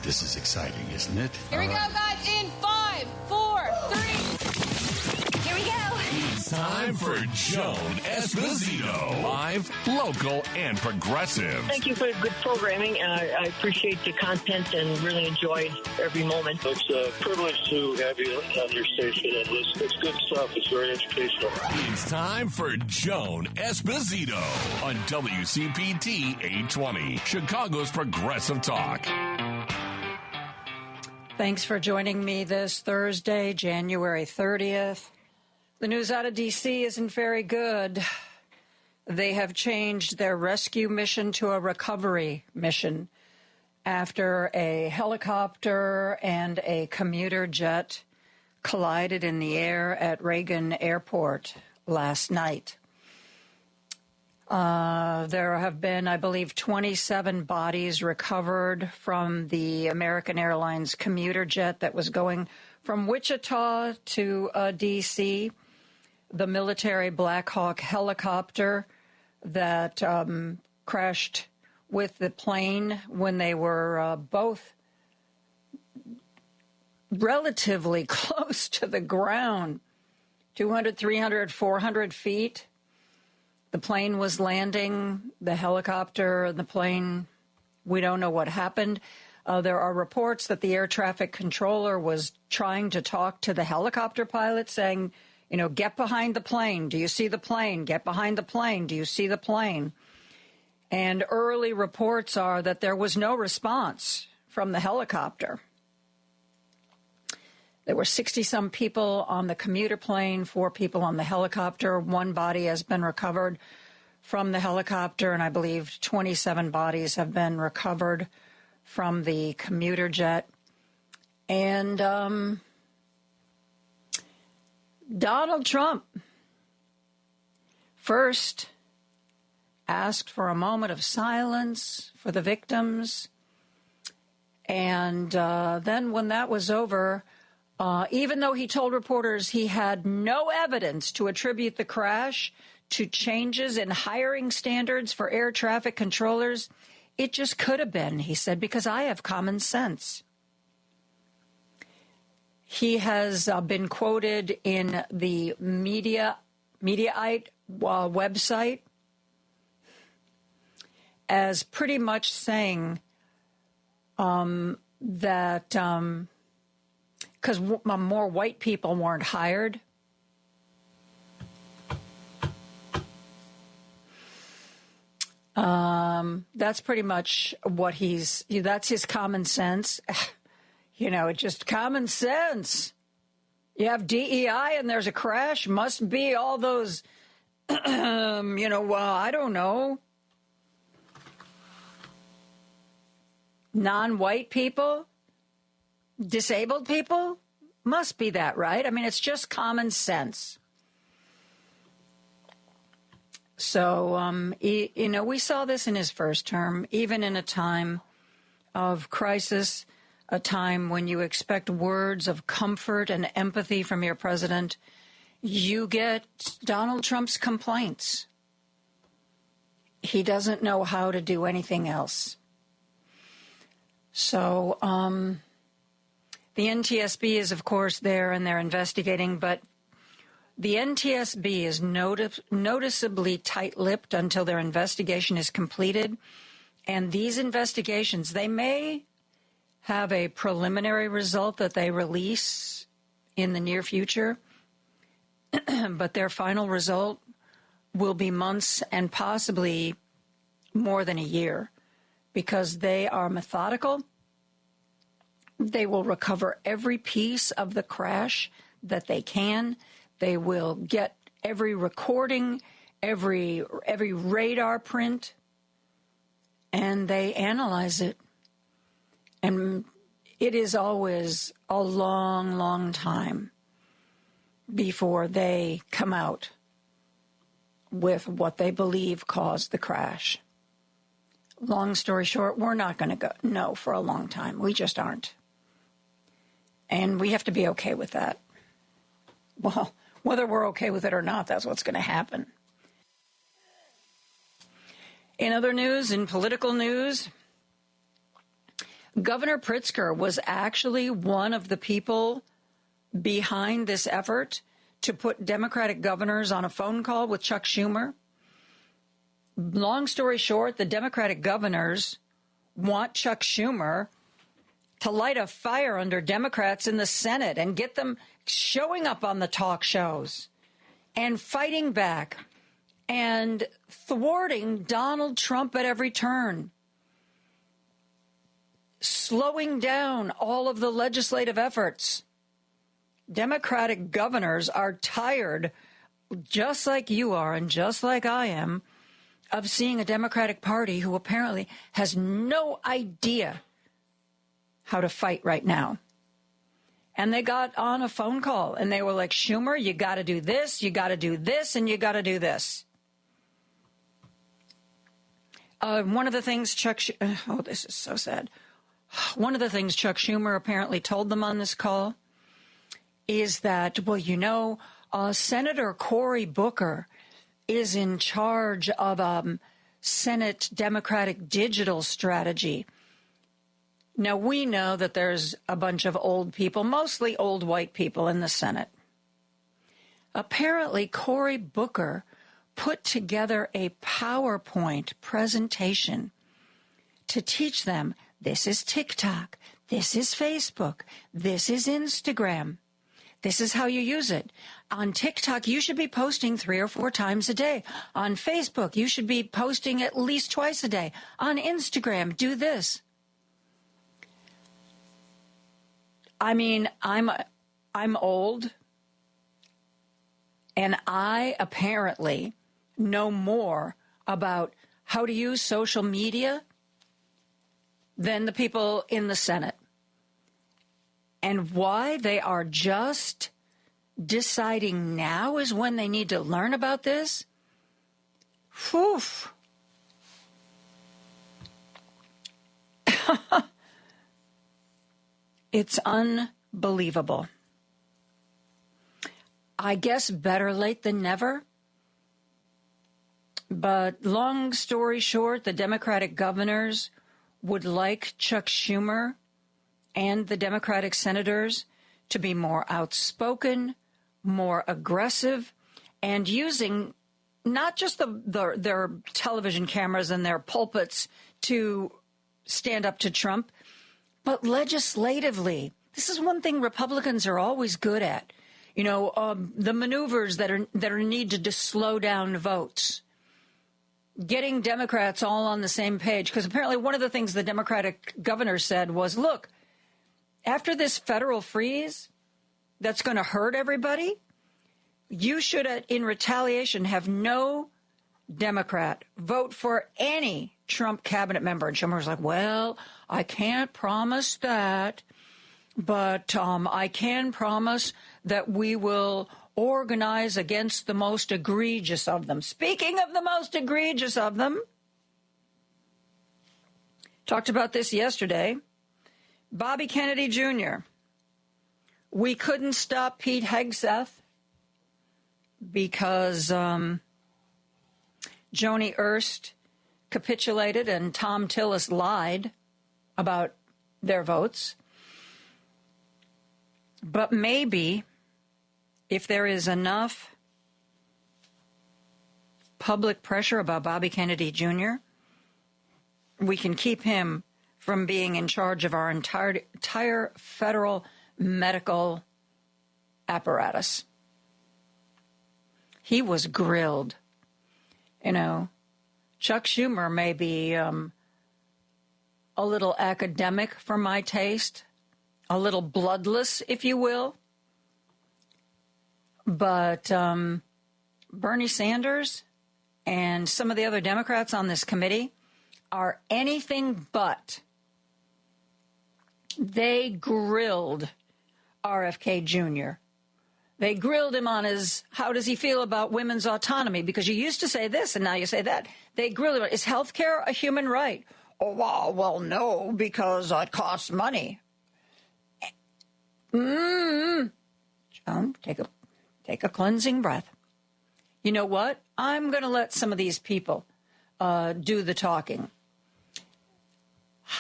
This is exciting, isn't it? Here we go, guys. In 5, 4, 3. Here we go. It's time for Joan Esposito. Live, local, and progressive. Thank you for the good programming. I appreciate the content and really enjoyed every moment. It's a privilege to have you on your station and listen. It's good stuff. It's very educational. It's time for Joan Esposito on WCPT 820, Chicago's Progressive Talk. Thanks for joining me this Thursday, January 30th. The news out of D.C. isn't very good. They have changed their rescue mission to a recovery mission after a helicopter and a commuter jet collided in the air at Reagan Airport last night. There have been, I believe, 27 bodies recovered from the American Airlines commuter jet that was going from Wichita to D.C., the military Black Hawk helicopter that crashed with the plane when they were both relatively close to the ground, 200, 300, 400 feet. The plane was landing, the helicopter and the plane, we don't know what happened. There are reports that the air traffic controller was trying to talk to the helicopter pilot saying, you know, get behind the plane. Do you see the plane? Get behind the plane. Do you see the plane? And early reports are that there was no response from the helicopter. There were 60-some people on the commuter plane, 4 people on the helicopter. 1 body has been recovered from the helicopter, and I believe 27 bodies have been recovered from the commuter jet. And Donald Trump first asked for a moment of silence for the victims. And then when that was over, even though he told reporters he had no evidence to attribute the crash to changes in hiring standards for air traffic controllers, it just could have been, he said, because I have common sense. He has been quoted in the Mediaite website as pretty much saying that because more white people weren't hired. That's pretty much what that's his common sense. You know, it's just common sense. You have DEI and there's a crash. Must be all those, I don't know, non-white people. Disabled people? Must be that, right? I mean, it's just common sense. So, we saw this in his first term, even in a time of crisis, a time when you expect words of comfort and empathy from your president, you get Donald Trump's complaints. He doesn't know how to do anything else. So, the NTSB is, of course, there and they're investigating, but the NTSB is noticeably tight-lipped until their investigation is completed. And these investigations, they may have a preliminary result that they release in the near future, but their final result will be months and possibly more than a year because they are methodical. They will recover every piece of the crash that they can. They will get every recording, every radar print, and they analyze it. And it is always a long, long time before they come out with what they believe caused the crash. Long story short, we're not going to know for a long time. We just aren't. And we have to be okay with that. Well, whether we're okay with it or not, that's what's going to happen. In other news, in political news, Governor Pritzker was actually one of the people behind this effort to put Democratic governors on a phone call with Chuck Schumer. Long story short, the Democratic governors want Chuck Schumer to light a fire under Democrats in the Senate and get them showing up on the talk shows and fighting back and thwarting Donald Trump at every turn, slowing down all of the legislative efforts. Democratic governors are tired, just like you are and just like I am, of seeing a Democratic Party who apparently has no idea how to fight right now. And they got on a phone call and they were like, Schumer, you got to do this, you got to do this, and you got to do this. One of the things this is so sad. One of the things Chuck Schumer apparently told them on this call is that, well, Senator Cory Booker is in charge of Senate Democratic digital strategy. Now, we know that there's a bunch of old people, mostly old white people in the Senate. Apparently, Cory Booker put together a PowerPoint presentation to teach them this is TikTok, this is Facebook, this is Instagram. This is how you use it. On TikTok, you should be posting 3 or 4 times a day. On Facebook, you should be posting at least twice a day. On Instagram, do this. I mean, I'm old, and I apparently know more about how to use social media than the people in the Senate. And why they are just deciding now is when they need to learn about this? Whew. It's unbelievable. I guess better late than never. But long story short, the Democratic governors would like Chuck Schumer and the Democratic senators to be more outspoken, more aggressive, and using not just their television cameras and their pulpits to stand up to Trump, but legislatively. This is one thing Republicans are always good at. The maneuvers that are needed to slow down votes. Getting Democrats all on the same page. Because apparently one of the things the Democratic governor said was, look, after this federal freeze that's going to hurt everybody, you should, in retaliation, have no Democrat vote for any Trump cabinet member. And Schumer was like, well, I can't promise that, but I can promise that we will organize against the most egregious of them. Speaking of the most egregious of them, talked about this yesterday. Bobby Kennedy Jr. We couldn't stop Pete Hegseth because Joni Ernst capitulated and Tom Tillis lied about their votes. But maybe if there is enough public pressure about Bobby Kennedy Jr., we can keep him from being in charge of our entire federal medical apparatus. He was grilled. Chuck Schumer may be a little academic for my taste, a little bloodless, if you will. But Bernie Sanders and some of the other Democrats on this committee are anything but. They grilled RFK Jr. They grilled him on how does he feel about women's autonomy? Because you used to say this and now you say that. They grilled him. Is health care a human right? Oh, well, no, because it costs money. Joan, take a cleansing breath. You know what? I'm going to let some of these people do the talking.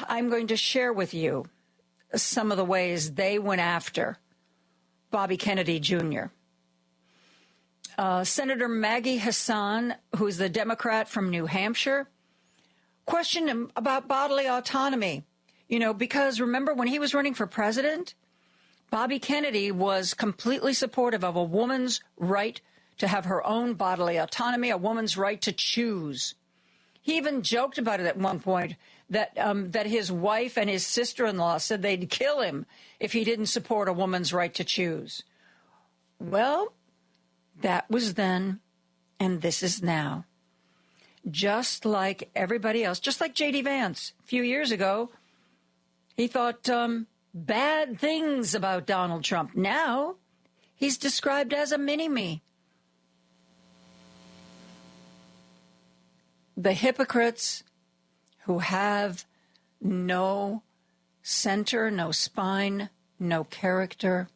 I'm going to share with you some of the ways they went after Bobby Kennedy Jr. Senator Maggie Hassan, who's the Democrat from New Hampshire, questioned him about bodily autonomy. You know, because remember when he was running for president, Bobby Kennedy was completely supportive of a woman's right to have her own bodily autonomy, a woman's right to choose. He even joked about it at one point that his wife and his sister-in-law said they'd kill him if he didn't support a woman's right to choose. Well, that was then, and this is now. Just like everybody else, just like J.D. Vance a few years ago, he thought bad things about Donald Trump. Now, he's described as a mini-me. The hypocrites who have no center, no spine, no character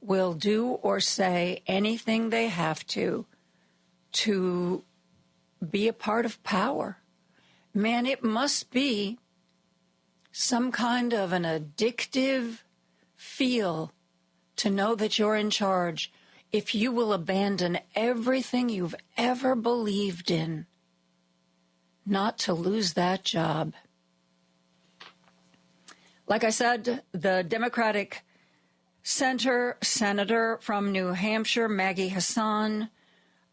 will do or say anything they have to be a part of power. Man, it must be some kind of an addictive feel to know that you're in charge if you will abandon everything you've ever believed in, not to lose that job. Like I said, the Democratic senator from New Hampshire, Maggie Hassan,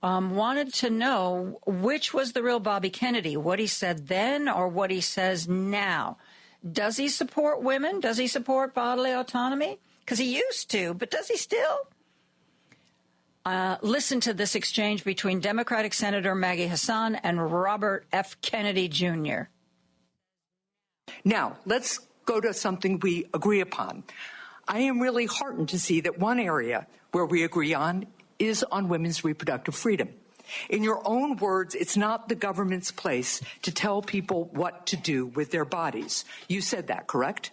wanted to know which was the real Bobby Kennedy, what he said then or what he says now. Does he support women? Does he support bodily autonomy? Because he used to, but does he still? Listen to this exchange between Democratic Senator Maggie Hassan and Robert F. Kennedy Jr. Now, let's go to something we agree upon. I am really heartened to see that one area where we agree on is on women's reproductive freedom. In your own words, it's not the government's place to tell people what to do with their bodies. You said that, correct?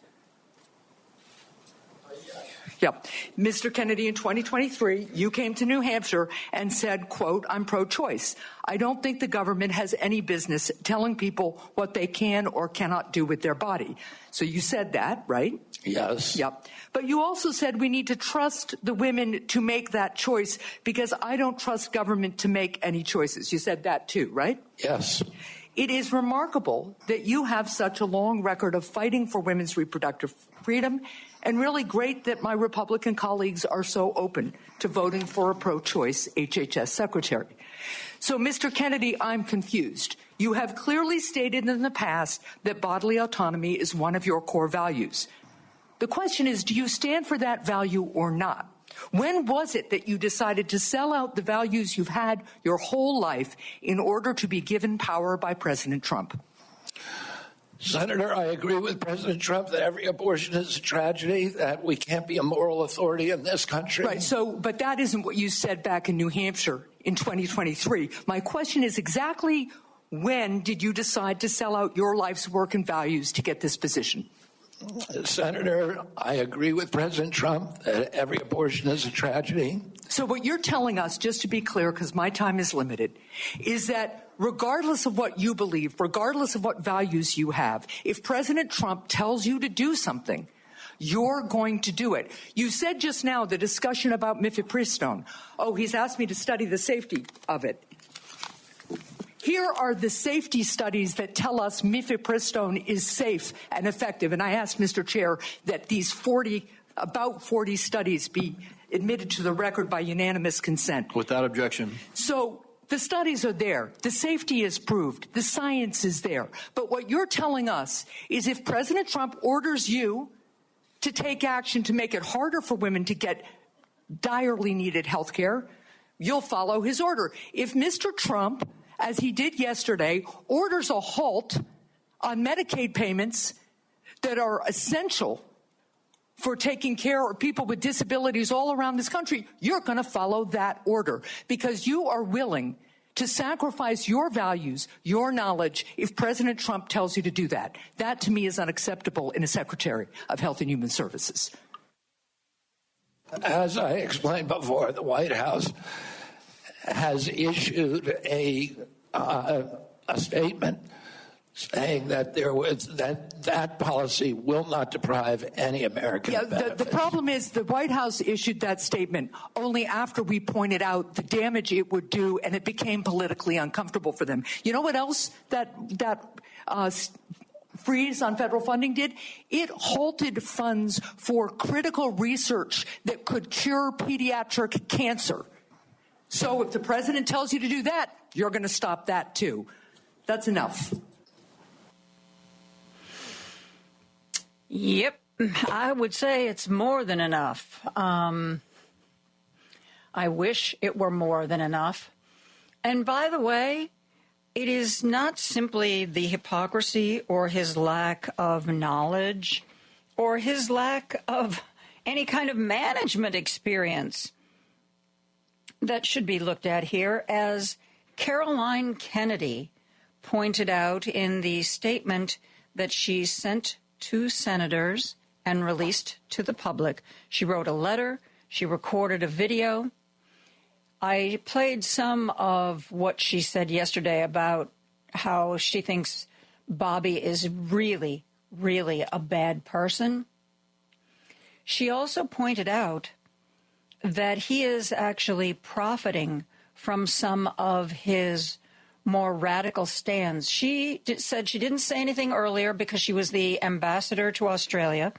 Yeah. Mr. Kennedy, in 2023, you came to New Hampshire and said, quote, I'm pro-choice. I don't think the government has any business telling people what they can or cannot do with their body. So you said that, right? Yes. Yep. But you also said we need to trust the women to make that choice because I don't trust government to make any choices. You said that too, right? Yes. It is remarkable that you have such a long record of fighting for women's reproductive freedom, and really great that my Republican colleagues are so open to voting for a pro-choice HHS secretary. So, Mr. Kennedy, I'm confused. You have clearly stated in the past that bodily autonomy is one of your core values. The question is, do you stand for that value or not? When was it that you decided to sell out the values you've had your whole life in order to be given power by President Trump? Senator, I agree with President Trump that every abortion is a tragedy, that we can't be a moral authority in this country. Right. So, but that isn't what you said back in New Hampshire in 2023. My question is exactly when did you decide to sell out your life's work and values to get this position? Senator, I agree with President Trump that every abortion is a tragedy. So what you're telling us, just to be clear, because my time is limited, is that regardless of what you believe, regardless of what values you have, if President Trump tells you to do something, you're going to do it. You said just now the discussion about mifepristone. Oh, he's asked me to study the safety of it. Here are the safety studies that tell us mifepristone is safe and effective. And I asked Mr. Chair that these about 40 studies be admitted to the record by unanimous consent. Without objection. So the studies are there. The safety is proved. The science is there. But what you're telling us is if President Trump orders you to take action to make it harder for women to get direly needed health care, you'll follow his order. If Mr. Trump, as he did yesterday, orders a halt on Medicaid payments that are essential for taking care of people with disabilities all around this country, you're going to follow that order because you are willing to sacrifice your values, your knowledge, if President Trump tells you to do that. That, to me, is unacceptable in a Secretary of Health and Human Services. As I explained before, the White House has issued a statement saying that that policy will not deprive any American of benefits. The problem is the White House issued that statement only after we pointed out the damage it would do, and it became politically uncomfortable for them. You know what else that freeze on federal funding did? It halted funds for critical research that could cure pediatric cancer. So if the president tells you to do that, you're going to stop that too. That's enough. Yep, I would say it's more than enough. I wish it were more than enough. And by the way, it is not simply the hypocrisy or his lack of knowledge or his lack of any kind of management experience that should be looked at here, as Caroline Kennedy pointed out in the statement that she sent to senators and released to the public. She wrote a letter. She recorded a video. I played some of what she said yesterday about how she thinks Bobby is really, really a bad person. She also pointed out that he is actually profiting from some of his more radical stands. She said she didn't say anything earlier because she was the ambassador to Australia,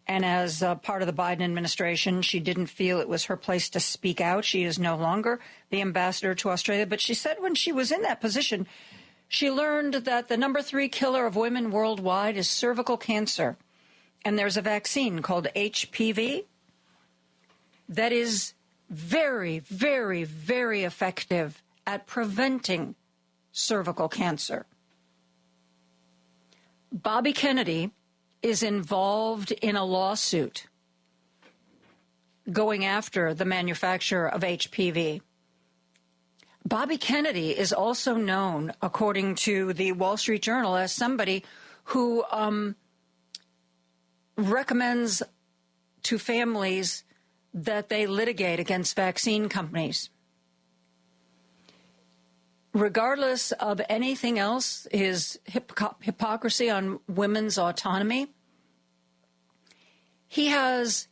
and as part of the Biden administration, she didn't feel it was her place to speak out. She is no longer the ambassador to Australia, but she said when she was in that position, she learned that the number 3 killer of women worldwide is cervical cancer, and there's a vaccine called HPV that is very, very, very effective at preventing cervical cancer. Bobby Kennedy is involved in a lawsuit going after the manufacturer of HPV. Bobby Kennedy is also known, according to the Wall Street Journal, as somebody who recommends to families that they litigate against vaccine companies. Regardless of anything else, his hypocrisy on women's autonomy, he has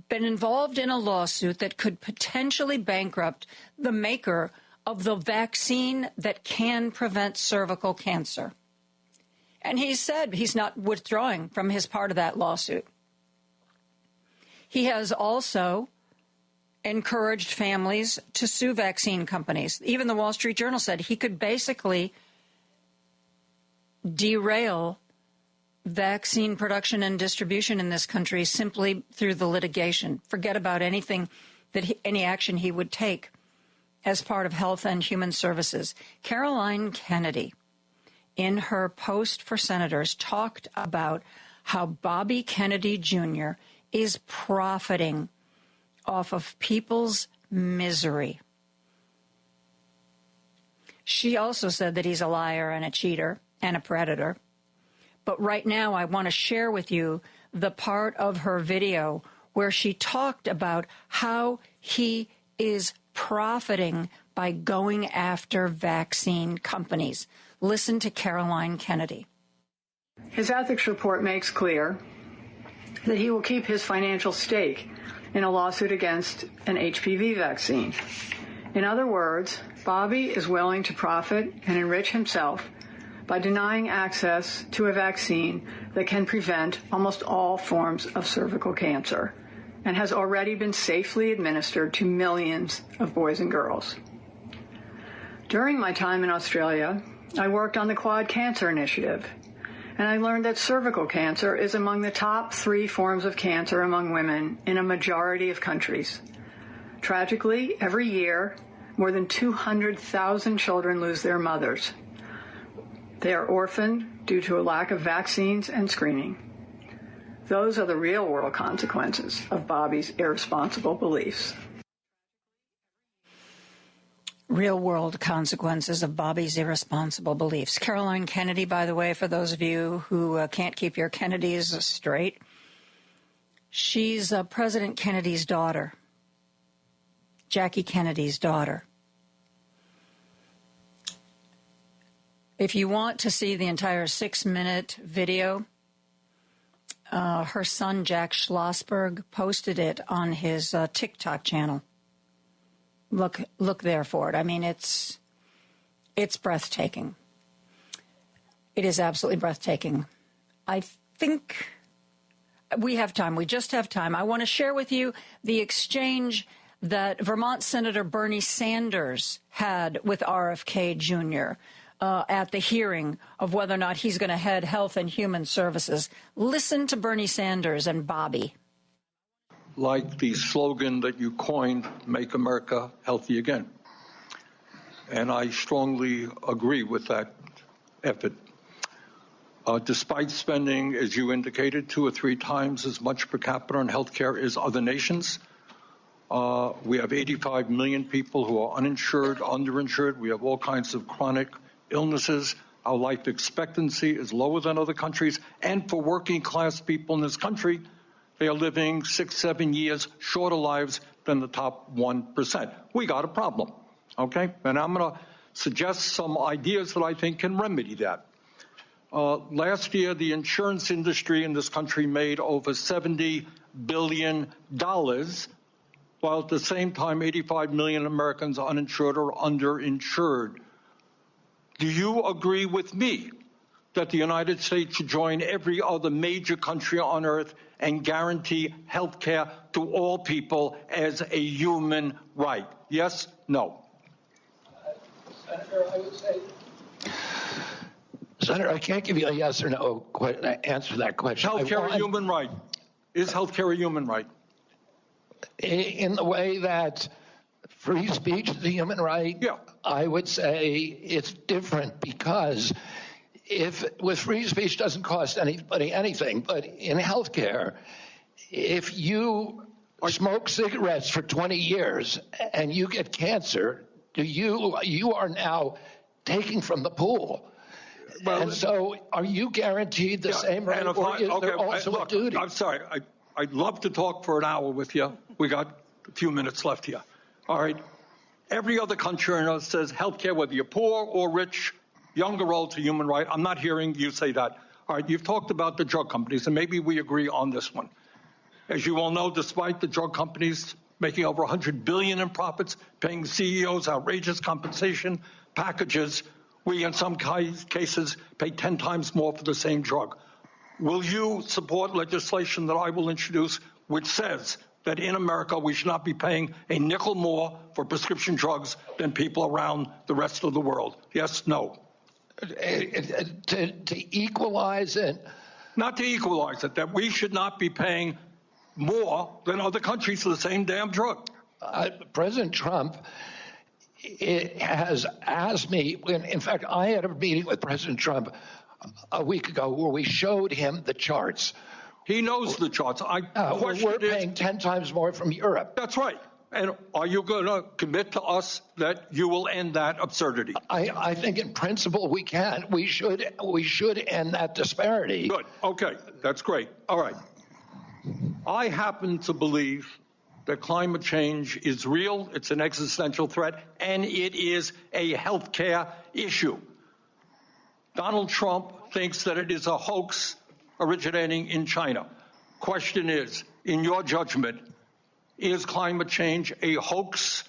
been involved in a lawsuit that could potentially bankrupt the maker of the vaccine that can prevent cervical cancer. And he said he's not withdrawing from his part of that lawsuit. He has also encouraged families to sue vaccine companies. Even the Wall Street Journal said he could basically derail vaccine production and distribution in this country simply through the litigation. Forget about anything any action he would take as part of Health and Human Services. Caroline Kennedy, in her post for senators, talked about how Bobby Kennedy Jr. is profiting off of people's misery. She also said that he's a liar and a cheater and a predator. But right now I want to share with you the part of her video where she talked about how he is profiting by going after vaccine companies. Listen to Caroline Kennedy. His ethics report makes clear that he will keep his financial stake in a lawsuit against an HPV vaccine. In other words, Bobby is willing to profit and enrich himself by denying access to a vaccine that can prevent almost all forms of cervical cancer and has already been safely administered to millions of boys and girls. During my time in Australia, I worked on the Quad Cancer Initiative, and I learned that cervical cancer is among the top 3 forms of cancer among women in a majority of countries. Tragically, every year, more than 200,000 children lose their mothers. They are orphaned due to a lack of vaccines and screening. Those are the real-world consequences of Bobby's irresponsible beliefs. Real-world consequences of Bobby's irresponsible beliefs. Caroline Kennedy, by the way, for those of you who can't keep your Kennedys straight, she's President Kennedy's daughter, Jackie Kennedy's daughter. If you want to see the entire 6-minute video, her son, Jack Schlossberg, posted it on his TikTok channel. Look there for it. I mean, it's breathtaking. It is absolutely breathtaking. I think we have time. We just have time. I want to share with you the exchange that Vermont Senator Bernie Sanders had with RFK Jr. At the hearing of whether or not he's going to head Health and Human Services. Listen to Bernie Sanders and Bobby. Like the slogan that you coined, Make America Healthy Again. And I strongly agree with that effort. Despite spending, as you indicated, 2 or 3 times as much per capita on health care as other nations, we have 85 million people who are uninsured, underinsured. We have all kinds of chronic illnesses. Our life expectancy is lower than other countries. And for working class people in this country, they are living 6-7 years shorter lives than the top 1%. We got a problem, okay? And I'm going to suggest some ideas that I think can remedy that. Last year, the insurance industry in this country made over $70 billion, while at the same time, 85 million Americans are uninsured or underinsured. Do you agree with me that the United States should join every other major country on earth and guarantee health care to all people as a human right? Yes? No? Senator, I would say... Senator, I can't give you a yes or no answer to that question. Health care a human right. Is health care a human right? In the way that free speech is a human right, yeah. I would say it's different because with free speech doesn't cost anybody anything, but in health care, if you smoke cigarettes for 20 years and you get cancer, you are now taking from the pool. Well, and so are you guaranteed the same right, or is there also a duty? I'm sorry. I'd love to talk for an hour with you. We got a few minutes left here. All right. Every other country says health care, whether you're poor or rich, young or old, is a human right. I'm not hearing you say that. All right. You've talked about the drug companies, and maybe we agree on this one. As you all know, despite the drug companies making over $100 billion in profits, paying CEOs outrageous compensation packages, we, in some cases, pay 10 times more for the same drug. Will you support legislation that I will introduce which says that in America we should not be paying a nickel more for prescription drugs than people around the rest of the world? Yes, no? To equalize it? Not to equalize it, that we should not be paying more than other countries for the same damn drug. President Trump has asked me, in fact, I had a meeting with President Trump a week ago where we showed him the charts. He knows the charts. We're paying 10 times more from Europe. That's right. And are you going to commit to us that you will end that absurdity? I think in principle we can. We should end that disparity. Good. Okay. That's great. All right. I happen to believe that climate change is real, it's an existential threat, and it is a health care issue. Donald Trump thinks that it is a hoax originating in China. Question is, in your judgment, is climate change a hoax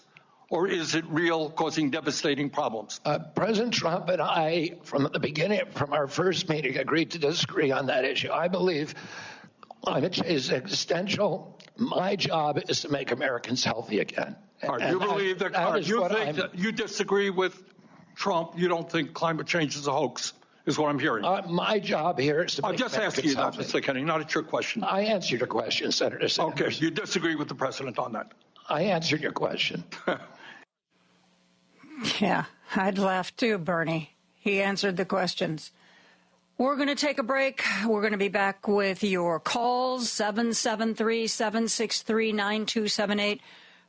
or is it real, causing devastating problems? President Trump and I, from the beginning, from our first meeting, agreed to disagree on that issue. I believe climate change is existential. My job is to make Americans healthy again. You believe that you disagree with Trump? You don't think climate change is a hoax, is what I'm hearing. My job here is to make Americans healthy. I'm just asking you that, Mr. Kennedy, not a trick question. I answered your question, Senator Sanders. Okay, you disagree with the president on that. I answered your question. Yeah, I'd laugh too, Bernie. He answered the questions. We're going to take a break. We're going to be back with your calls, 773-763-9278,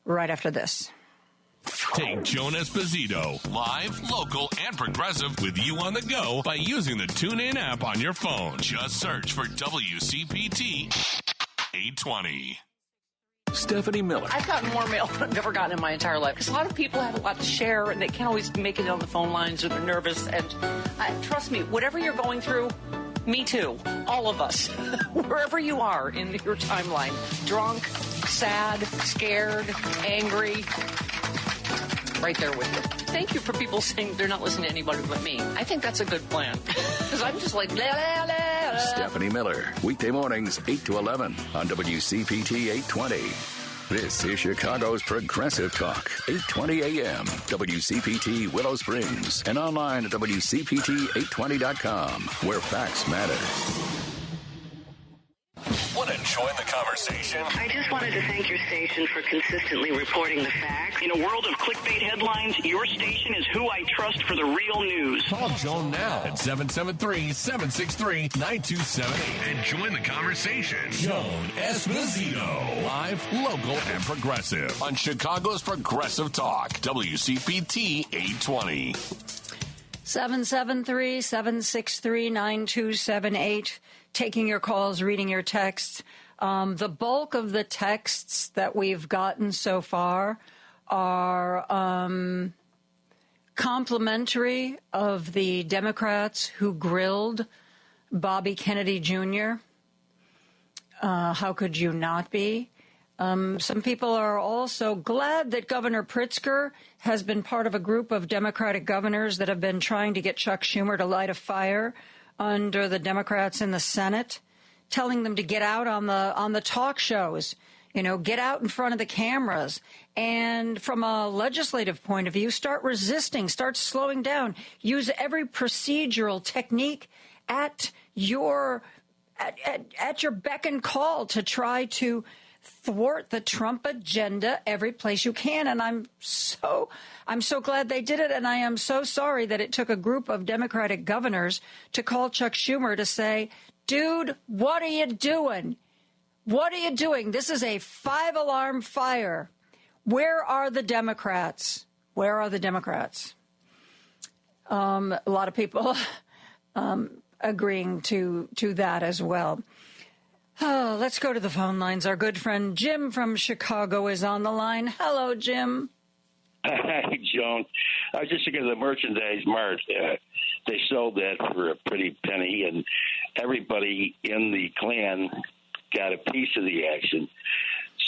right after this. Take Joan Esposito, live, local, and progressive, with you on the go by using the TuneIn app on your phone. Just search for WCPT 820. Stephanie Miller. I've gotten more mail than I've ever gotten in my entire life because a lot of people have a lot to share and they can't always make it on the phone lines or they're nervous. And trust me, whatever you're going through, me too. All of us. Wherever you are in your timeline. Drunk, sad, scared, angry. Right there with you. Thank you for people saying they're not listening to anybody but me. I think that's a good plan. Because I'm just like, blah, blah, blah. Stephanie Miller, weekday mornings 8 to 11 on WCPT 820. This is Chicago's Progressive Talk, 820 AM, WCPT Willow Springs, and online at WCPT820.com, where facts matter. Want to join the conversation? I just wanted to thank your station for consistently reporting the facts. In a world of clickbait headlines, your station is who I trust for the real news. Call Joan now at 773-763-9278 and join the conversation. Joan Esposito, live, local, and progressive on Chicago's Progressive Talk, WCPT 820. 773-763-9278. Taking your calls, reading your texts. The bulk of the texts that we've gotten so far are complimentary of the Democrats who grilled Bobby Kennedy Jr. How could you not be? Some people are also glad that Governor Pritzker has been part of a group of Democratic governors that have been trying to get Chuck Schumer to light a fire under the Democrats in the Senate, telling them to get out on the talk shows, get out in front of the cameras. And from a legislative point of view, start resisting, start slowing down, use every procedural technique at your beck and call to try to thwart the Trump agenda every place you can. And I'm so glad they did it. And I am so sorry that it took a group of Democratic governors to call Chuck Schumer to say, dude, what are you doing? What are you doing? This is a 5-alarm fire. Where are the Democrats? Where are the Democrats? A lot of people agreeing to that as well. Oh, let's go to the phone lines. Our good friend Jim from Chicago is on the line. Hello, Jim. Hi, Joan. I was just thinking of the merchandise mart. They sold that for a pretty penny, and everybody in the Klan got a piece of the action.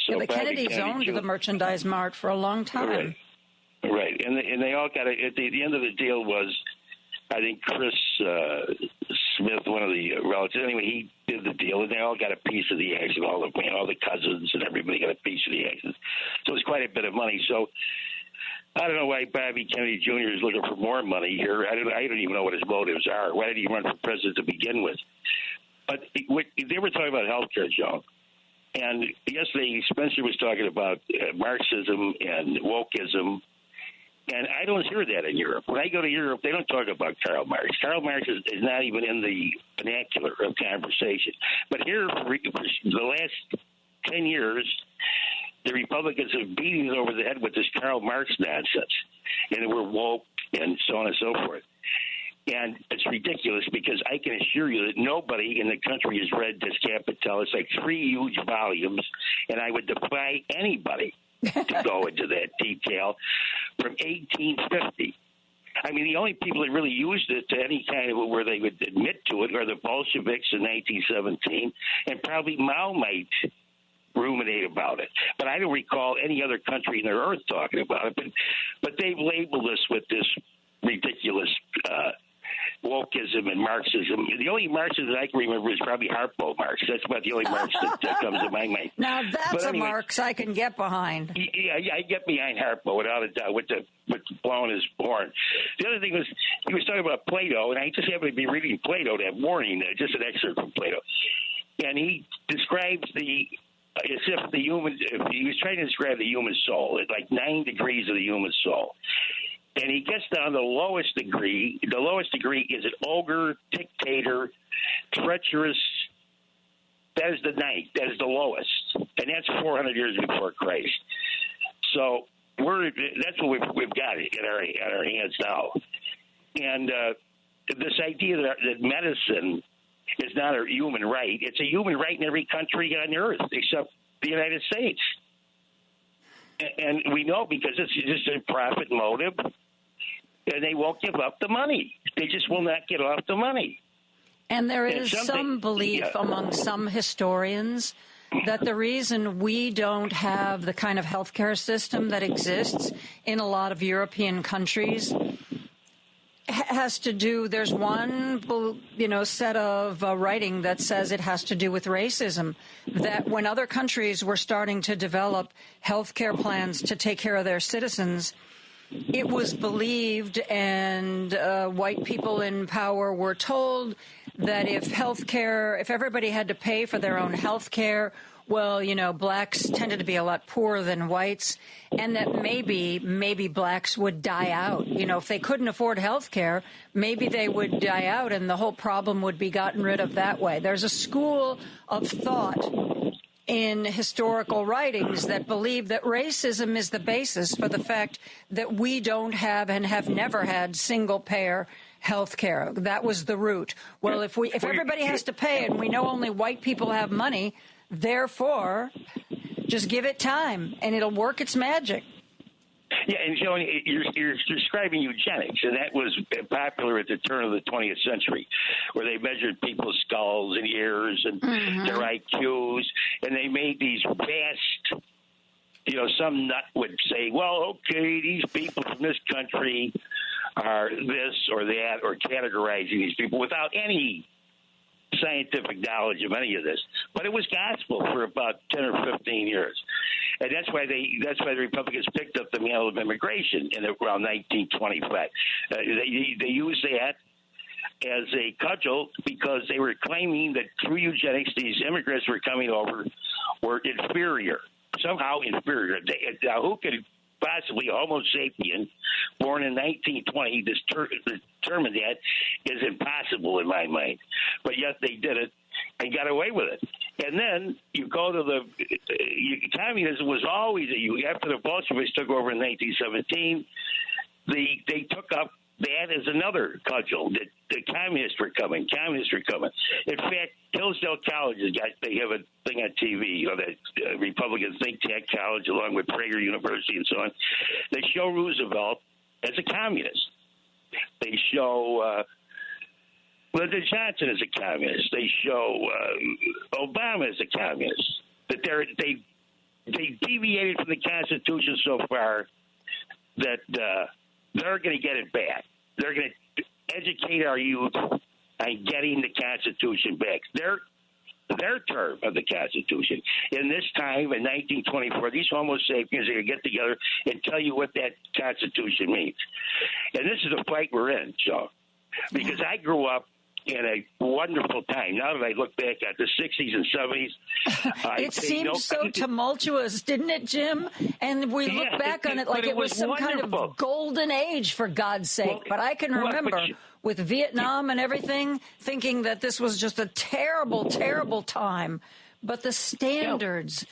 So the Kennedys owned the merchandise mart for a long time. Right. And they all got it. At the end of the deal was, I think Chris Smith, one of the relatives. Anyway, he did the deal, and they all got a piece of the action. All the cousins and everybody got a piece of the action. So it was quite a bit of money. So I don't know why Bobby Kennedy Jr. is looking for more money here. I don't even know what his motives are. Why did he run for president to begin with? But they were talking about health care, Joan. And yesterday, Spencer was talking about Marxism and wokeism. And I don't hear that in Europe. When I go to Europe, they don't talk about Karl Marx. Karl Marx is not even in the vernacular of conversation. But here, for the last 10 years, the Republicans have beaten us over the head with this Karl Marx nonsense. And we're woke and so on and so forth. And it's ridiculous because I can assure you that nobody in the country has read this Capital. It's like 3 huge volumes, and I would defy anybody to go into that detail from 1850. I mean, the only people that really used it to any kind of where they would admit to it are the Bolsheviks in 1917, and probably Mao might ruminate about it. But I don't recall any other country in the earth talking about it. But they've labeled us with this ridiculous wokeism and Marxism. The only Marxism I can remember is probably Harpo Marx. That's about the only Marx that comes to my mind. Now that's anyway, a Marx I can get behind. Yeah, I get behind Harpo without a doubt. With blowing his horn. The other thing was he was talking about Plato, and I just happened to be reading Plato that morning. Just an excerpt from Plato, and he describes as if he was trying to describe the human soul. It's like 9 degrees of the human soul. And he gets down to the lowest degree. The lowest degree is an ogre, dictator, treacherous. That is the ninth. That is the lowest. And that's 400 years before Christ. So that's what we've got in our hands now. And this idea that medicine is not a human right. It's a human right in every country on earth except the United States. And we know because it's just a profit motive, and they won't give up the money. They just will not get off the money. And there is some belief among some historians that the reason we don't have the kind of healthcare system that exists in a lot of European countries has to do, there's one, set of writing that says it has to do with racism, that when other countries were starting to develop healthcare plans to take care of their citizens, it was believed, and white people in power were told that if everybody had to pay for their own health care, well, blacks tended to be a lot poorer than whites, and that maybe blacks would die out. If they couldn't afford health care, maybe they would die out, and the whole problem would be gotten rid of that way. There's a school of thought in historical writings that believe that racism is the basis for the fact that we don't have and have never had single-payer health care. That was the root. Well, if everybody has to pay and we know only white people have money, therefore, just give it time and it'll work its magic. Yeah, and Joan, you're describing eugenics, and that was popular at the turn of the 20th century, where they measured people's skulls and ears and their IQs, and they made these vast, some nut would say, well, okay, these people from this country are this or that, or categorizing these people without any scientific knowledge of any of this. But it was gospel for about 10 or 15 years. And that's why the Republicans picked up the mantle of immigration in around 1925. They used that as a cudgel because they were claiming that through eugenics, these immigrants were coming over were inferior, somehow inferior. Now, who could possibly Homo sapien, born in 1920, determine that is impossible in my mind. But yet they did it and got away with it. And then you go to communism was always after the Bolsheviks took over in 1917. They took up that as another cudgel. That the communists were coming. In fact, Hillsdale College they have a thing on TV, that Republican think tank college, along with Prager University and so on. They show Roosevelt as a communist. They show Lyndon Johnson as a communist. They show Obama as a communist. That they deviated from the Constitution so far that they're going to get it back. They're going to educate our youth on getting the Constitution back. Their term of the Constitution. In this time, in 1924, these Homo sapiens are going to get together and tell you what that Constitution means. And this is the fight we're in, Joe. Because I grew up in a wonderful time. Now that I look back at the 60s and 70s. It seemed so tumultuous, didn't it, Jim? And we look back on it like it was some wonderful kind of golden age, for God's sake. But I can remember with Vietnam and everything, thinking that this was just a terrible, terrible time. But the standards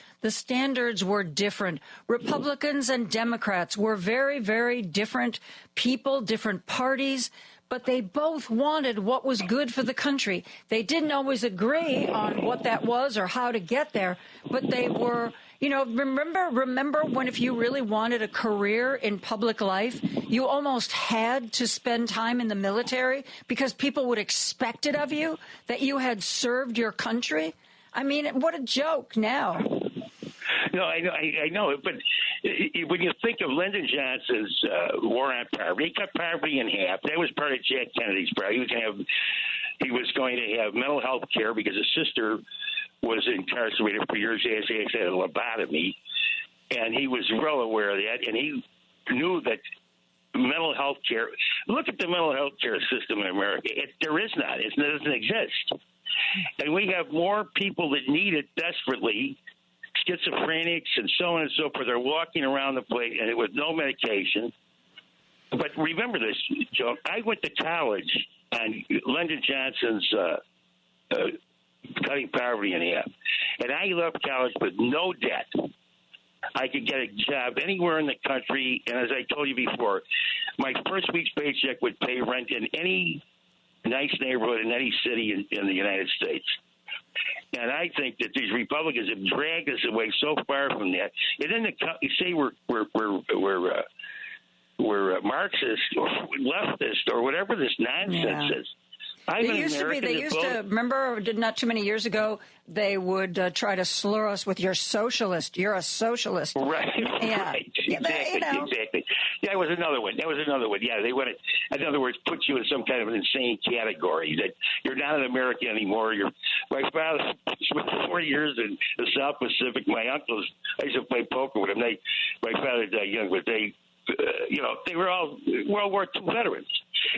were different. Republicans and Democrats were very, very different people, different parties. But they both wanted what was good for the country. They didn't always agree on what that was or how to get there, but they were, remember when if you really wanted a career in public life, you almost had to spend time in the military because people would expect it of you, that you had served your country? I mean, what a joke now. No, I know, but when you think of Lyndon Johnson's war on poverty, he cut poverty in half. That was part of Jack Kennedy's plan. He was going to have mental health care because his sister was incarcerated for years. She had a lobotomy, and he was well aware of that, and he knew that mental health care. Look at the mental health care system in America. There is not. It doesn't exist. And we have more people that need it desperately, schizophrenics and so on and so forth. They're walking around the place and with no medication. But remember this, Joe. I went to college on Lyndon Johnson's cutting poverty in half. And I left college with no debt. I could get a job anywhere in the country. And as I told you before, my first week's paycheck would pay rent in any nice neighborhood in any city in the United States. And I think that these Republicans have dragged us away so far from that. And then they say we're Marxist or leftist or whatever this nonsense is. They used to, remember, not too many years ago, they would try to slur us with "you're socialist, you're a socialist." Right, yeah. right, exactly. Yeah, that was another one. Yeah, they want to, in other words, put you in some kind of an insane category that you're not an American anymore. My father spent 4 years in the South Pacific. My uncles, I used to play poker with them. My father died young, but they were all World War II veterans.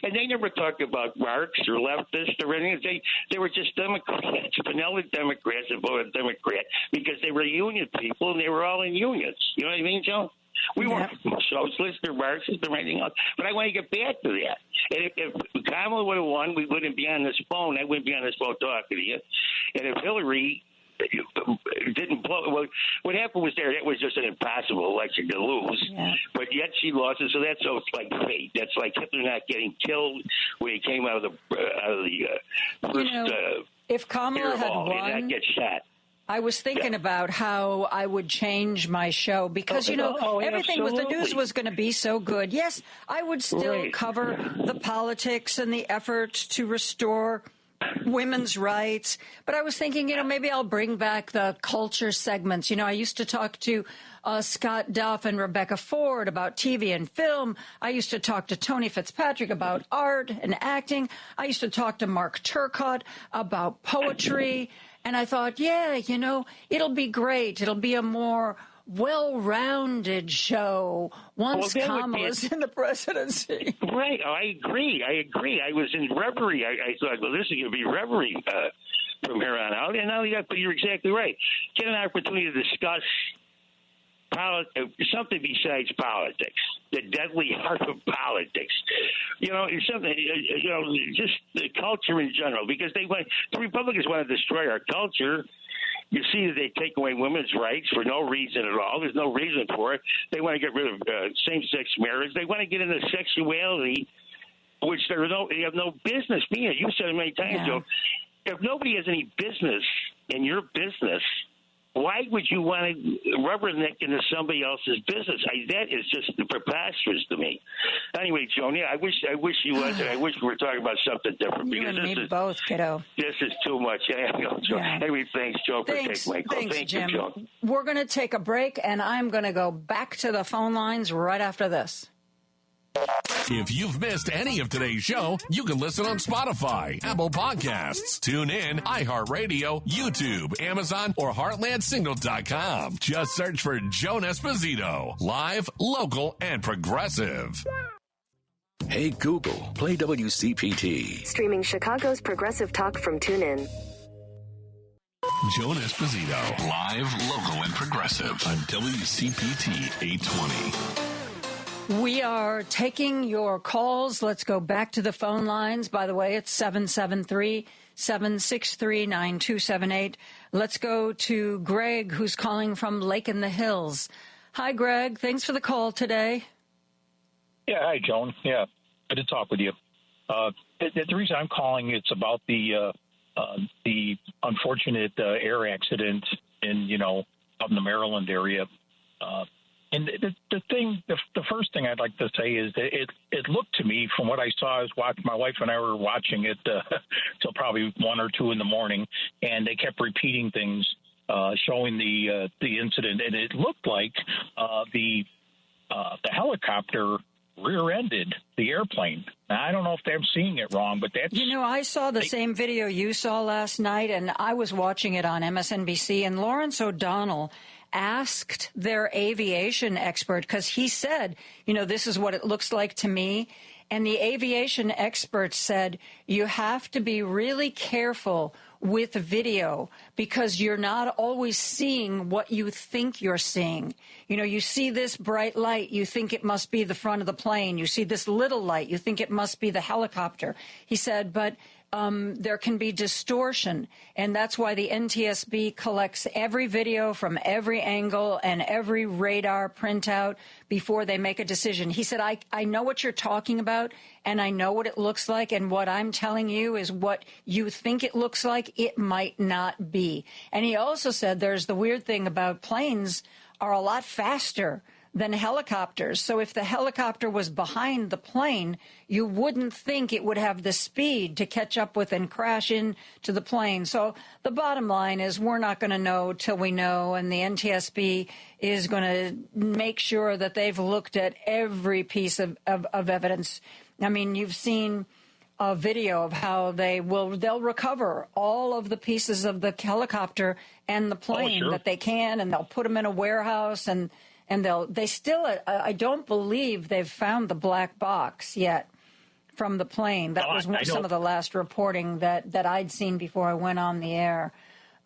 And they never talked about Marx or leftist or anything. They were just Democrats, vanilla Democrats that voted Democrat because they were union people and they were all in unions. You know what I mean, Joe? We weren't socialists or Marxists or anything else. But I want to get back to that. And if Kamala would have won, we wouldn't be on this phone. I wouldn't be on this phone talking to you. And if Hillary didn't blow. Well, what happened was that was just an impossible election to lose, but yet she lost it. So that's like fate. That's like Hitler not getting killed when he came out of the first. If Kamala had won, and not get shot. I was thinking about how I would change my show because, everything was, the news was going to be so good. Yes, I would still cover the politics and the effort to restore women's rights. But I was thinking, maybe I'll bring back the culture segments. I used to talk to Scott Duff and Rebecca Ford about TV and film. I used to talk to Tony Fitzpatrick about art and acting. I used to talk to Mark Turcotte about poetry. And I thought, it'll be great. It'll be a more well-rounded show once Kamala's in the presidency. Right. Oh, I agree. I was in reverie. I thought, well, this is going to be reverie from here on out. And now you're exactly right. Get an opportunity to discuss something besides politics, the deadly heart of politics. Something. Just the culture in general, because the Republicans want to destroy our culture. You see that they take away women's rights for no reason at all. There's no reason for it. They want to get rid of same-sex marriage. They want to get into sexuality, which they have no business being. You said it many times, Joe. If nobody has any business in your business, why would you want to rubberneck into somebody else's business? That is just preposterous to me. Anyway, Joan, I wish you was, and I wish we were talking about something different. You and me both, kiddo. This is too much. Anyway, thanks, Joe, for taking my call. Thanks, Jim. You, Joan. We're going to take a break, and I'm going to go back to the phone lines right after this. If you've missed any of today's show, you can listen on Spotify, Apple Podcasts, TuneIn, iHeartRadio, YouTube, Amazon, or HeartlandSignal.com. Just search for Joan Esposito. Live, local, and progressive. Hey, Google, play WCPT. Streaming Chicago's progressive talk from TuneIn. Joan Esposito. Live, local, and progressive on WCPT 820. We are taking your calls. Let's go back to the phone lines. By the way, it's 773-763-9278. Let's go to Greg, who's calling from Lake in the Hills. Hi, Greg. Thanks for the call today. Yeah, hi, Joan. Yeah, good to talk with you. The reason I'm calling, it's about the unfortunate air accident in, up in the Maryland area. And the first thing I'd like to say is that it looked to me from what I saw, my wife and I were watching it till probably 1 or 2 in the morning, and they kept repeating things, showing the incident, and it looked like the helicopter rear-ended the airplane. Now, I don't know if I'm seeing it wrong, but that's... I saw the same video you saw last night, and I was watching it on MSNBC, and Lawrence O'Donnell asked their aviation expert, because he said, this is what it looks like to me. And the aviation expert said, you have to be really careful with video because you're not always seeing what you think you're seeing. You see this bright light, you think it must be the front of the plane. You see this little light, you think it must be the helicopter. He said, but there can be distortion. And that's why the NTSB collects every video from every angle and every radar printout before they make a decision. He said, I know what you're talking about, and I know what it looks like, and what I'm telling you is what you think it looks like. It might not be. And he also said there's the weird thing about planes are a lot faster than helicopters. So if the helicopter was behind the plane, you wouldn't think it would have the speed to catch up with and crash into the plane. So the bottom line is we're not going to know till we know, and the NTSB is going to make sure that they've looked at every piece of evidence. I mean, you've seen a video of how they'll recover all of the pieces of the helicopter and the plane that they can, and they'll put them in a warehouse, and they still, I don't believe they've found the black box yet from the plane. That was some of the last reporting that I'd seen before I went on the air.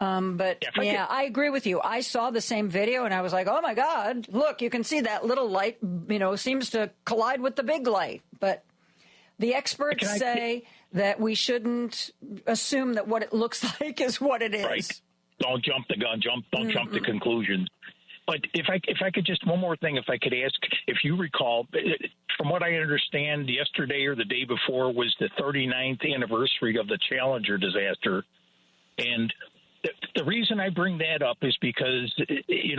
I agree with you. I saw the same video and I was like, oh my God, look, you can see that little light, seems to collide with the big light. But the experts say that we shouldn't assume that what it looks like is what it is. Right. Don't jump the gun. Don't jump to conclusions. But if I could just one more thing, if I could ask, if you recall, from what I understand, yesterday or the day before was the 39th anniversary of the Challenger disaster. And the reason I bring that up is because,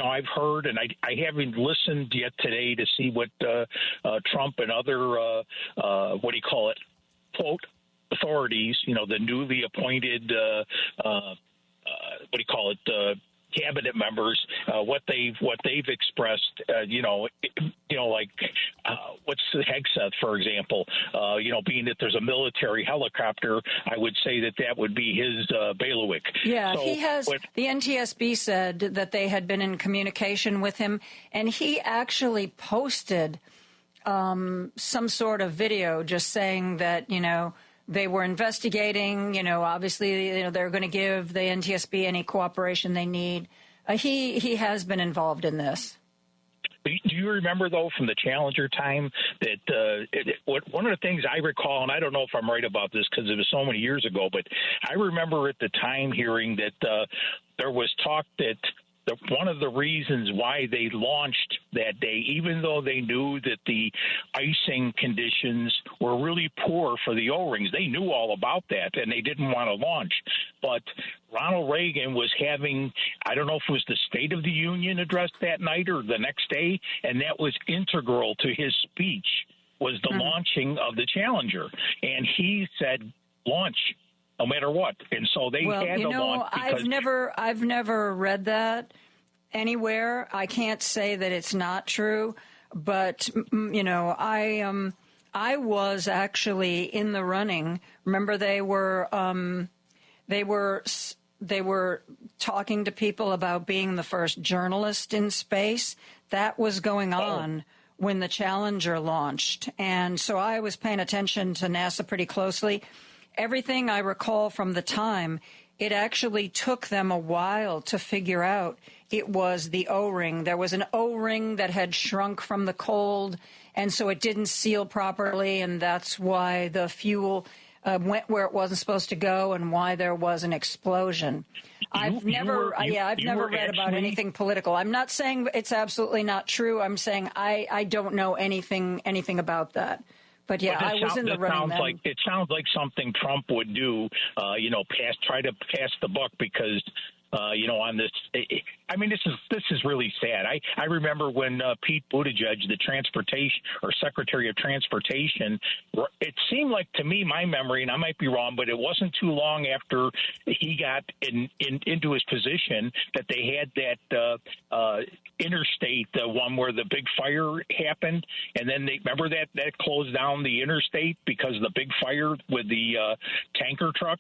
I've heard, and I haven't listened yet today to see what Trump and other, quote, authorities, the newly appointed, cabinet members, what they've expressed, what's the Hegseth, for example, being that there's a military helicopter, I would say that would be his bailiwick. Yeah, so, the NTSB said that they had been in communication with him, and he actually posted some sort of video just saying that, they were investigating, obviously, they're going to give the NTSB any cooperation they need. He has been involved in this. Do you remember, though, from the Challenger time that one of the things I recall, and I don't know if I'm right about this because it was so many years ago, but I remember at the time hearing that there was talk that one of the reasons why they launched that day, even though they knew that the icing conditions were really poor for the O-rings, they knew all about that, and they didn't want to launch. But Ronald Reagan was having, I don't know if it was the State of the Union address that night or the next day, and that was integral to his speech, was the launching of the Challenger. And he said, launch. No matter what, and so they had to launch. I've never read that anywhere. I can't say that it's not true, but I was actually in the running. Remember, they were talking to people about being the first journalist in space. That was going on when the Challenger launched, and so I was paying attention to NASA pretty closely. Everything I recall from the time, it actually took them a while to figure out it was the O-ring. There was an O-ring that had shrunk from the cold, and so it didn't seal properly, and that's why the fuel went where it wasn't supposed to go and why there was an explosion. I've never read about anything political. I'm not saying it's absolutely not true. I'm saying I don't know anything about that. But yeah, I was in the running then. It sounds like something Trump would do, try to pass the buck because, on this. I mean, this is really sad. I remember when Pete Buttigieg, the transportation or Secretary of Transportation, it seemed like to me, my memory, and I might be wrong, but it wasn't too long after he got into his position that they had that interstate, the one where the big fire happened, and then remember that closed down the interstate because of the big fire with the tanker truck.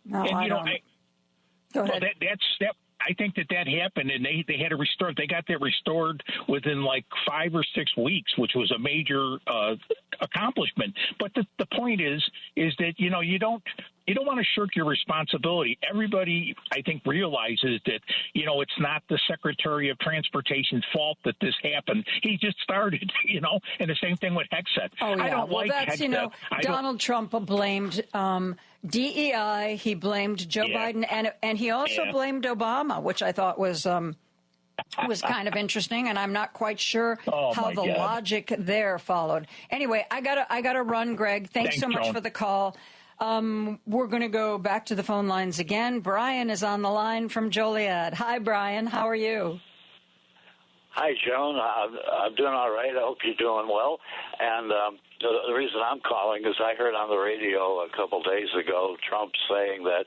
No, and, I don't. Go ahead. Well, I think that happened, and they had to restore. They got that restored within like 5 or 6 weeks, which was a major accomplishment. But the point is that, you know, you don't want to shirk your responsibility. Everybody, I think, realizes that, you know, it's not the Secretary of Transportation's fault that this happened. He just started, you know, and the same thing with Hexet. Oh, yeah. I don't well, like that's, Hexet. you know, Donald Trump blamed DEI. He blamed Joe Biden, and he also blamed Obama, which I thought was kind of interesting, and I'm not quite sure how the logic there followed. Anyway, I gotta run, Greg. Thanks so much Joan. for the call. We're going to go back to the phone lines again. Brian is on the line from Joliet. Hi, Brian. How are you? Hi, Joan. I'm doing all right. I hope you're doing well. And the reason I'm calling is I heard on the radio a couple days ago Trump saying that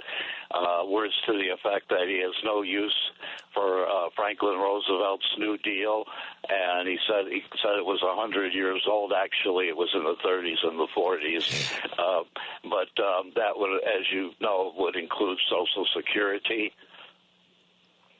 words to the effect that he has no use for Franklin Roosevelt's New Deal, and he said it was 100 years old. Actually, it was in the 30s and the 40s. But that would, as you know, would include Social Security.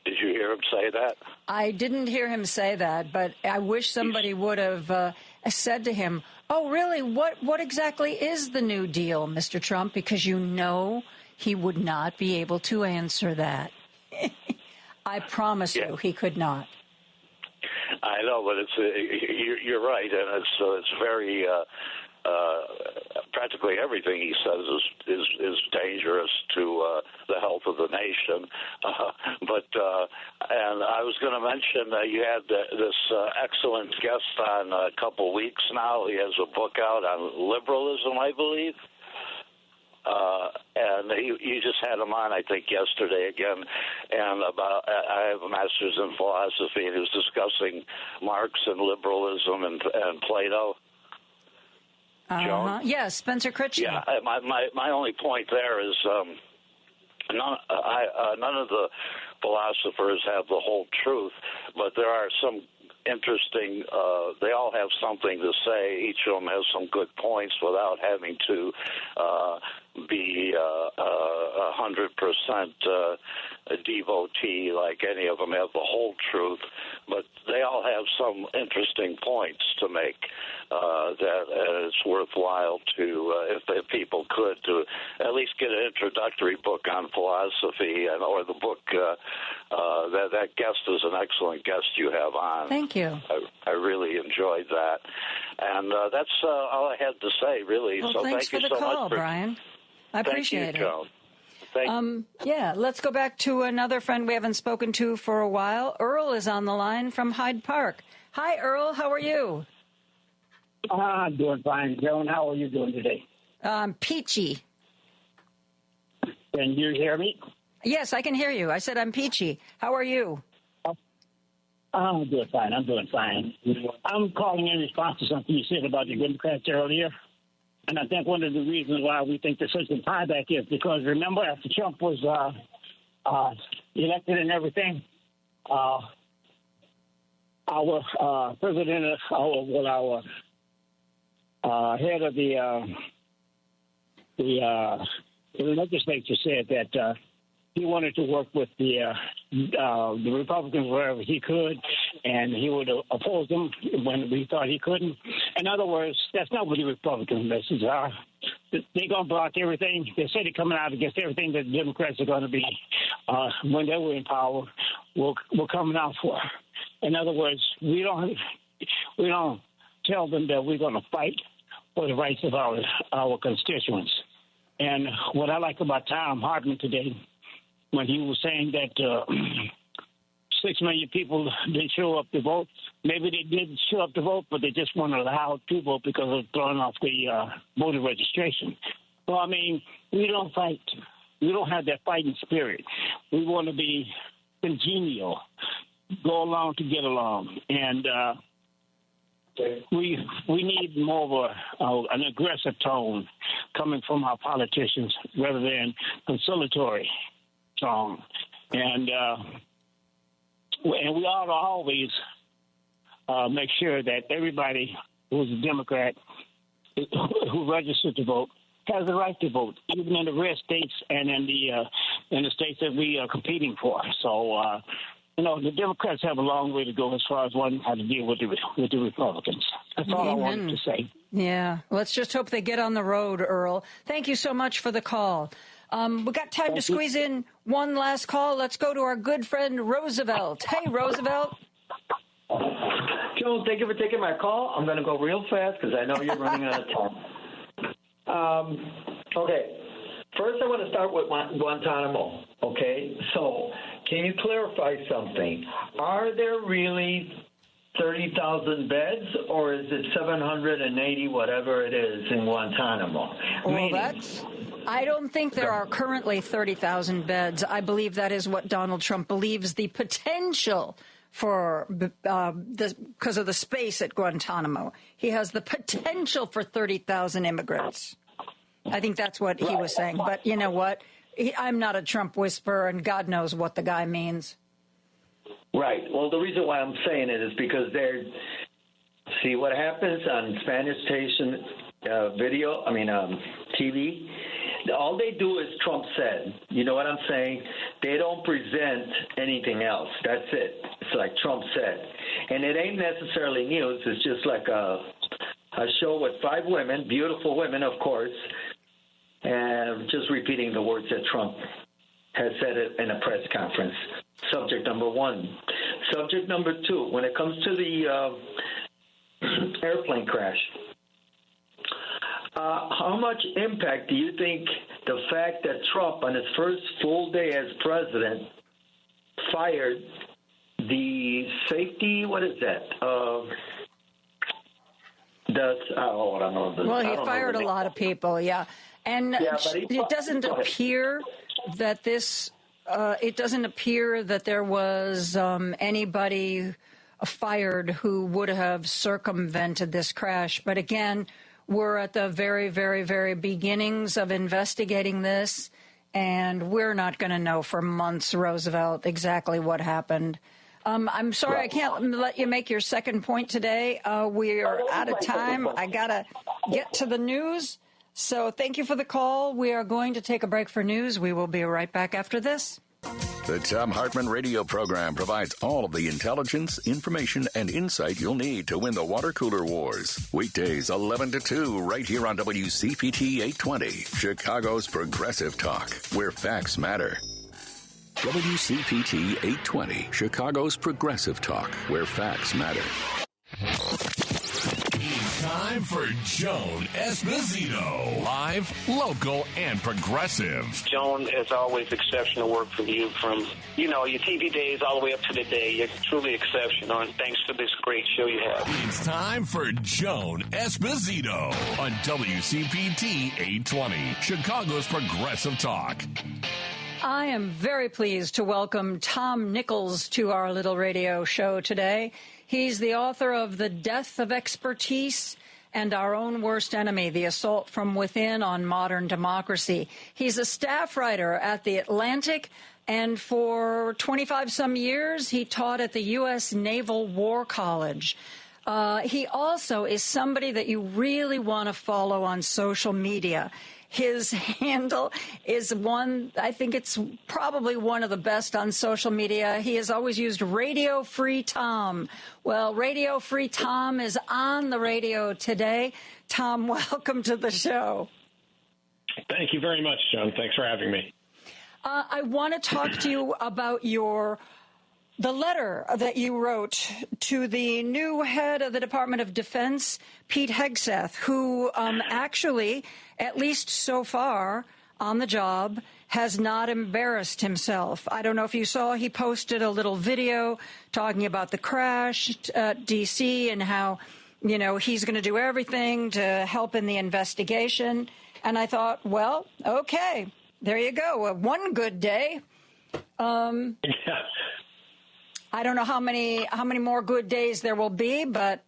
Did you hear him say that? I didn't hear him say that, but I wish somebody would have said to him, "Oh, really? What exactly is the New Deal, Mr. Trump?" Because you know he would not be able to answer that. I promise you, he could not. I know, but you're right, and it's very practically everything he says is dangerous to the health of the nation. And I was going to mention you had this excellent guest on a couple weeks now. He has a book out on liberalism, I believe. And you just had him on, I think, yesterday again, and I have a master's in philosophy, and he was discussing Marx and liberalism and Plato. Joan? Yes, Spencer Critchley. Yeah, my only point there is none of the philosophers have the whole truth, but there are some interesting, they all have something to say. Each of them has some good points without having to be 100% a devotee like any of them have the whole truth, but they all have some interesting points to make that it's worthwhile to, if people could, to at least get an introductory book on philosophy or the book. That guest is an excellent guest you have on. Thank you. I really enjoyed that. And that's all I had to say, really. Well, so thanks thank you for the so call, much. Brian. I appreciate Thank you, Joan. Yeah, let's go back to another friend we haven't spoken to for a while. Earl is on the line from Hyde Park. Hi, Earl. How are you? I'm doing fine, Joan. How are you doing today? Peachy. Can you hear me? Yes, I can hear you. I said I'm peachy. How are you? I'm doing fine. I'm calling in response to something you said about the Democrats earlier. And I think one of the reasons why we think there's such a tieback is because, remember, after Trump was elected and everything, our president, our head of the legislature said that he wanted to work with the Republicans wherever he could, and he would oppose them when we thought he couldn't. In other words, that's not what the Republican messages are. They're going to block everything. They said they're coming out against everything that the Democrats are going to be, when they were in power, we're coming out for. In other words, we don't tell them that we're going to fight for the rights of our constituents. And what I like about Tom Hartman today, when he was saying that 6 million people didn't show up to vote. Maybe they did show up to vote, but they just weren't allowed to vote because of throwing off the voter registration. Well, I mean, we don't fight. We don't have that fighting spirit. We want to be congenial, go along to get along. And we need more of an aggressive tone coming from our politicians rather than conciliatory tone. And we ought to always make sure that everybody who's a Democrat who registered to vote has the right to vote, even in the red states and in the states that we are competing for. So, the Democrats have a long way to go as far as one how to deal with the Republicans. That's all I wanted to say. Yeah. Let's just hope they get on the road, Earl. Thank you so much for the call. We've got time to squeeze in one last call. Let's go to our good friend Roosevelt. Hey, Roosevelt. Joan, thank you for taking my call. I'm going to go real fast because I know you're running out of time. Okay. First, I want to start with Guantanamo. Okay. So, can you clarify something? Are there really 30,000 beds, or is it 780, whatever it is, in Guantanamo? Well, I don't think there are currently 30,000 beds. I believe that is what Donald Trump believes the potential for, because of the space at Guantanamo. He has the potential for 30,000 immigrants. I think that's what he was saying. But you know what? I'm not a Trump whisperer, and God knows what the guy means. Right. Well, the reason why I'm saying it is because see what happens on Spanish station TV. All they do is Trump said. You know what I'm saying? They don't present anything else. That's it. It's like Trump said. And it ain't necessarily news. It's just like a show with 5 women, beautiful women, of course, and just repeating the words that Trump has said it in a press conference. Subject number 1. Subject number 2, when it comes to the airplane crash, how much impact do you think the fact that Trump, on his first full day as president, fired the safety, what is that? I don't know. Well, he fired a lot of people, yeah. And it doesn't appear that it doesn't appear that there was anybody fired who would have circumvented this crash. But again, we're at the very, very, very beginnings of investigating this, and we're not going to know for months, Roosevelt, exactly what happened. I'm sorry I can't let you make your second point today. We are out of time. I got to get to the news. So thank you for the call. We are going to take a break for news. We will be right back after this. The Thom Hartmann radio program provides all of the intelligence, information, and insight you'll need to win the water cooler wars. Weekdays 11 to 2 right here on WCPT 820, Chicago's Progressive Talk, where facts matter. WCPT 820, Chicago's Progressive Talk, where facts matter. Time for Joan Esposito. Live, local, and progressive. Joan, as always, exceptional work from you. From, your TV days all the way up to today. You're truly exceptional, and thanks for this great show you have. It's time for Joan Esposito on WCPT 820, Chicago's Progressive Talk. I am very pleased to welcome Tom Nichols to our little radio show today. He's the author of The Death of Expertise and Our Own Worst Enemy, The Assault from Within on Modern Democracy. He's a staff writer at The Atlantic, and for 25-some years, he taught at the U.S. Naval War College. He also is somebody that you really want to follow on social media. His handle is I think it's probably one of the best on social media. He has always used Radio Free Tom. Well, Radio Free Tom is on the radio today. Tom, welcome to the show. Thank you very much, Joan. Thanks for having me. I want to talk to you about the letter that you wrote to the new head of the Department of Defense, Pete Hegseth, who actually, at least so far on the job, has not embarrassed himself. I don't know if you saw, he posted a little video talking about the crash at D.C. and how, he's going to do everything to help in the investigation. And I thought, well, okay, there you go. One good day. I don't know how many more good days there will be, but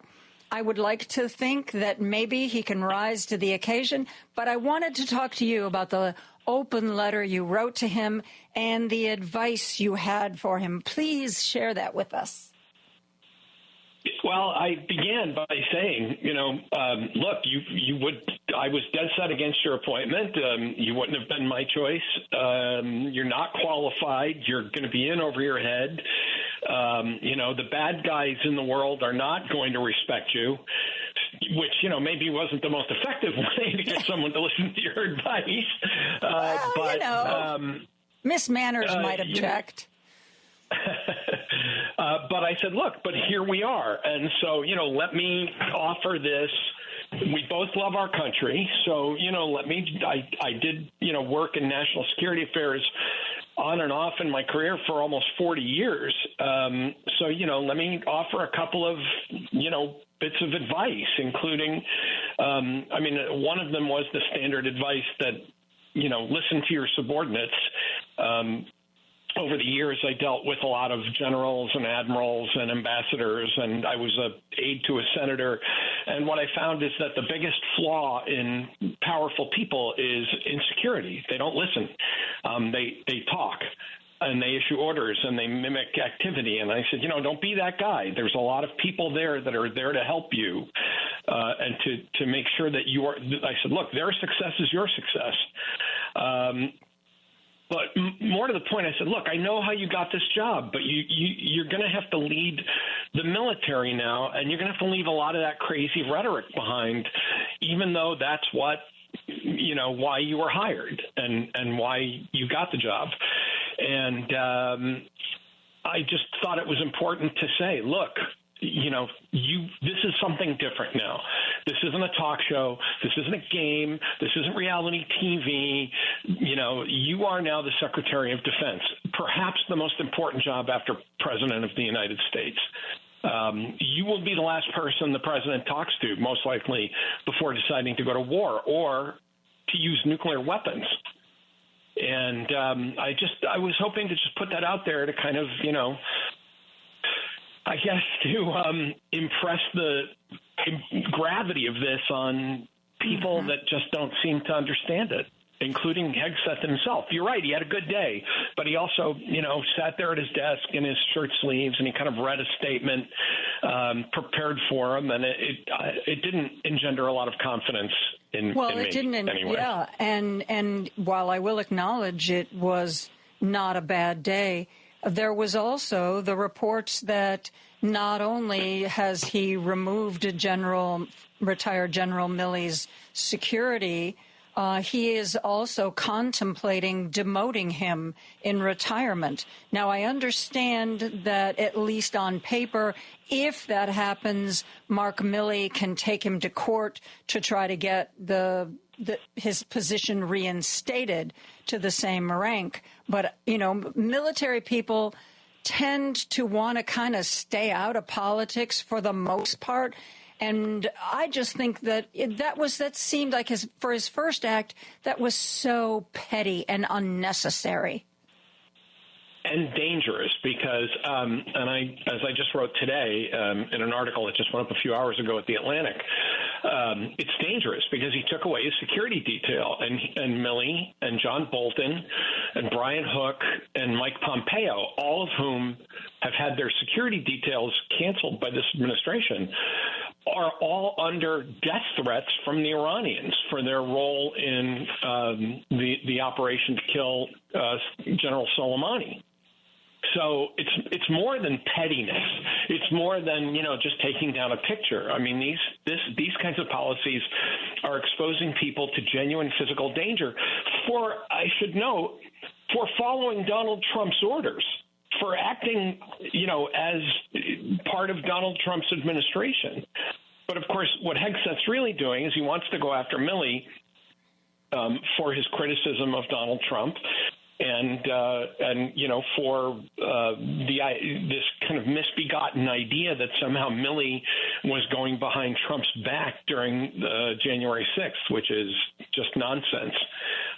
I would like to think that maybe he can rise to the occasion. But I wanted to talk to you about the open letter you wrote to him and the advice you had for him. Please share that with us. Well, I began by saying, look, I was dead set against your appointment. You wouldn't have been my choice. You're not qualified. You're going to be in over your head. The bad guys in the world are not going to respect you. which, maybe wasn't the most effective way to get someone to listen to your advice. Miss Manners might object. But I said, look, but here we are. And so, let me offer this. We both love our country. So, I did, work in national security affairs on and off in my career for almost 40 years. So, let me offer a couple of, bits of advice, including, one of them was the standard advice that, listen to your subordinates. Over the years, I dealt with a lot of generals and admirals and ambassadors, and I was an aide to a senator. And what I found is that the biggest flaw in powerful people is insecurity. They don't listen. They talk, and they issue orders, and they mimic activity. And I said, don't be that guy. There's a lot of people there that are there to help you and to make sure that you are. I said, look, their success is your success. But more to the point, I said, look, I know how you got this job, but you're going to have to lead the military now, and you're going to have to leave a lot of that crazy rhetoric behind, even though that's what, why you were hired and why you got the job. And I just thought it was important to say, look, this is something different now. This isn't a talk show. This isn't a game. This isn't reality TV. You are now the Secretary of Defense, perhaps the most important job after President of the United States. You will be the last person the president talks to, most likely, before deciding to go to war or to use nuclear weapons. And I was hoping to just put that out there to kind of, I guess to impress the gravity of this on people that just don't seem to understand it, including Hegseth himself. You're right. He had a good day, but he also, sat there at his desk in his shirt sleeves and he kind of read a statement prepared for him. And it didn't engender a lot of confidence in me. Well, it didn't. Anyway. Yeah. And while I will acknowledge it was not a bad day, there was also the reports that not only has he removed retired General Milley's security, he is also contemplating demoting him in retirement. Now, I understand that at least on paper, if that happens, Mark Milley can take him to court to try to get his position reinstated to the same rank. But, military people tend to want to kind of stay out of politics for the most part. And I just think that that seemed like for his first act, that was so petty and unnecessary. And dangerous because, as I just wrote today in an article that just went up a few hours ago at The Atlantic, it's dangerous because he took away his security detail, and Milley and John Bolton and Brian Hook and Mike Pompeo, all of whom have had their security details canceled by this administration, are all under death threats from the Iranians for their role in the operation to kill General Soleimani. So it's more than pettiness. It's more than, just taking down a picture. I mean, these kinds of policies are exposing people to genuine physical danger for following Donald Trump's orders, for acting, as part of Donald Trump's administration. But of course, what Hegseth's really doing is he wants to go after Milley for his criticism of Donald Trump. And for this kind of misbegotten idea that somehow Milley was going behind Trump's back during January 6th, which is just nonsense.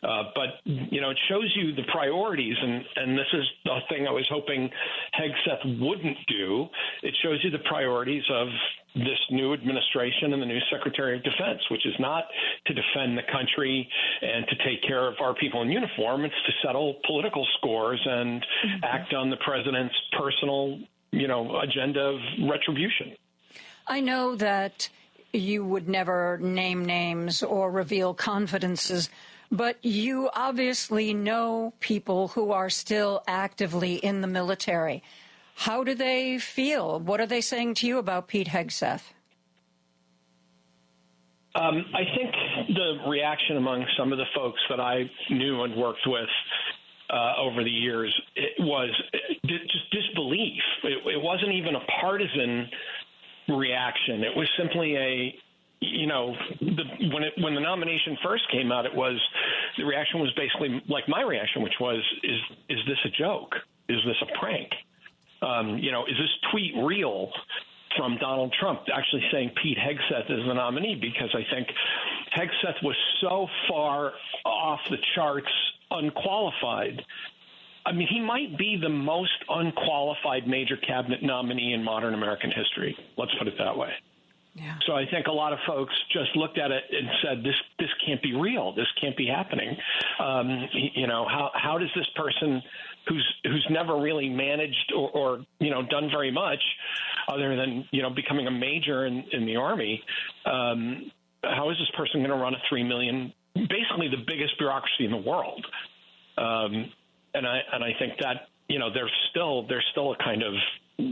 But it shows you the priorities, and this is the thing I was hoping Hegseth wouldn't do. It shows you the priorities of this new administration and the new Secretary of Defense, which is not to defend the country and to take care of our people in uniform. It's to settle political scores and act on the president's personal, agenda of retribution. I know that you would never name names or reveal confidences, but you obviously know people who are still actively in the military. How do they feel? What are they saying to you about Pete Hegseth? I think the reaction among some of the folks that I knew and worked with over the years, it was just disbelief. It wasn't even a partisan reaction. It was simply when the nomination first came out, the reaction was basically like my reaction, which was, is this a joke? Is this a prank? Is this tweet real from Donald Trump actually saying Pete Hegseth is the nominee? Because I think Hegseth was so far off the charts unqualified. I mean, he might be the most unqualified major cabinet nominee in modern American history. Let's put it that way. Yeah. So I think a lot of folks just looked at it and said, this can't be real. This can't be happening. How does this person who's never really managed or done very much other than, becoming a major in the Army, how is this person going to run a $3 million, basically the biggest bureaucracy in the world? And I think that, there's still a kind of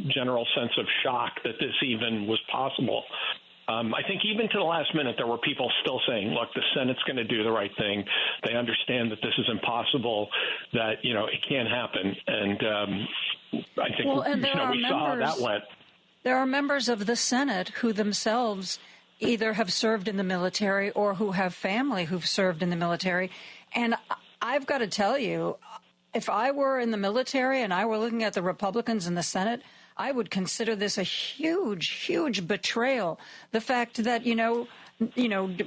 general sense of shock that this even was possible. I think even to the last minute, there were people still saying, look, the Senate's going to do the right thing. They understand that this is impossible, that, it can't happen. And I think, we saw how that went. There are members of the Senate who themselves either have served in the military or who have family who've served in the military. And I've got to tell you, if I were in the military and I were looking at the Republicans in the Senate, I would consider this a huge, huge betrayal. The fact that,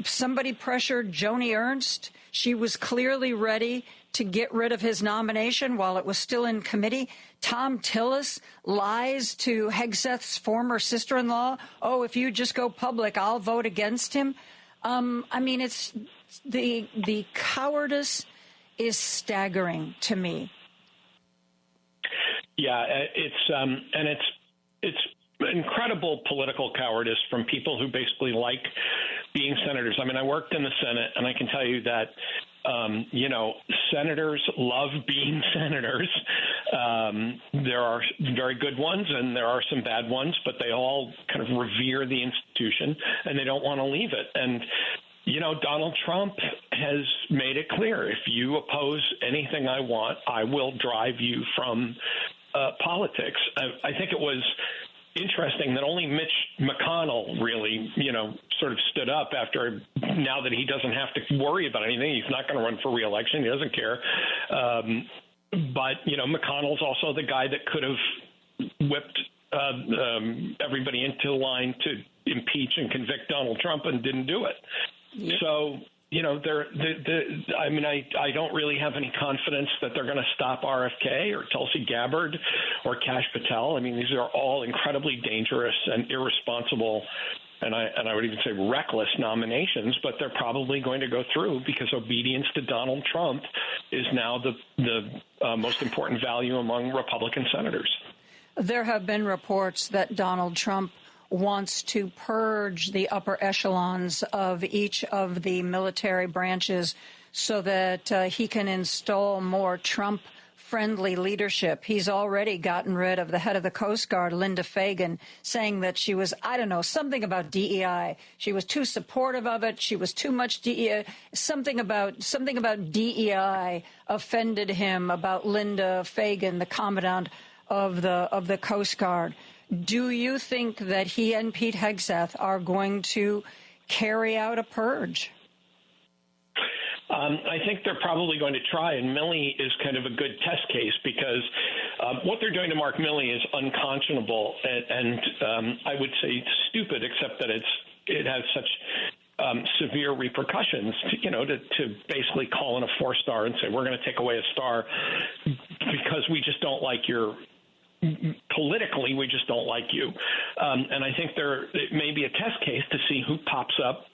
somebody pressured Joni Ernst. She was clearly ready to get rid of his nomination while it was still in committee. Tom Tillis lies to Hegseth's former sister-in-law. Oh, if you just go public, I'll vote against him. It's the cowardice is staggering to me. Yeah, it's incredible political cowardice from people who basically like being senators. I mean, I worked in the Senate, and I can tell you that, senators love being senators. There are very good ones, and there are some bad ones, but they all kind of revere the institution, and they don't want to leave it. And Donald Trump has made it clear, if you oppose anything I want, I will drive you from politics. I think it was interesting that only Mitch McConnell really, sort of stood up after, now that he doesn't have to worry about anything. He's not going to run for re-election. He doesn't care. But McConnell's also the guy that could have whipped everybody into line to impeach and convict Donald Trump and didn't do it. Yep. So, I don't really have any confidence that they're going to stop RFK or Tulsi Gabbard or Kash Patel. I mean, these are all incredibly dangerous and irresponsible, and I would even say reckless nominations, but they're probably going to go through because obedience to Donald Trump is now the most important value among Republican senators. There have been reports that Donald Trump wants to purge the upper echelons of each of the military branches so that he can install more Trump-friendly leadership. He's already gotten rid of the head of the Coast Guard, Linda Fagan, saying that she was, something about DEI. She was too supportive of it. She was too much DEI. Something about DEI offended him, about Linda Fagan, the commandant of the Coast Guard. Do you think that he and Pete Hegseth are going to carry out a purge? I think they're probably going to try, and Milley is kind of a good test case because what they're doing to Mark Milley is unconscionable and I would say stupid, except that it has such severe repercussions, to basically call in a 4-star and say, we're going to take away a star because we just don't like politically, we just don't like you. And I think it may be a test case to see who pops up,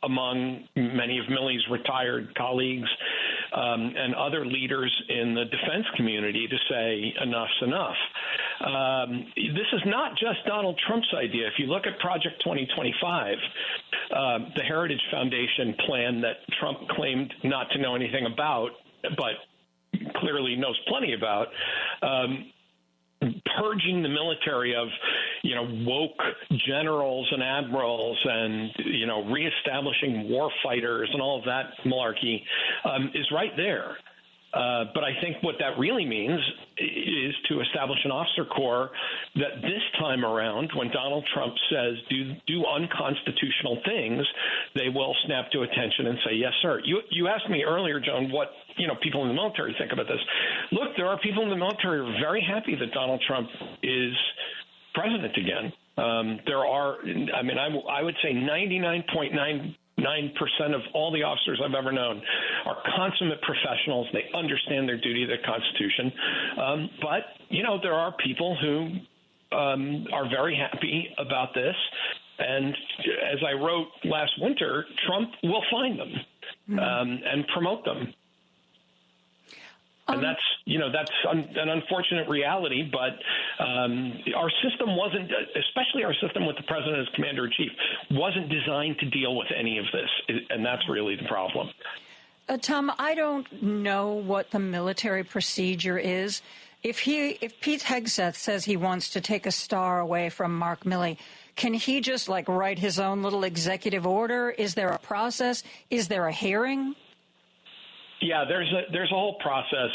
among many of Milley's retired colleagues and other leaders in the defense community to say enough's enough. This is not just Donald Trump's idea. If you look at Project 2025, the Heritage Foundation plan that Trump claimed not to know anything about, but clearly knows plenty about, purging the military of, woke generals and admirals and, reestablishing war fighters and all of that malarkey is right there. But I think what that really means is to establish an officer corps that this time around, when Donald Trump says do unconstitutional things, they will snap to attention and say, yes, sir. You asked me earlier, Joan, what people in the military think about this. Look, there are people in the military who are very happy that Donald Trump is president again. There are, I would say 99.99% of all the officers I've ever known are consummate professionals. They understand their duty to the Constitution. But, there are people who are very happy about this. And as I wrote last winter, Trump will find them and promote them. And that's an unfortunate reality, but our system wasn't, especially our system with the president as commander-in-chief, wasn't designed to deal with any of this, and that's really the problem. Tom, I don't know what the military procedure is. If Pete Hegseth says he wants to take a star away from Mark Milley, can he just write his own little executive order? Is there a process? Is there a hearing? Yeah, there's a whole process,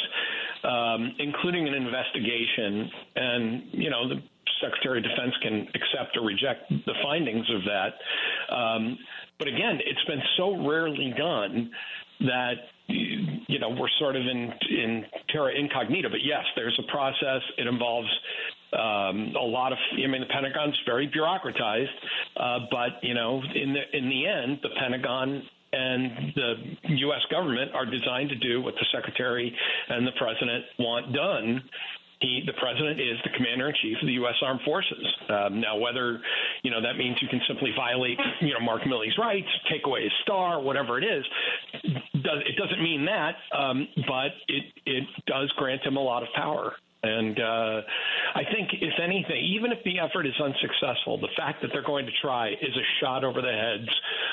including an investigation, and the Secretary of Defense can accept or reject the findings of that. But again, it's been so rarely done that we're sort of in terra incognita. But yes, there's a process. It involves a lot of. The Pentagon's very bureaucratized, but in the end, the Pentagon and the U.S. government are designed to do what the Secretary and the President want done. The President is the Commander-in-Chief of the U.S. Armed Forces. Now, whether, that means you can simply violate, Mark Milley's rights, take away his star, whatever it is, it doesn't mean that, but it does grant him a lot of power. And I think, if anything, even if the effort is unsuccessful, the fact that they're going to try is a shot over the heads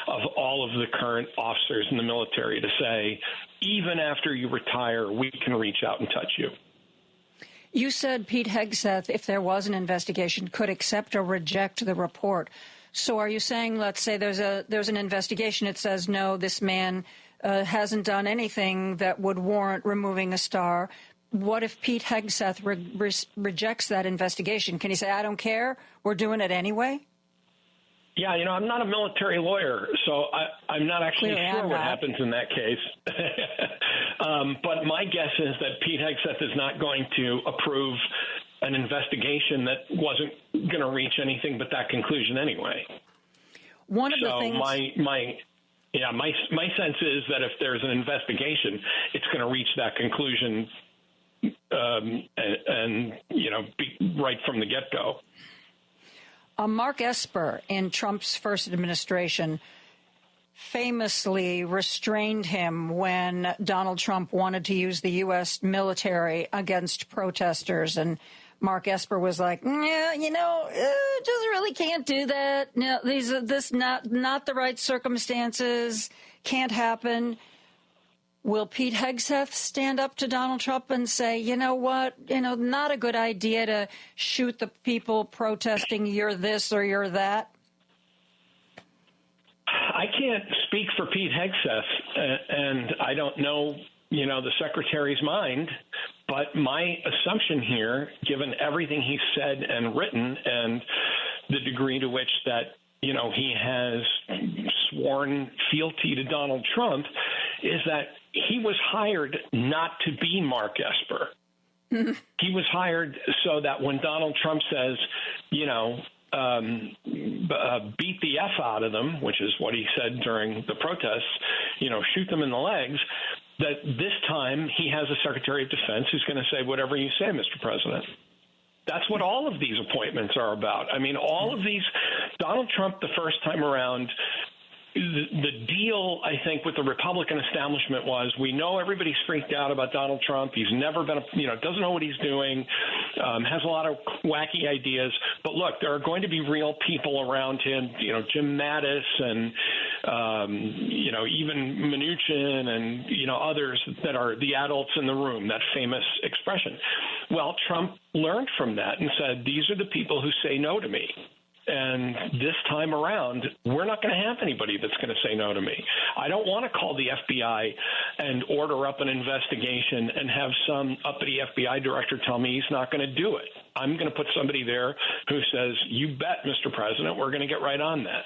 of all of the current officers in the military to say, even after you retire, we can reach out and touch you. You said Pete Hegseth, if there was an investigation, could accept or reject the report. So are you saying, let's say there's an investigation, it says, no, this man hasn't done anything that would warrant removing a star. What if Pete Hegseth rejects that investigation? Can he say, I don't care, we're doing it anyway? Yeah, I'm not a military lawyer, so I'm not actually sure what happens in that case. But my guess is that Pete Hegseth is not going to approve an investigation that wasn't going to reach anything but that conclusion anyway. One of the things. My sense is that if there's an investigation, it's going to reach that conclusion, and be right from the get-go. Mark Esper, in Trump's first administration, famously restrained him when Donald Trump wanted to use the U.S. military against protesters. And Mark Esper was like, yeah, just really can't do that. No, this not the right circumstances. Can't happen. Will Pete Hegseth stand up to Donald Trump and say, you know what, not a good idea to shoot the people protesting you're this or you're that? I can't speak for Pete Hegseth, and I don't know, the Secretary's mind, but my assumption here, given everything he's said and written and the degree to which that, he has sworn fealty to Donald Trump, is that he was hired not to be Mark Esper. He was hired so that when Donald Trump says, beat the F out of them, which is what he said during the protests, shoot them in the legs, that this time he has a Secretary of Defense who's going to say whatever you say, Mr. President. That's what all of these appointments are about. All of these, Donald Trump the first time around, the deal, I think, with the Republican establishment was, we know everybody's freaked out about Donald Trump. He's never been, doesn't know what he's doing, has a lot of wacky ideas. But look, there are going to be real people around him, Jim Mattis and even Mnuchin and, others that are the adults in the room, that famous expression. Well, Trump learned from that and said, these are the people who say no to me. And this time around, we're not going to have anybody that's going to say no to me. I don't want to call the FBI and order up an investigation and have some uppity FBI director tell me he's not going to do it. I'm going to put somebody there who says, you bet, Mr. President, we're going to get right on that.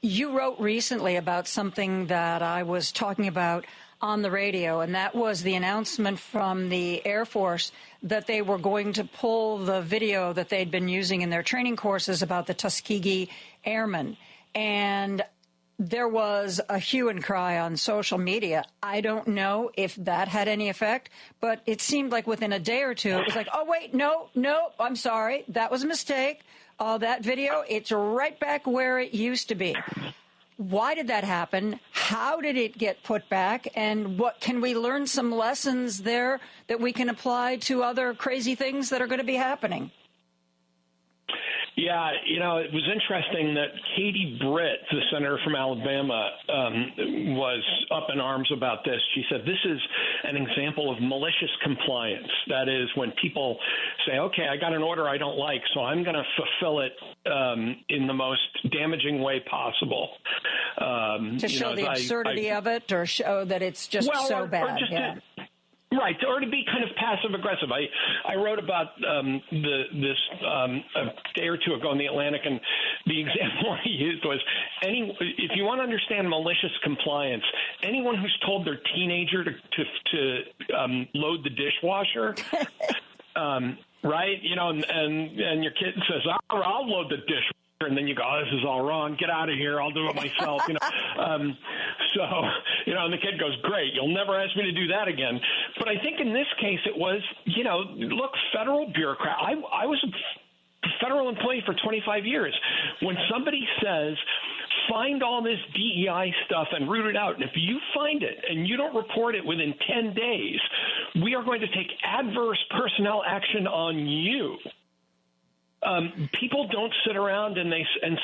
You wrote recently about something that I was talking about on the radio, and that was the announcement from the Air Force that they were going to pull the video that they'd been using in their training courses about the Tuskegee Airmen. And there was a hue and cry on social media. I don't know if that had any effect, but it seemed like within a day or two, it was like, oh, wait, no, I'm sorry. That was a mistake. That video, it's right back where it used to be. Why did that happen? How did it get put back? And what can we learn some lessons there that we can apply to other crazy things that are going to be happening? Yeah, it was interesting that Katie Britt, the senator from Alabama, was up in arms about this. She said this is an example of malicious compliance. That is when people say, okay, I got an order I don't like, so I'm going to fulfill it in the most damaging way possible. To show the absurdity of it, or show that it's just so bad. Right, or to be kind of passive-aggressive. I wrote about this a day or two ago in the Atlantic, and the example I used was, if you want to understand malicious compliance, anyone who's told their teenager to load the dishwasher, right? And your kid says, I'll load the dishwasher. And then you go, oh, this is all wrong. Get out of here. I'll do it myself. And the kid goes, great. You'll never ask me to do that again. But I think in this case it was, look, federal bureaucrat. I was a federal employee for 25 years. When somebody says, find all this DEI stuff and root it out, and if you find it and you don't report it within 10 days, we are going to take adverse personnel action on you. People don't sit around and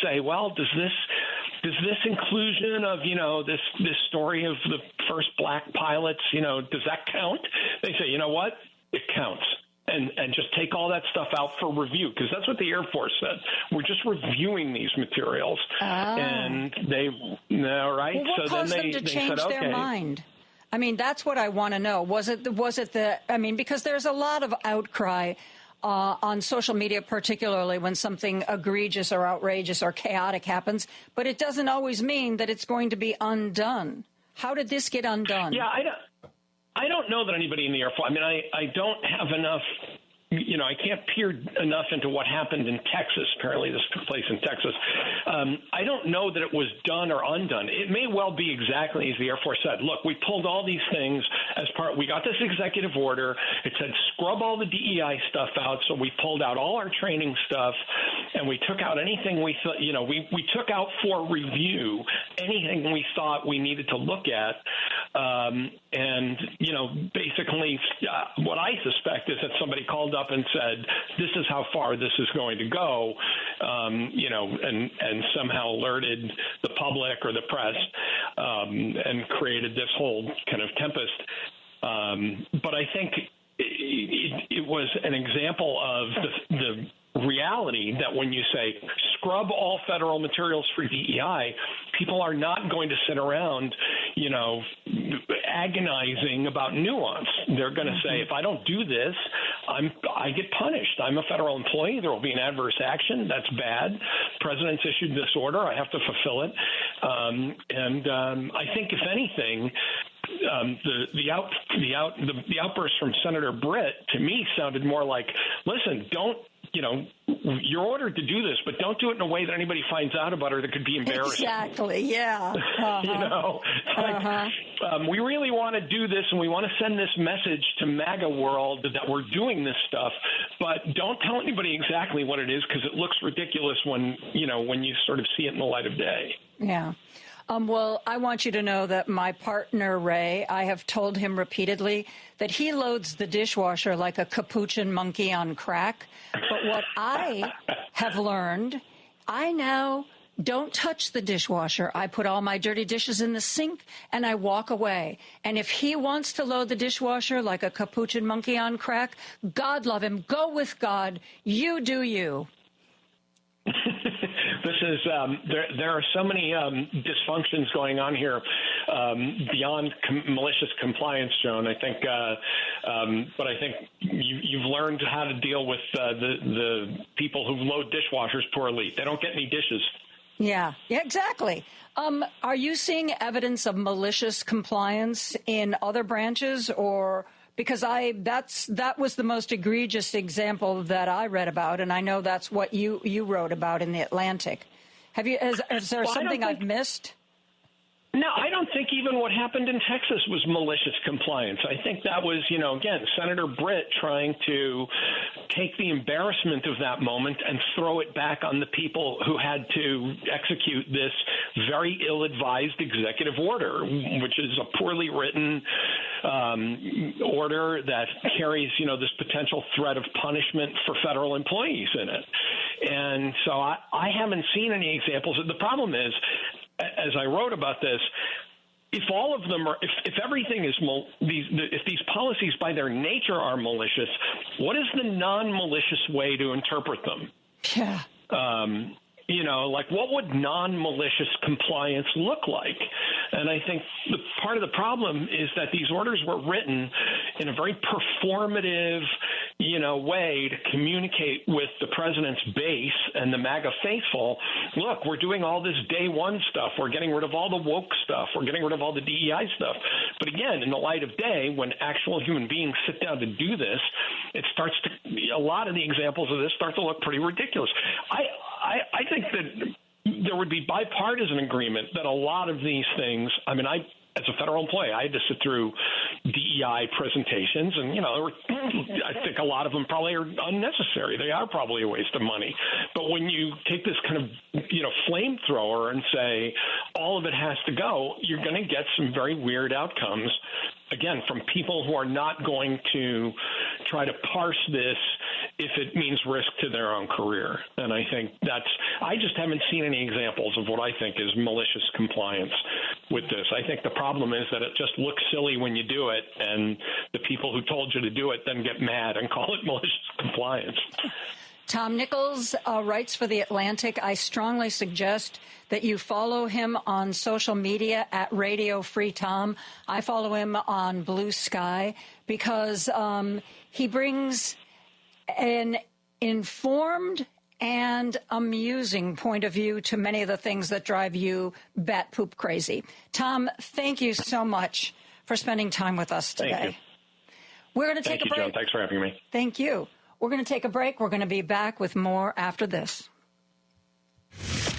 say, well, does this inclusion of, this story of the first black pilots, does that count? They say, you know what? It counts. And just take all that stuff out for review, because that's what the Air Force said. We're just reviewing these materials. And right? Well, what caused them to change their mind? I mean, that's what I want to know. Was it because there's a lot of outcry on social media, particularly when something egregious or outrageous or chaotic happens, but it doesn't always mean that it's going to be undone. How did this get undone? Yeah, I don't know that anybody in the Air Force, I don't have enough, I can't peer enough into what happened in Texas. Apparently this took place in Texas. I don't know that it was done or undone. It may well be exactly as the Air Force said. Look, we pulled all these things we got this executive order. It said scrub all the DEI stuff out. So we pulled out all our training stuff and we took out anything we thought, we took out for review anything we thought we needed to look at. Basically what I suspect is that somebody called up and said, this is how far this is going to go, and somehow alerted the public or the press, and created this whole kind of tempest. But I think it was an example of the reality that when you say scrub all federal materials for DEI, people are not going to sit around, agonizing about nuance. They're going to say, if I don't do this, I get punished. I'm a federal employee. There will be an adverse action. That's bad. President's issued this order. I have to fulfill it. I think, if anything, the outburst from Senator Britt to me sounded more like, listen, don't. You're ordered to do this, but don't do it in a way that anybody finds out about it that could be embarrassing. Exactly, yeah. We really want to do this, and we want to send this message to MAGA world that we're doing this stuff, but don't tell anybody exactly what it is, because it looks ridiculous when you sort of see it in the light of day. Yeah. Well, I want you to know that my partner, Ray, I have told him repeatedly that he loads the dishwasher like a capuchin monkey on crack. But what I have learned, I now don't touch the dishwasher. I put all my dirty dishes in the sink and I walk away. And if he wants to load the dishwasher like a capuchin monkey on crack, God love him. Go with God. You do you. This is there are so many dysfunctions going on here beyond malicious compliance, Joan. I think, but I think you've learned how to deal with the people who load dishwashers poorly. They don't get any dishes. Yeah, exactly. Are you seeing evidence of malicious compliance in other branches, or? Because that was the most egregious example that I read about, and I know that's what you wrote about in the Atlantic. Is there something I've missed? No, I don't think even what happened in Texas was malicious compliance. I think that was, again, Senator Britt trying to take the embarrassment of that moment and throw it back on the people who had to execute this very ill-advised executive order, which is a poorly written order that carries, this potential threat of punishment for federal employees in it. And so I haven't seen any examples. The problem is, as I wrote about this, if all of them are, if everything is, if these policies by their nature are malicious, what is the non-malicious way to interpret them? Yeah. What would non-malicious compliance look like? And I think part of the problem is that these orders were written in a very performative, way to communicate with the president's base and the MAGA faithful. Look, we're doing all this day one stuff. We're getting rid of all the woke stuff. We're getting rid of all the DEI stuff. But again, in the light of day, when actual human beings sit down to do this, a lot of the examples of this start to look pretty ridiculous. I think that there would be bipartisan agreement that a lot of these things, as a federal employee, I had to sit through DEI presentations, and, I think a lot of them probably are unnecessary. They are probably a waste of money. But when you take this kind of, flamethrower and say all of it has to go, you're going to get some very weird outcomes, again, from people who are not going to try to parse this if it means risk to their own career. And I think I just haven't seen any examples of what I think is malicious compliance with this. I think the problem is that it just looks silly when you do it, and the people who told you to do it then get mad and call it malicious compliance. Tom Nichols writes for The Atlantic. I strongly suggest that you follow him on social media at Radio Free Tom. I follow him on Blue Sky because he brings an informed and amusing point of view to many of the things that drive you bat poop crazy. Tom, thank you so much for spending time with us today. Thank you. We're going to take a break. Joan. Thanks for having me. Thank you. We're going to take a break. We're going to be back with more after this.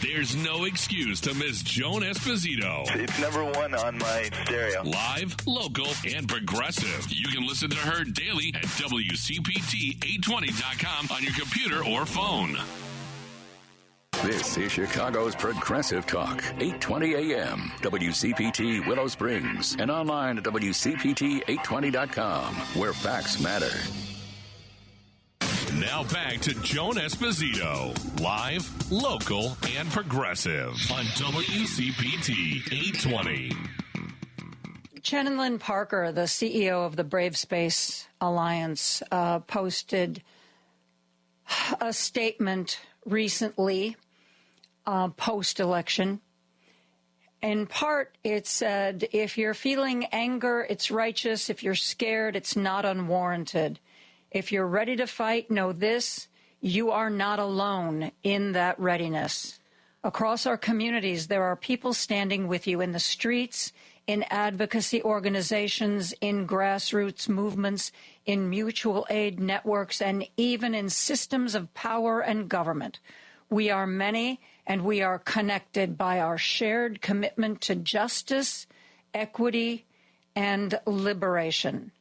There's no excuse to miss Joan Esposito. It's number one on my stereo. Live, local, and progressive. You can listen to her daily at WCPT820.com on your computer or phone. This is Chicago's Progressive Talk, 820 AM, WCPT Willow Springs, and online at WCPT820.com, where facts matter. Now back to Joan Esposito, live, local, and progressive on WCPT 820. Shannon Lynn Parker, the CEO of the Brave Space Alliance, posted a statement recently, post-election. In part, it said, if you're feeling anger, it's righteous. If you're scared, it's not unwarranted. If you're ready to fight, know this, you are not alone in that readiness. Across our communities, there are people standing with you in the streets, in advocacy organizations, in grassroots movements, in mutual aid networks, and even in systems of power and government. We are many, and we are connected by our shared commitment to justice, equity, and liberation.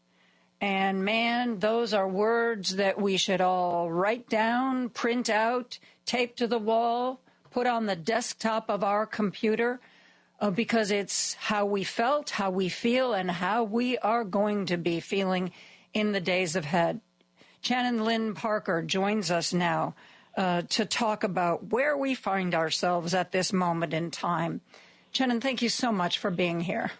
And man, those are words that we should all write down, print out, tape to the wall, put on the desktop of our computer, because it's how we felt, how we feel, and how we are going to be feeling in the days ahead. Shannon Lynn Parker joins us now. to talk about where we find ourselves at this moment in time. Shannon, thank you so much for being here.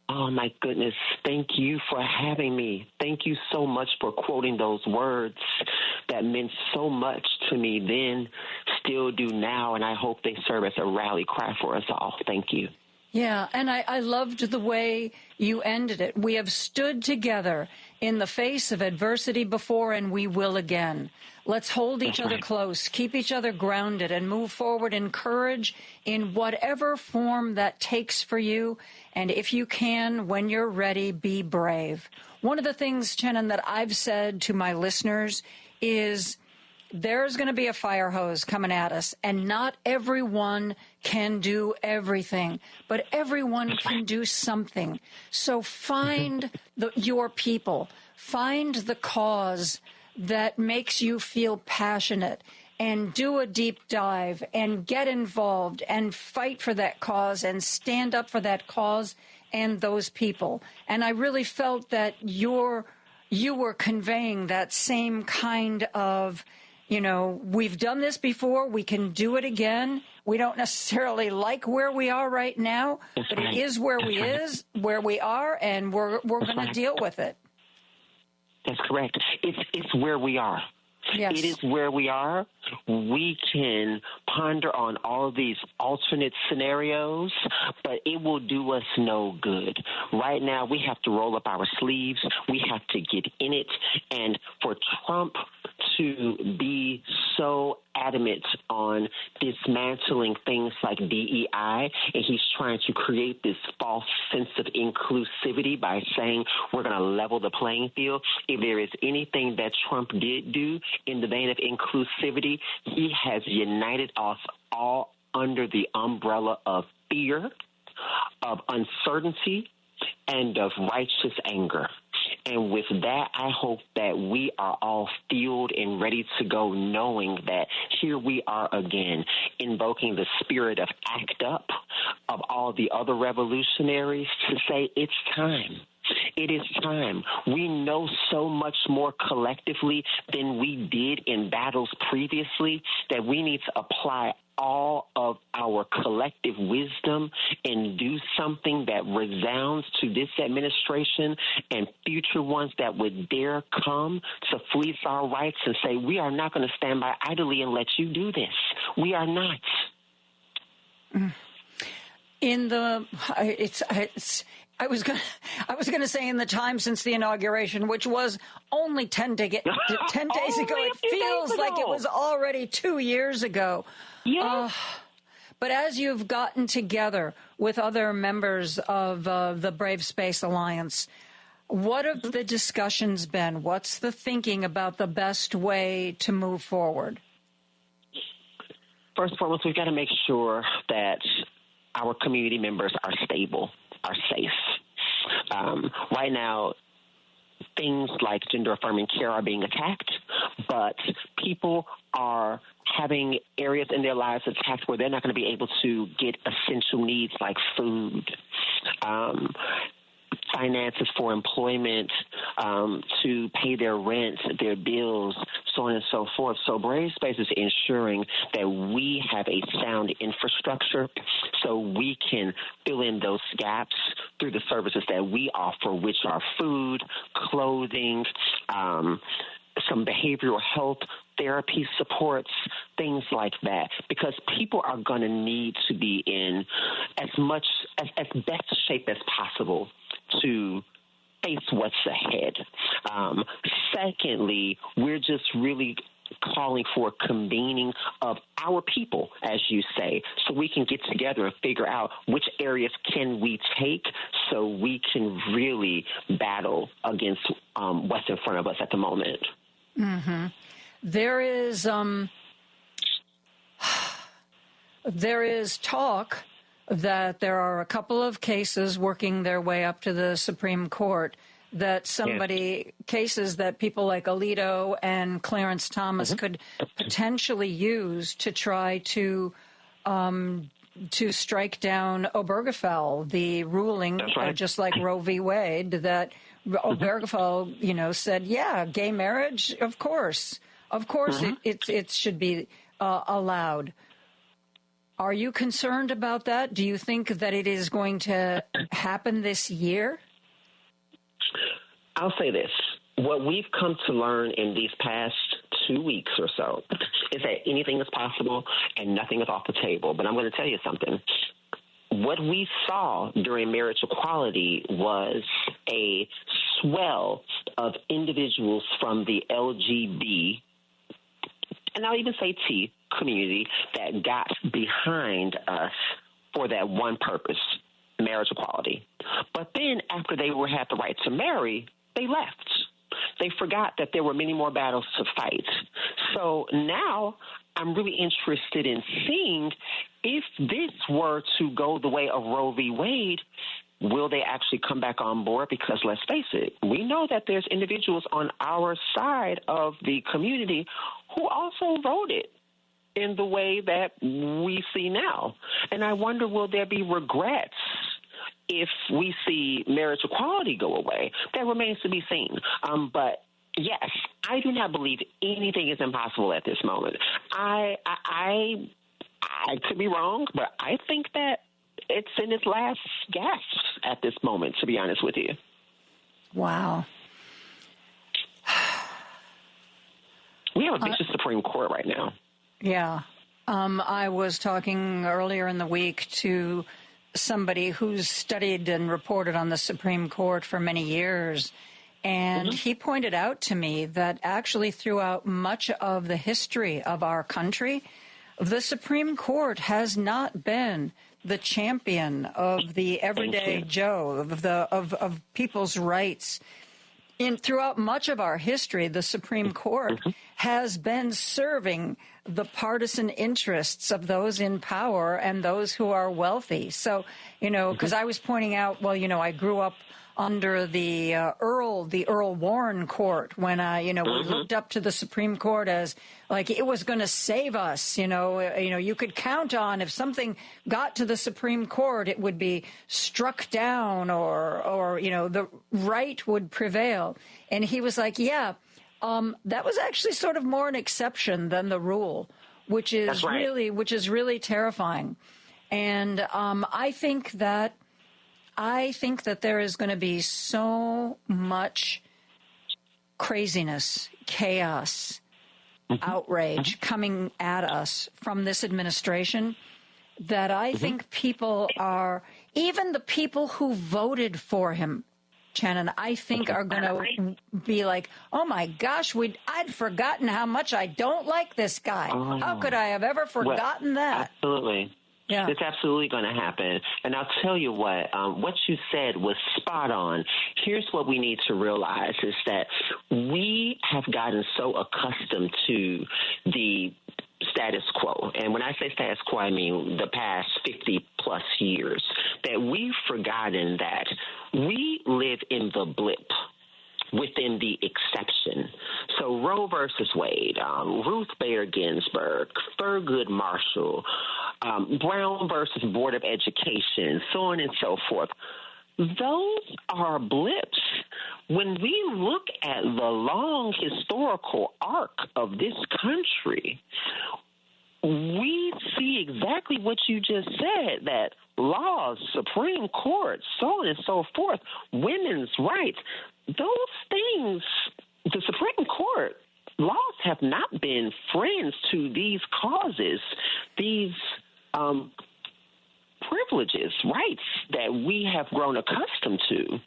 Oh, my goodness. Thank you for having me. Thank you so much for quoting those words that meant so much to me then, still do now, and I hope they serve as a rally cry for us all. Thank you. Yeah, and I loved the way you ended it. We have stood together in the face of adversity before, and we will again. Let's hold each other close, keep each other grounded, and move forward in courage in whatever form that takes for you. And if you can, when you're ready, be brave. One of the things, Shannon, that I've said to my listeners is there's going to be a fire hose coming at us, and not everyone can do everything, but everyone can do something. So find your people, find the cause that makes you feel passionate, and do a deep dive and get involved and fight for that cause and stand up for that cause and those people. And I really felt that you were conveying that same kind of, we've done this before, we can do it again. We don't necessarily like where we are right now, but it is where we are, and we're going to deal with it. That's correct. It's where we are. Yes. It is where we are. We can ponder on all of these alternate scenarios, but it will do us no good. Right now, we have to roll up our sleeves. We have to get in it. And for Trump to be so adamant on dismantling things like DEI, and he's trying to create this false sense of inclusivity by saying we're going to level the playing field. If there is anything that Trump did do in the vein of inclusivity, he has united us all under the umbrella of fear, of uncertainty, and of righteous anger. And with that, I hope that we are all fueled and ready to go, knowing that here we are again, invoking the spirit of ACT UP, of all the other revolutionaries, to say it's time. It is time. We know so much more collectively than we did in battles previously that we need to apply all of our collective wisdom and do something that resounds to this administration and future ones that would dare come to fleece our rights and say, we are not going to stand by idly and let you do this. We are not. I was going to say in the time since the inauguration, which was only 10 days ago. It feels like it was already 2 years ago. Yeah. But as you've gotten together with other members of the Brave Space Alliance, what have the discussions been? What's the thinking about the best way to move forward? First and foremost, we've got to make sure that our community members are stable, are safe. Right now, things like gender-affirming care are being attacked, but people are having areas in their lives attacked where they're not going to be able to get essential needs like food, finances for employment, to pay their rent, their bills, so on and so forth. So Brave Space is ensuring that we have a sound infrastructure so we can fill in those gaps through the services that we offer, which are food, clothing, some behavioral health therapy supports, things like that, because people are going to need to be in as best shape as possible to face what's ahead. Secondly, we're just really calling for convening of our people, as you say, so we can get together and figure out which areas can we take so we can really battle against what's in front of us at the moment. Mm-hmm. There is talk that there are a couple of cases working their way up to the Supreme Court that cases that people like Alito and Clarence Thomas could potentially use to try to strike down Obergefell, the ruling, just like Roe v. Wade, that Obergefell, said, yeah, gay marriage, of course. of course, it should be allowed. Are you concerned about that? Do you think that it is going to happen this year? I'll say this. What we've come to learn in these past 2 weeks or so is that anything is possible and nothing is off the table. But I'm going to tell you something. What we saw during marriage equality was a swell of individuals from the LGB, and I'll even say T community, that got behind us for that one purpose, marriage equality. But then after they had the right to marry, they left. They forgot that there were many more battles to fight. So now I'm really interested in seeing if this were to go the way of Roe v. Wade, will they actually come back on board? Because let's face it, we know that there's individuals on our side of the community who also voted in the way that we see now. And I wonder, will there be regrets if we see marriage equality go away? That remains to be seen. But yes, I do not believe anything is impossible at this moment. I could be wrong, but I think that it's in its last gasp at this moment, to be honest with you. Wow. We have a vicious Supreme Court right now. Yeah. I was talking earlier in the week to somebody who's studied and reported on the Supreme Court for many years, and he pointed out to me that actually throughout much of the history of our country, the Supreme Court has not been the champion of the everyday Joe, of people's rights. Throughout much of our history, the Supreme Court has been serving the partisan interests of those in power and those who are wealthy. So, because I was pointing out, well, I grew up under the Earl Warren Court when, we looked up to the Supreme Court as like it was going to save us. You could count on if something got to the Supreme Court, it would be struck down or the right would prevail. And he was like, that was actually sort of more an exception than the rule, which is really terrifying. And I think that there is going to be so much craziness, chaos, outrage coming at us from this administration that I think people are, even the people who voted for him, Shannon, I think are going to be like, oh my gosh, I'd forgotten how much I don't like this guy. How could I have ever forgotten that? Absolutely. Yeah. It's absolutely going to happen. And I'll tell you what you said was spot on. Here's what we need to realize is that we have gotten so accustomed to the status quo. And when I say status quo, I mean the past 50 plus years, that we've forgotten that we live in the blip within the exception. So Roe versus Wade, Ruth Bader Ginsburg, Thurgood Marshall, Brown versus Board of Education, so on and so forth. Those are blips. When we look at the long historical arc of this country, we see exactly what you just said, that laws, Supreme Court, so on and so forth, women's rights, those things, the Supreme Court, laws have not been friends to these causes, these privileges, rights that we have grown accustomed to.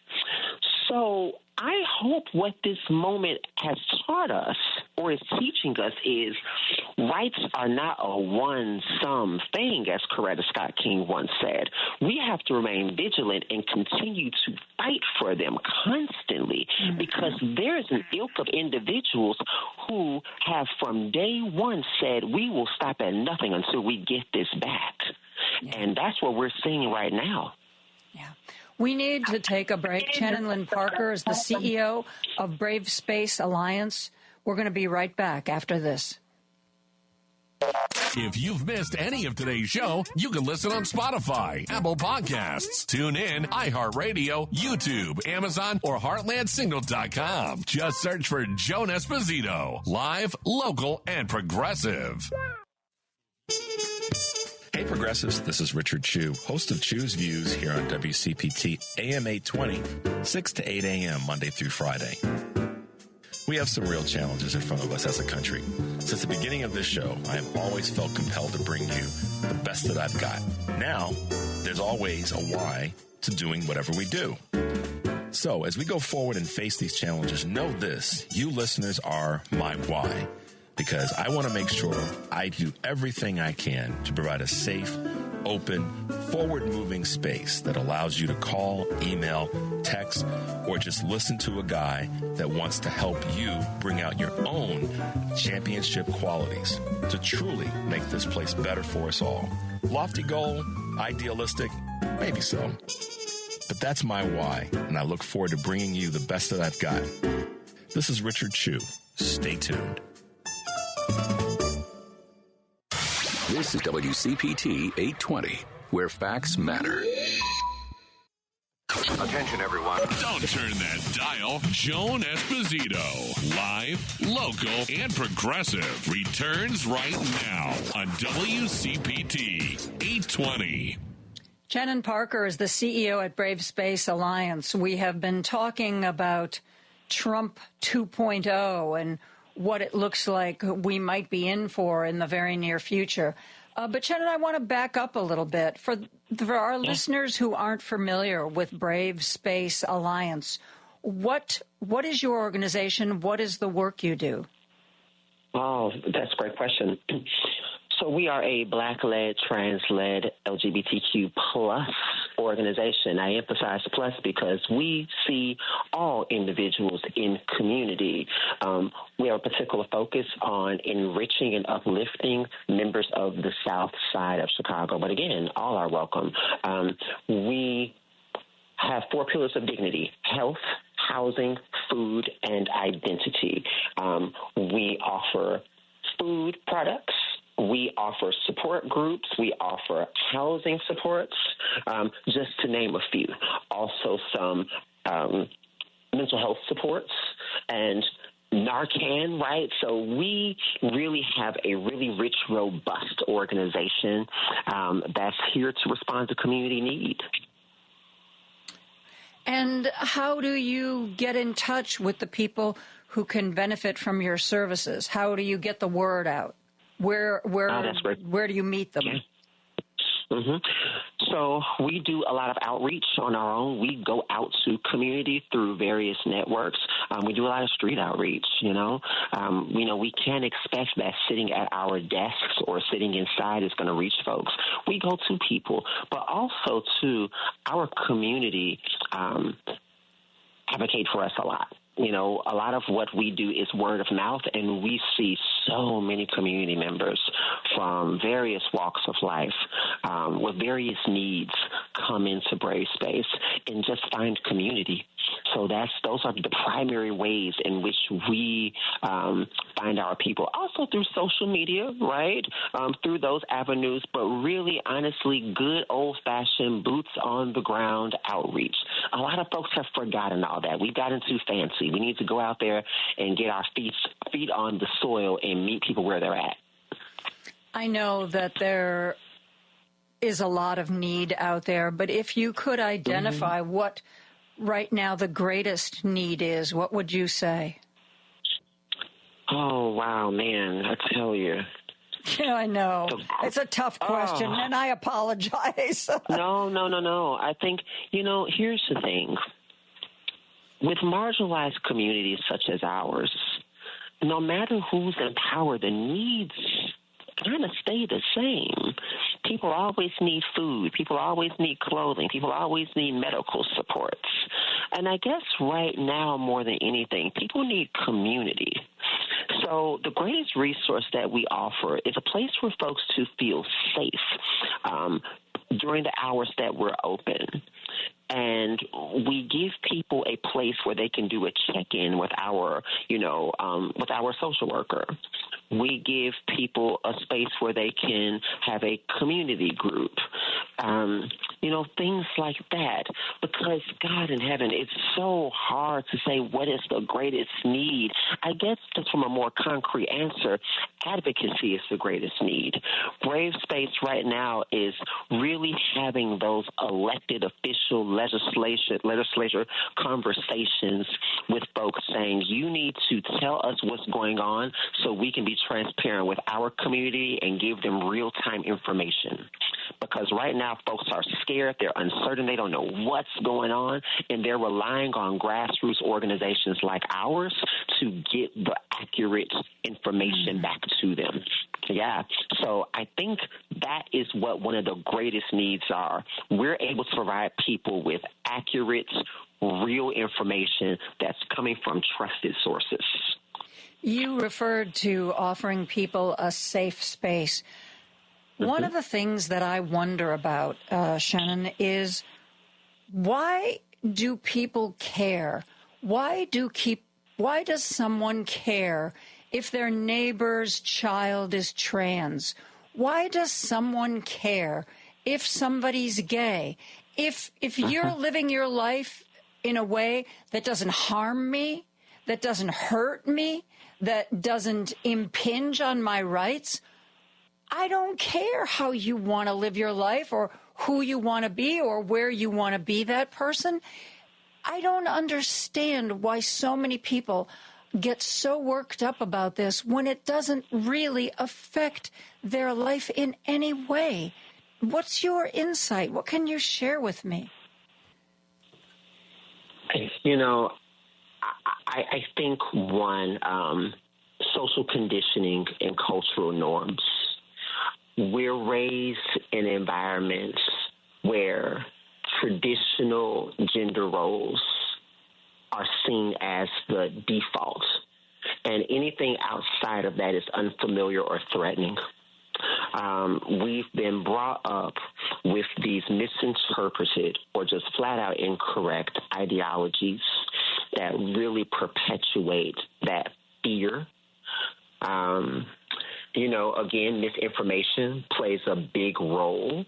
So I hope what this moment has taught us or is teaching us is rights are not a one-sum thing, as Coretta Scott King once said. We have to remain vigilant and continue to fight for them constantly because there's an ilk of individuals who have from day one said, we will stop at nothing until we get this back. And that's what we're seeing right now. Yeah. We need to take a break. Shannon Lynn Parker is the CEO of Brave Space Alliance. We're going to be right back after this. If you've missed any of today's show, you can listen on Spotify, Apple Podcasts, TuneIn, iHeartRadio, YouTube, Amazon, or heartlandsignal.com. Just search for Joan Esposito. Live, local, and progressive. Hey, progressives, this is Richard Chu, host of Chu's Views here on WCPT AM 820, 6 to 8 a.m. Monday through Friday. We have some real challenges in front of us as a country. Since the beginning of this show, I have always felt compelled to bring you the best that I've got. Now, there's always a why to doing whatever we do. So, as we go forward and face these challenges, know this, you listeners are my why. Because I want to make sure I do everything I can to provide a safe, open, forward-moving space that allows you to call, email, text, or just listen to a guy that wants to help you bring out your own championship qualities to truly make this place better for us all. Lofty goal, idealistic, maybe so. But that's my why, and I look forward to bringing you the best that I've got. This is Richard Chu. Stay tuned. This is WCPT 820, where facts matter. Attention, everyone. Don't turn that dial. Joan Esposito, live, local, and progressive, returns right now on WCPT 820. Shannon Parker is the CEO at Brave Space Alliance. We have been talking about Trump 2.0 and what it looks like we might be in for in the very near future. But Shannon, I want to back up a little bit. For our listeners who aren't familiar with Brave Space Alliance, what is your organization? What is the work you do? Oh, that's a great question. So we are a Black-led, trans-led, LGBTQ plus organization. I emphasize plus because we see all individuals in community. We have a particular focus on enriching and uplifting members of the South Side of Chicago. But again, all are welcome. We have 4 pillars of dignity: health, housing, food, and identity. We offer food products. We offer support groups. We offer housing supports, just to name a few. Also some mental health supports and Narcan, right? So we really have a really rich, robust organization that's here to respond to community need. And how do you get in touch with the people who can benefit from your services? How do you get the word out? Where do you meet them? Mm-hmm. So we do a lot of outreach on our own. We go out to community through various networks. We do a lot of street outreach, we can't expect that sitting at our desks or sitting inside is going to reach folks. We go to people, but also to our community advocate for us a lot. A lot of what we do is word of mouth, and we see so many community members from various walks of life with various needs come into Brave Space and just find community. So those are the primary ways in which we find our people. Also through social media, right? Through those avenues, but really, honestly, good old-fashioned boots-on-the-ground outreach. A lot of folks have forgotten all that. We've gotten too fancy. We need to go out there and get our feet on the soil and meet people where they're at. I know that there is a lot of need out there, but if you could identify what right now the greatest need is, what would you say? Oh, wow, man, I tell you. Yeah, I know. It's a tough question, and I apologize. No. I think, here's the thing. With marginalized communities such as ours, no matter who's in power, the needs kind of stay the same. People always need food. People always need clothing. People always need medical supports. And I guess right now, more than anything, people need community. So the greatest resource that we offer is a place for folks to feel safe. during the hours that we're open. And we give people a place where they can do a check-in with our, with our social worker. We give people a space where they can have a community group, things like that. Because God in heaven, it's so hard to say what is the greatest need. I guess just from a more concrete answer, advocacy is the greatest need. Brave Space right now is really having those elected official legislature conversations with folks saying, you need to tell us what's going on so we can be transparent with our community and give them real-time information. Because right now folks are scared, they're uncertain, they don't know what's going on, and they're relying on grassroots organizations like ours to get the accurate information back to them. Yeah. So I think that is what one of the greatest needs are. We're able to provide people with accurate, real information that's coming from trusted sources. You referred to offering people a safe space. One of the things that I wonder about, Shannon, is why do people care? Why does someone care if their neighbor's child is trans? Why does someone care if somebody's gay? If you're living your life in a way that doesn't harm me, that doesn't hurt me, that doesn't impinge on my rights, I don't care how you want to live your life or who you want to be or where you want to be that person. I don't understand why so many people get so worked up about this when it doesn't really affect their life in any way. What's your insight? What can you share with me? I think one, social conditioning and cultural norms. We're raised in environments where traditional gender roles are seen as the default, and anything outside of that is unfamiliar or threatening. We've been brought up with these misinterpreted or just flat out incorrect ideologies that really perpetuate that fear. Again, misinformation plays a big role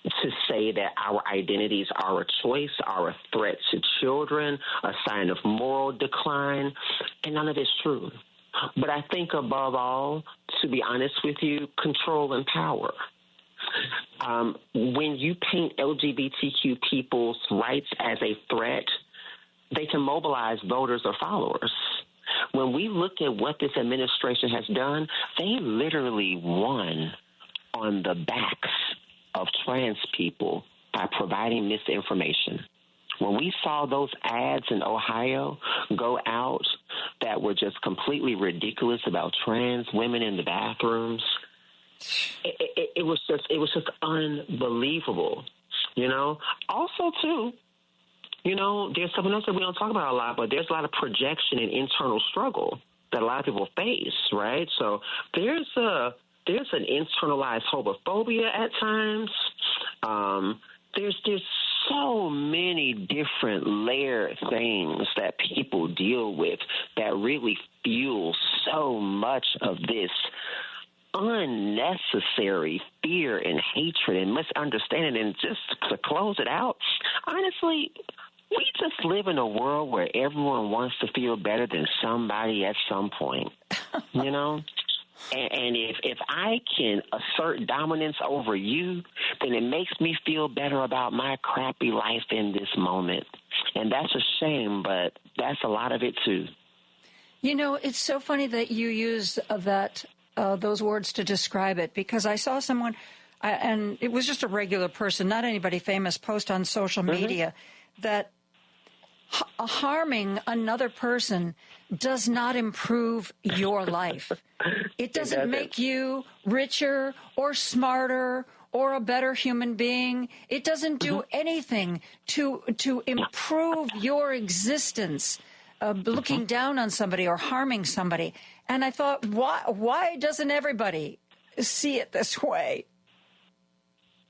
to say that our identities are a choice, are a threat to children, a sign of moral decline, and none of it's true. But I think above all, to be honest with you, control and power. When you paint LGBTQ people's rights as a threat, they can mobilize voters or followers. When we look at what this administration has done, they literally won on the backs of trans people by providing misinformation. When we saw those ads in Ohio go out that were just completely ridiculous about trans women in the bathrooms, it was just unbelievable. Also too, there's something else that we don't talk about a lot, but there's a lot of projection and internal struggle that a lot of people face, right? So there's an internalized homophobia at times. There's so many different layered things that people deal with that really fuel so much of this unnecessary fear and hatred and misunderstanding. And just to close it out, honestly, we just live in a world where everyone wants to feel better than somebody at some point, And if I can assert dominance over you, then it makes me feel better about my crappy life in this moment. And that's a shame, but that's a lot of it too. It's so funny that you use those words to describe it, because I saw someone, and it was just a regular person, not anybody famous, post on social media that harming another person does not improve your life. It doesn't make you richer or smarter or a better human being. It doesn't do anything to improve your existence, looking down on somebody or harming somebody. And I thought, why doesn't everybody see it this way?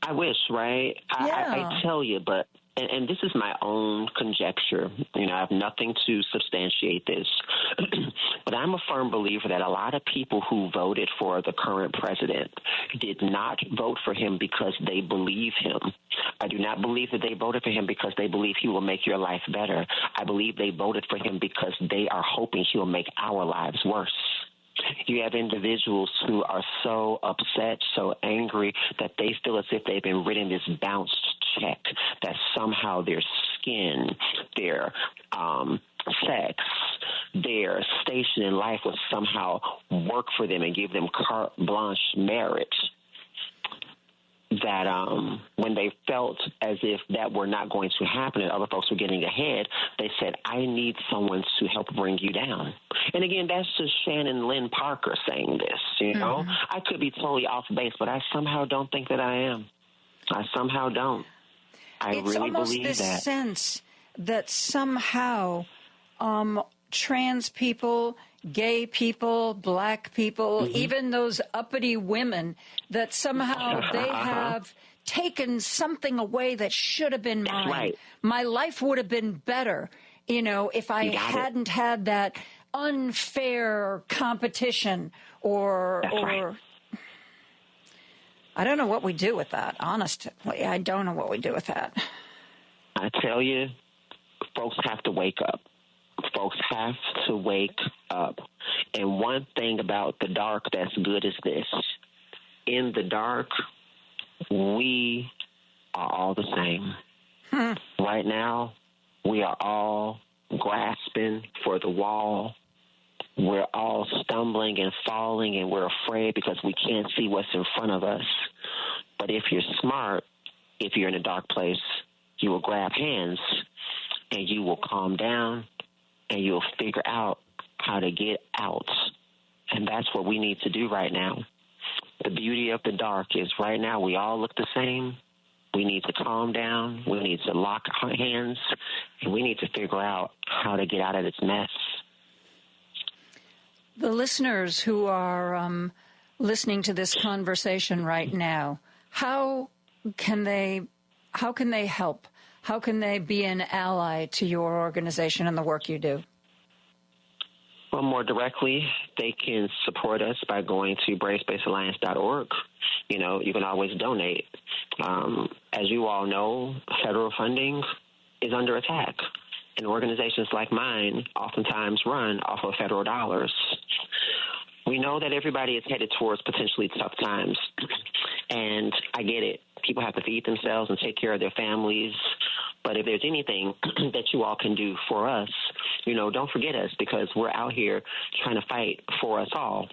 I wish, right? Yeah. I tell you, but, and this is my own conjecture. You know, I have nothing to substantiate this. But I'm a firm believer that a lot of people who voted for the current president did not vote for him because they believe him. I do not believe that they voted for him because they believe he will make your life better. I believe they voted for him because they are hoping he will make our lives worse. You have individuals who are so upset, so angry that they feel as if they've been written this bounced check, that somehow their skin, their sex, their station in life will somehow work for them and give them carte blanche merit. That when they felt as if that were not going to happen and other folks were getting ahead, they said, I need someone to help bring you down. And again, that's just Shannon Lynn Parker saying this, you know. I could be totally off base, but I somehow don't think that I am. I somehow don't. It's really almost believe this that. sense that somehow trans people, gay people, black people, even those uppity women, that somehow they have taken something away that should have been mine. Right. My life would have been better, you know, if I hadn't had that unfair competition or I don't know what we do with that. Honestly, I don't know what we do with that. I tell you, folks have to wake up. Folks have to wake up. And one thing about the dark that's good is this. In the dark, we are all the same. Right now, we are all grasping for the wall. We're all stumbling and falling, and we're afraid because we can't see what's in front of us. But if you're smart, if you're in a dark place, you will grab hands, and you will calm down, and you'll figure out how to get out. And that's what we need to do right now. The beauty of the dark is right now we all look the same. We need to calm down. We need to lock our hands, and we need to figure out how to get out of this mess. The listeners who are listening to this conversation right now, how can they help? How can they be an ally to your organization and the work you do? Well, more directly, they can support us by going to bravespacealliance.org. You know, you can always donate. As you all know, federal funding is under attack. And organizations like mine oftentimes run off of federal dollars. We know that everybody is headed towards potentially tough times, and I get it. People have to feed themselves and take care of their families. But if there's anything that you all can do for us, you know, don't forget us, because we're out here trying to fight for us all.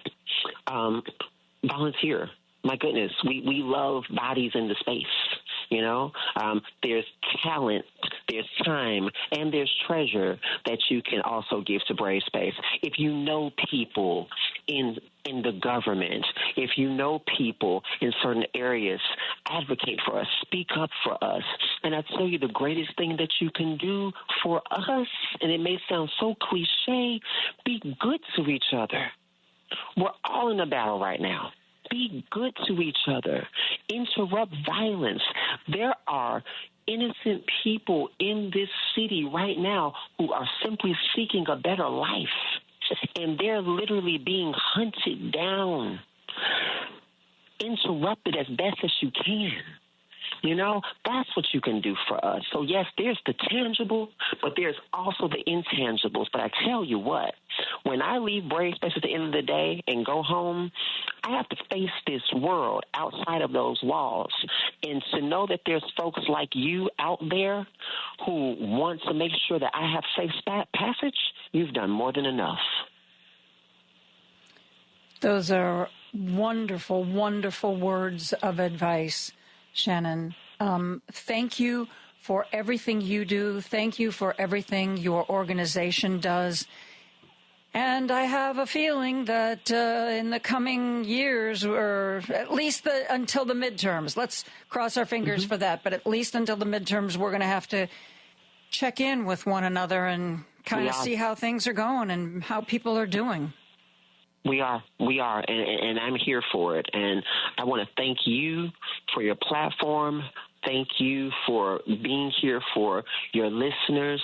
Volunteer. My goodness, we love bodies in the space. You know, there's talent, there's time, and there's treasure that you can also give to Brave Space. If you know people in the government, if you know people in certain areas, advocate for us, speak up for us. And I tell you, the greatest thing that you can do for us, and it may sound so cliche, be good to each other. We're all in a battle right now. Be good to each other. Interrupt violence. There are innocent people in this city right now who are simply seeking a better life, and they're literally being hunted down. Interrupt it as best as you can. You know, that's what you can do for us. So, yes, there's the tangible, but there's also the intangibles. But I tell you what, when I leave Brave Space at the end of the day and go home, I have to face this world outside of those walls. And to know that there's folks like you out there who want to make sure that I have safe passage, you've done more than enough. Those are wonderful, wonderful words of advice, Shannon. Thank you for everything you do. Thank you for everything your organization does. And I have a feeling that in the coming years, or at least until the midterms, let's cross our fingers for that, but at least until the midterms, we're going to have to check in with one another and kind of see how things are going and how people are doing. We are, and I'm here for it. And I want to thank you for your platform. Thank you for being here for your listeners.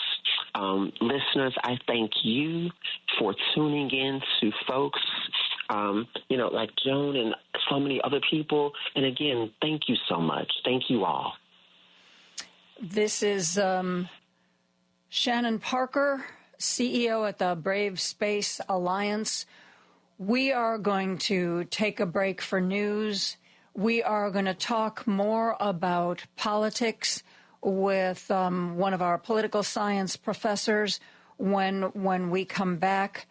Listeners, I thank you for tuning in to folks, like Joan and so many other people. And again, thank you so much. Thank you all. This is Shannon Parker, CEO at the Brave Space Alliance. We are going to take a break for news. We are going to talk more about politics with one of our political science professors when we come back.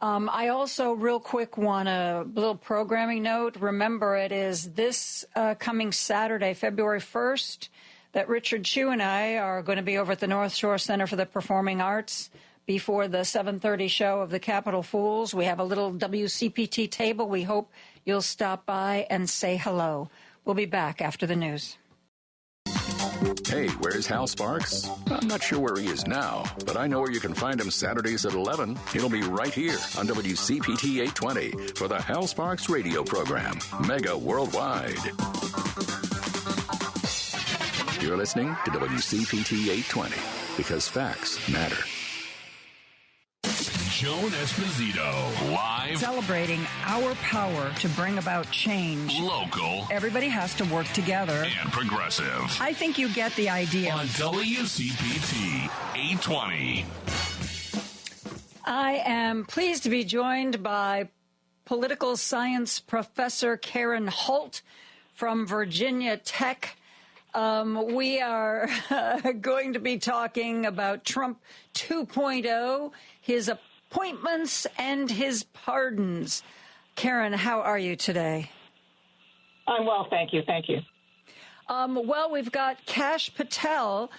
I also, real quick, want a little programming note. Remember, it is this coming Saturday, February 1st, that Richard Chu and I are going to be over at the North Shore Center for the Performing Arts before the 7:30 show of the Capitol Fools. We have a little WCPT table. We hope you'll stop by and say hello. We'll be back after the news. Hey, where's Hal Sparks? I'm not sure where he is now, but I know where you can find him Saturdays at 11. He'll be right here on WCPT 820 for the Hal Sparks radio program, Mega Worldwide. You're listening to WCPT 820 because facts matter. Joan Esposito, live. Celebrating our power to bring about change. Local. Everybody has to work together. And progressive. I think you get the idea. On WCPT 820. I am pleased to be joined by political science professor Karen Holt from Virginia Tech. We are going to be talking about Trump 2.0, his appointments and his pardons. Karen, how are you today? I'm well, thank you. Thank you. Well, we've got Kash Patel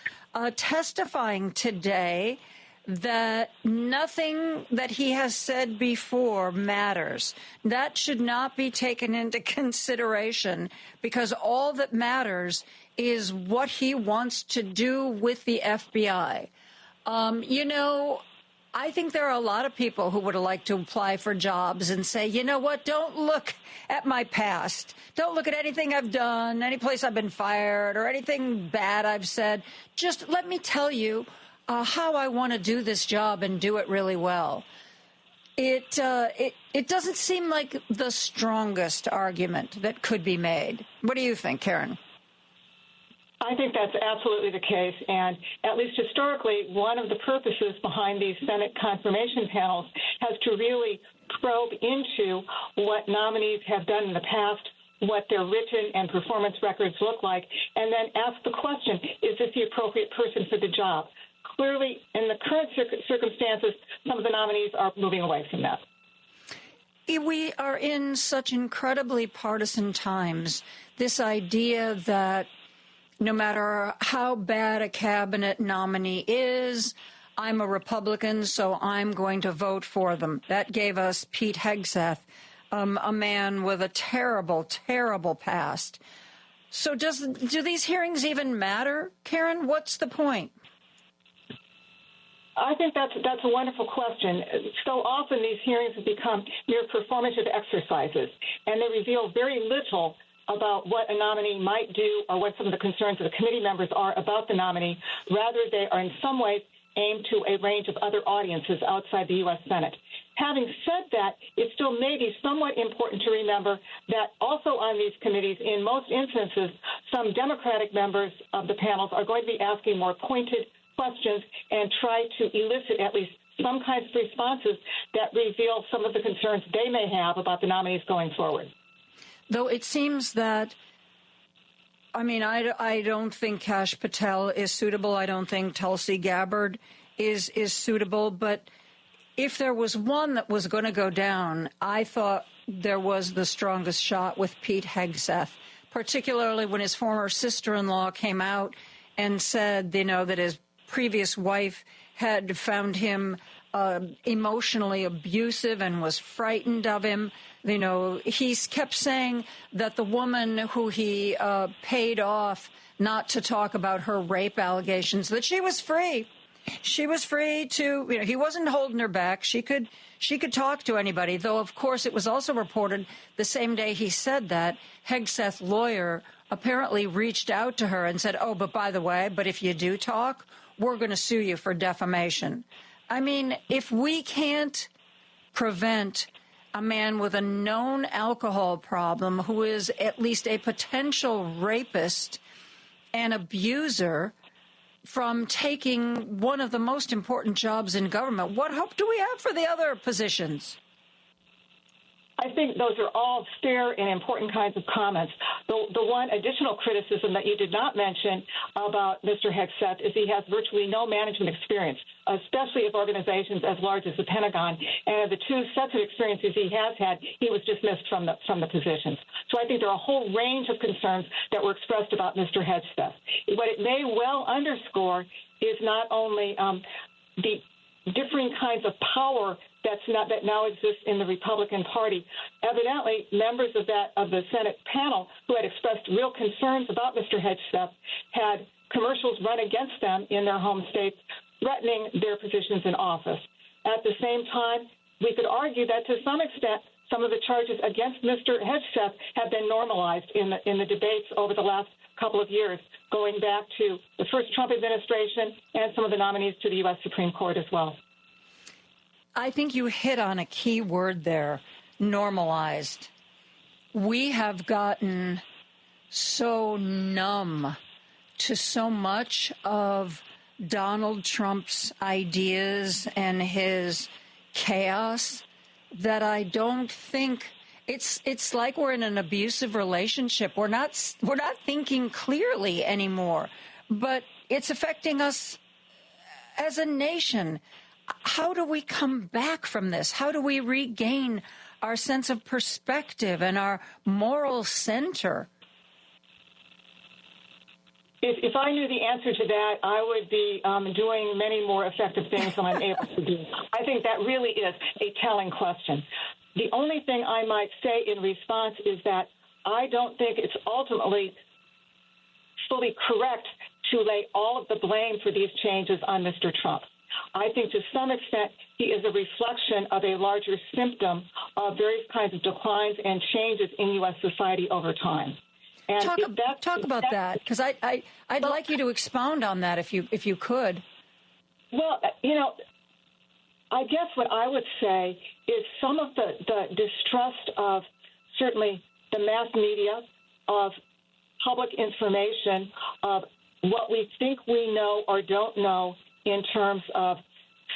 testifying today that nothing that he has said before matters. That should not be taken into consideration because all that matters is what he wants to do with the FBI. I think there are a lot of people who would like to apply for jobs and say, you know what, don't look at my past. Don't look at anything I've done, any place I've been fired, or anything bad I've said. Just let me tell you how I want to do this job and do it really well. It doesn't seem like the strongest argument that could be made. What do you think, Karen? I think that's absolutely the case, and at least historically, one of the purposes behind these Senate confirmation panels has to really probe into what nominees have done in the past, what their written and performance records look like, and then ask the question, is this the appropriate person for the job? Clearly, in the current circumstances, some of the nominees are moving away from that. We are in such incredibly partisan times. This idea that no matter how bad a cabinet nominee is, I'm a Republican, so I'm going to vote for them. That gave us Pete Hegseth, a man with a terrible, terrible past. So do these hearings even matter, Karen? What's the point? I think that's a wonderful question. So often these hearings have become mere performative exercises, and they reveal very little about what a nominee might do or what some of the concerns of the committee members are about the nominee. Rather, they are in some ways aimed to a range of other audiences outside the U.S. Senate. Having said that, it still may be somewhat important to remember that also on these committees, in most instances, some Democratic members of the panels are going to be asking more pointed questions and try to elicit at least some kinds of responses that reveal some of the concerns they may have about the nominees going forward. Though it seems that, I don't think Kash Patel is suitable. I don't think Tulsi Gabbard is suitable. But if there was one that was going to go down, I thought there was the strongest shot with Pete Hegseth, particularly when his former sister-in-law came out and said, that his previous wife had found him emotionally abusive and was frightened of him. He kept saying that the woman who he paid off not to talk about her rape allegations, that she was free. She was free to, he wasn't holding her back. She could talk to anybody, though, of course, it was also reported the same day he said that, Hegseth's lawyer apparently reached out to her and said, oh, but by the way, but if you do talk, we're going to sue you for defamation. I mean, if we can't prevent a man with a known alcohol problem who is at least a potential rapist and abuser from taking one of the most important jobs in government, what hope do we have for the other positions? I think those are all fair and important kinds of comments. The one additional criticism that you did not mention about Mr. Hegseth is he has virtually no management experience, especially of organizations as large as the Pentagon. And of the two sets of experiences he has had, he was dismissed from the positions. So I think there are a whole range of concerns that were expressed about Mr. Hegseth. What it may well underscore is not only the differing kinds of power that now exists in the Republican Party. Evidently, members of the Senate panel who had expressed real concerns about Mr. Hegseth had commercials run against them in their home states, threatening their positions in office. At the same time, we could argue that to some extent, some of the charges against Mr. Hegseth have been normalized in the debates over the last couple of years, going back to the first Trump administration and some of the nominees to the U.S. Supreme Court as well. I think you hit on a key word there, normalized. We have gotten so numb to so much of Donald Trump's ideas and his chaos that I don't think it's like we're in an abusive relationship. We're not thinking clearly anymore, but it's affecting us as a nation. How do we come back from this? How do we regain our sense of perspective and our moral center? If I knew the answer to that, I would be doing many more effective things than I'm able to do. I think that really is a telling question. The only thing I might say in response is that I don't think it's ultimately fully correct to lay all of the blame for these changes on Mr. Trump. I think to some extent he is a reflection of a larger symptom of various kinds of declines and changes in U.S. society over time. And talk about that, because I'd like you to expound on that if you could. Well, I guess what I would say is some of the distrust of certainly the mass media, of public information, of what we think we know or don't know in terms of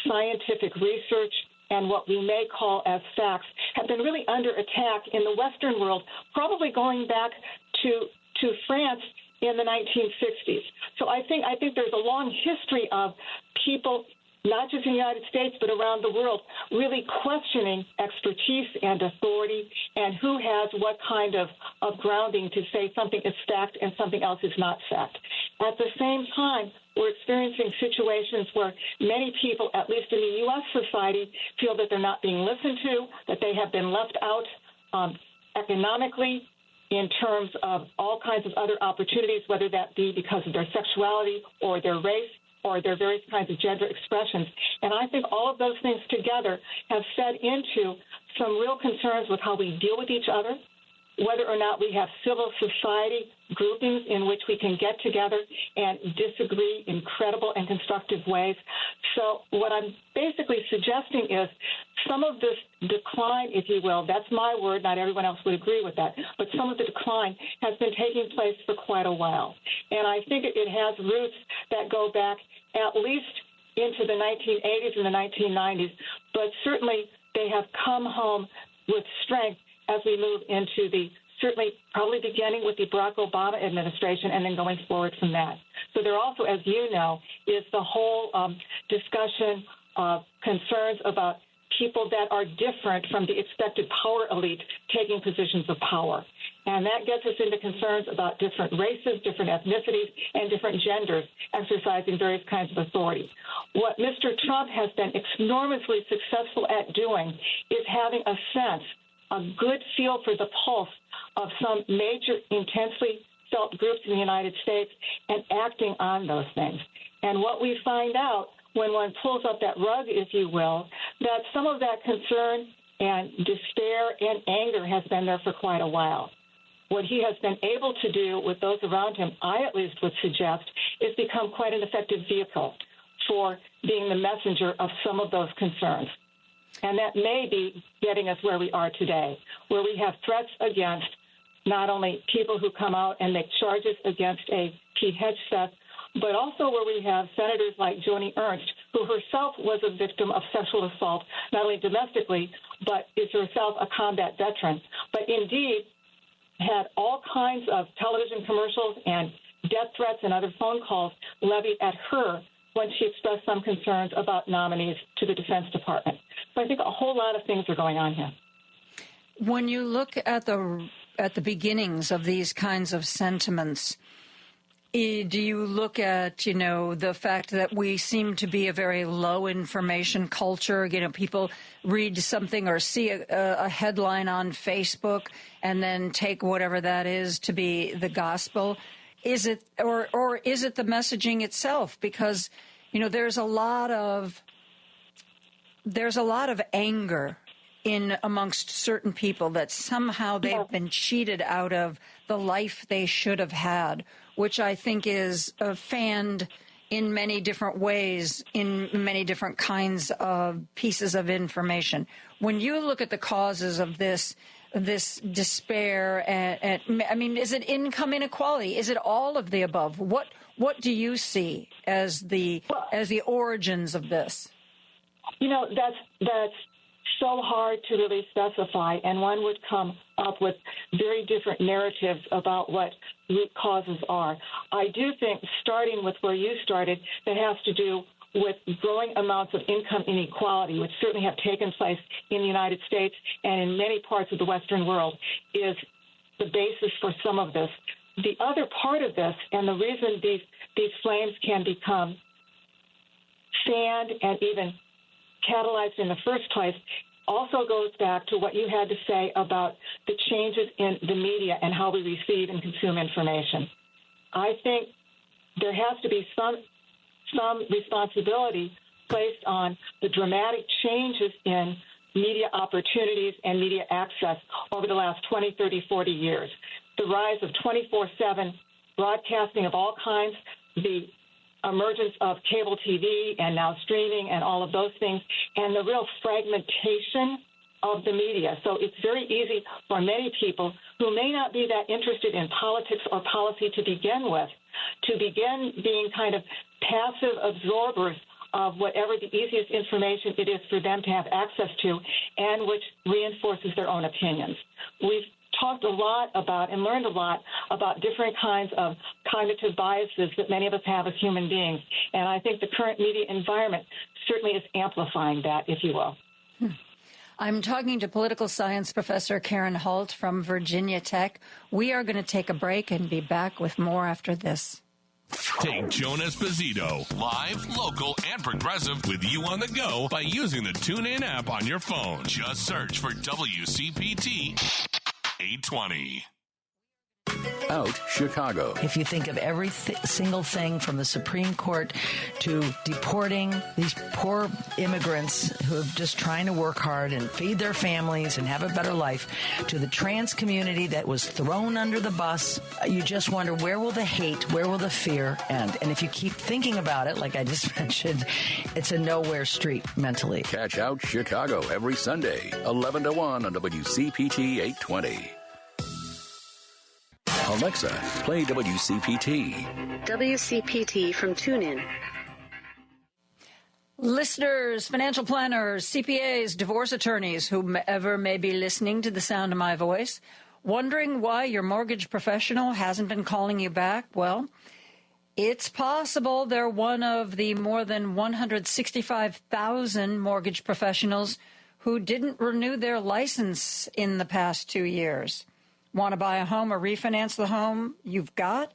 scientific research and what we may call as facts, have been really under attack in the Western world, probably going back to France in the 1960s. So I think there's a long history of people, not just in the United States, but around the world, really questioning expertise and authority and who has what kind of grounding to say something is fact and something else is not fact. At the same time, we're experiencing situations where many people, at least in the U.S. society, feel that they're not being listened to, that they have been left out economically, in terms of all kinds of other opportunities, whether that be because of their sexuality or their race or their various kinds of gender expressions. And I think all of those things together have fed into some real concerns with how we deal with each other, whether or not we have civil society groupings in which we can get together and disagree in credible and constructive ways. So what I'm basically suggesting is some of this decline, if you will, that's my word, not everyone else would agree with that, but some of the decline has been taking place for quite a while. And I think it has roots that go back at least into the 1980s and the 1990s, but certainly they have come home with strength as we move into the certainly probably beginning with the Barack Obama administration and then going forward from that. So there also, as you know, is the whole discussion of concerns about people that are different from the expected power elite taking positions of power. And that gets us into concerns about different races, different ethnicities, and different genders exercising various kinds of authority. What Mr. Trump has been enormously successful at doing is having a sense, a good feel for the pulse of some major intensely felt groups in the United States and acting on those things. And what we find out when one pulls up that rug, if you will, that some of that concern and despair and anger has been there for quite a while. What he has been able to do with those around him, I at least would suggest, is become quite an effective vehicle for being the messenger of some of those concerns. And that may be getting us where we are today, where we have threats against not only people who come out and make charges against a Pete Hegseth, but also where we have senators like Joni Ernst, who herself was a victim of sexual assault, not only domestically, but is herself a combat veteran, but indeed had all kinds of television commercials and death threats and other phone calls levied at her when she expressed some concerns about nominees to the Defense Department. So I think a whole lot of things are going on here. When you look at the beginnings of these kinds of sentiments, do you look at, the fact that we seem to be a very low information culture? People read something or see a headline on Facebook and then take whatever that is to be the gospel. Is it, or is it the messaging itself? Because, there's a lot of anger amongst certain people that somehow they've been cheated out of the life they should have had, which I think is fanned in many different ways, in many different kinds of pieces of information. When you look at the causes of this despair, is it income inequality? Is it all of the above? What do you see as the origins of this? That's so hard to really specify, and one would come up with very different narratives about what root causes are. I do think, starting with where you started, that has to do with growing amounts of income inequality, which certainly have taken place in the United States and in many parts of the Western world, is the basis for some of this. The other part of this, and the reason these flames can become fanned and even catalyzed in the first place, also goes back to what you had to say about the changes in the media and how we receive and consume information. I think there has to be some responsibility placed on the dramatic changes in media opportunities and media access over the last 20, 30, 40 years. The rise of 24/7 broadcasting of all kinds, the emergence of cable TV and now streaming and all of those things, and the real fragmentation of the media. So it's very easy for many people who may not be that interested in politics or policy to begin with, to begin being kind of passive absorbers of whatever the easiest information it is for them to have access to, and which reinforces their own opinions. We've talked a lot about and learned a lot about different kinds of cognitive biases that many of us have as human beings. And I think the current media environment certainly is amplifying that, if you will. I'm talking to political science professor Karen Holt from Virginia Tech. We are going to take a break and be back with more after this. Take Joan Esposito, live, local, and progressive, with you on the go by using the TuneIn app on your phone. Just search for WCPT 820. Out Chicago. If you think of every single thing from the Supreme Court to deporting these poor immigrants who are just trying to work hard and feed their families and have a better life, to the trans community that was thrown under the bus, you just wonder, where will the hate, where will the fear end? And if you keep thinking about it, like I just mentioned, it's a nowhere street mentally. Catch Out Chicago every Sunday, 11 to 1 on WCPT 820. Alexa, play WCPT. WCPT from TuneIn. Listeners, financial planners, CPAs, divorce attorneys, whomever may be listening to the sound of my voice, wondering why your mortgage professional hasn't been calling you back? Well, it's possible they're one of the more than 165,000 mortgage professionals who didn't renew their license in the past 2 years. Want to buy a home or refinance the home you've got?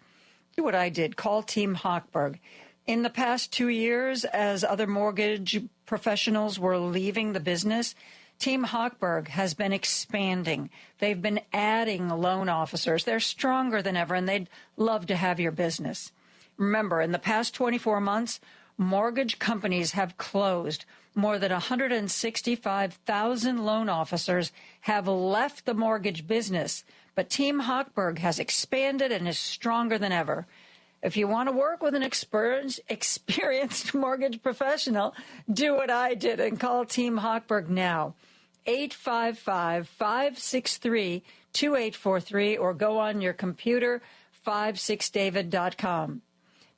Do what I did. Call Team Hochberg. In the past 2 years, as other mortgage professionals were leaving the business, Team Hochberg has been expanding. They've been adding loan officers. They're stronger than ever, and they'd love to have your business. Remember, in the past 24 months, mortgage companies have closed. More than 165,000 loan officers have left the mortgage business, but Team Hochberg has expanded and is stronger than ever. If you want to work with an experienced mortgage professional, do what I did and call Team Hochberg now. 855-563-2843 or go on your computer, 56david.com.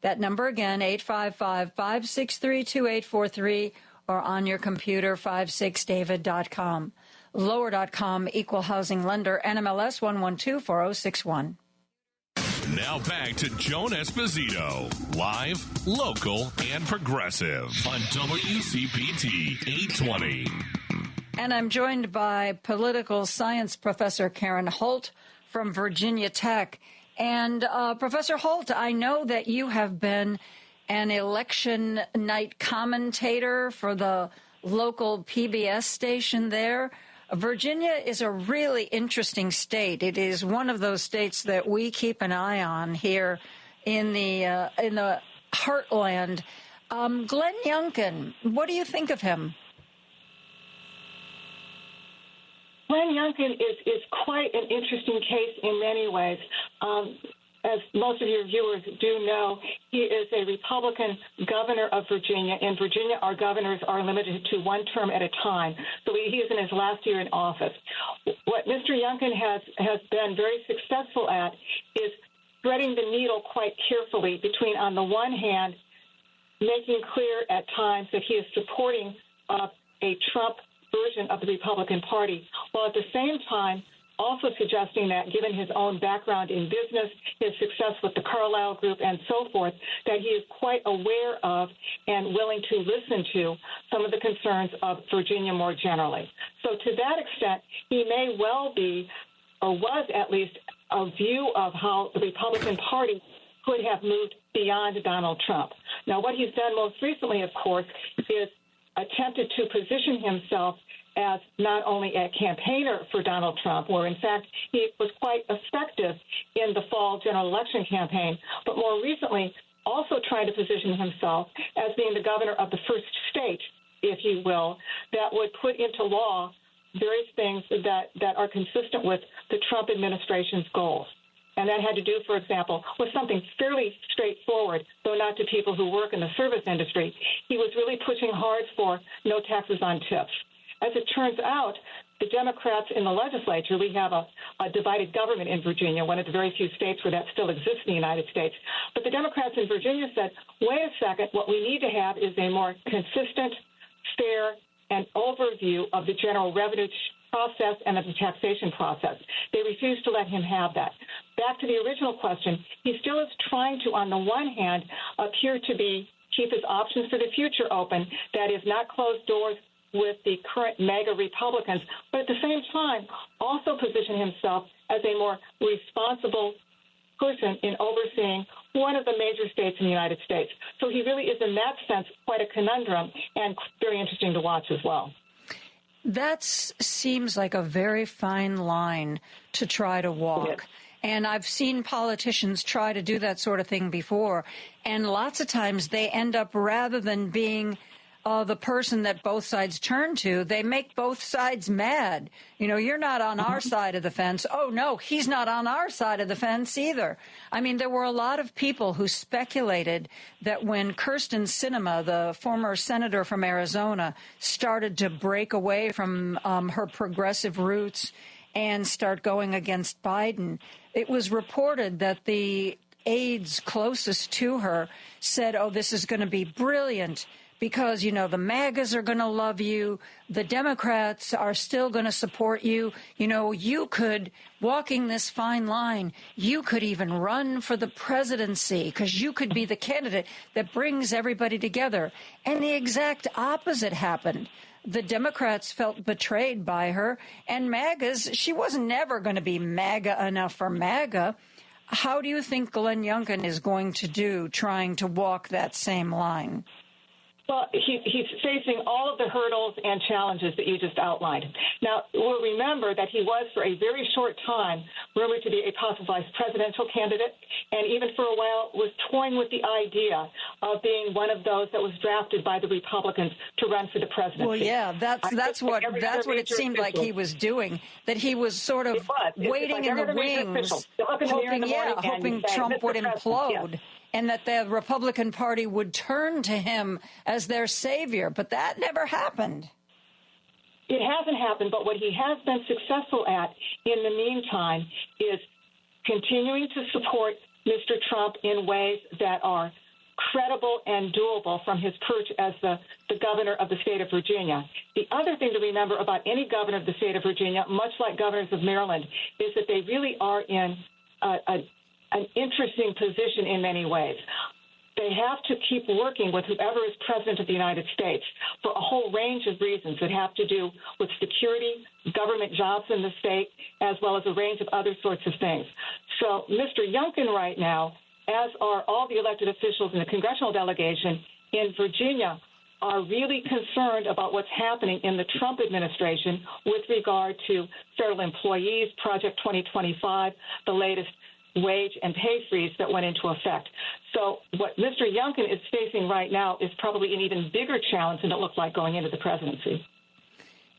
That number again, 855-563-2843 or on your computer, 56david.com. Lower.com, equal housing lender, NMLS 1124061. Now back to Joan Esposito, live, local, and progressive on WCPT 820. And I'm joined by political science professor Karen Holt from Virginia Tech. And Professor Holt, I know that you have been an election night commentator for the local PBS station there. Virginia is a really interesting state. It is one of those states that we keep an eye on here in the heartland. Glenn Youngkin, what do you think of him? Glenn Youngkin is quite an interesting case in many ways. As most of your viewers do know, he is a Republican governor of Virginia. In Virginia, our governors are limited to one term at a time, so he is in his last year in office. What Mr. Youngkin has been very successful at is threading the needle quite carefully between, on the one hand, making clear at times that he is supporting a Trump version of the Republican Party, while at the same time also suggesting that, given his own background in business, his success with the Carlyle Group and so forth, that he is quite aware of and willing to listen to some of the concerns of Virginia more generally. So to that extent, he may well be, or was at least, a view of how the Republican Party could have moved beyond Donald Trump. Now, what he's done most recently, of course, is attempted to position himself as not only a campaigner for Donald Trump, where, in fact, he was quite effective in the fall general election campaign, but more recently also trying to position himself as being the governor of the first state, if you will, that would put into law various things that are consistent with the Trump administration's goals. And that had to do, for example, with something fairly straightforward, though not to people who work in the service industry. He was really pushing hard for no taxes on tips. As it turns out, the Democrats in the legislature, we have a divided government in Virginia, one of the very few states where that still exists in the United States. But the Democrats in Virginia said, wait a second, what we need to have is a more consistent, fair, and overview of the general revenue process and of the taxation process. They refused to let him have that. Back to the original question, he still is trying to, on the one hand, appear to keep his options for the future open, that is, not close doors with the current MAGA Republicans, but at the same time also position himself as a more responsible person in overseeing one of the major states in the United States. So he really is, in that sense, quite a conundrum and very interesting to watch as well. That seems like a very fine line to try to walk. Yes. And I've seen politicians try to do that sort of thing before. And lots of times they end up, rather than being the person that both sides turn to, they make both sides mad. You know, you're not on our side of the fence. Oh, no, he's not on our side of the fence either. I mean, there were a lot of people who speculated that when Kyrsten Sinema, the former senator from Arizona, started to break away from her progressive roots and start going against Biden, it was reported that the aides closest to her said, oh, this is going to be brilliant, because, you know, the MAGAs are going to love you. The Democrats are still going to support you. You know, you could, walking this fine line, you could even run for the presidency because you could be the candidate that brings everybody together. And the exact opposite happened. The Democrats felt betrayed by her, and MAGAs, she was never going to be MAGA enough for MAGA. How do you think Glenn Youngkin is going to do trying to walk that same line? Well, he's facing all of the hurdles and challenges that you just outlined. Now, we'll remember that he was, for a very short time, rumored to be a possible vice presidential candidate, and even for a while was toying with the idea of being one of those that was drafted by the Republicans to run for the presidency. Well, yeah, that's what it seemed like he was doing, that he was sort of waiting in the wings, hoping Trump would implode. Yes. And that the Republican Party would turn to him as their savior. But that never happened. It hasn't happened, but what he has been successful at in the meantime is continuing to support Mr. Trump in ways that are credible and doable from his perch as the governor of the state of Virginia. The other thing to remember about any governor of the state of Virginia, much like governors of Maryland, is that they really are in an interesting position in many ways. They have to keep working with whoever is president of the United States for a whole range of reasons that have to do with security, government jobs in the state, as well as a range of other sorts of things. So Mr. Youngkin right now, as are all the elected officials in the congressional delegation in Virginia, are really concerned about what's happening in the Trump administration with regard to federal employees, Project 2025, the latest wage and pay freeze that went into effect. So what Mr. Youngkin is facing right now is probably an even bigger challenge than it looked like going into the presidency.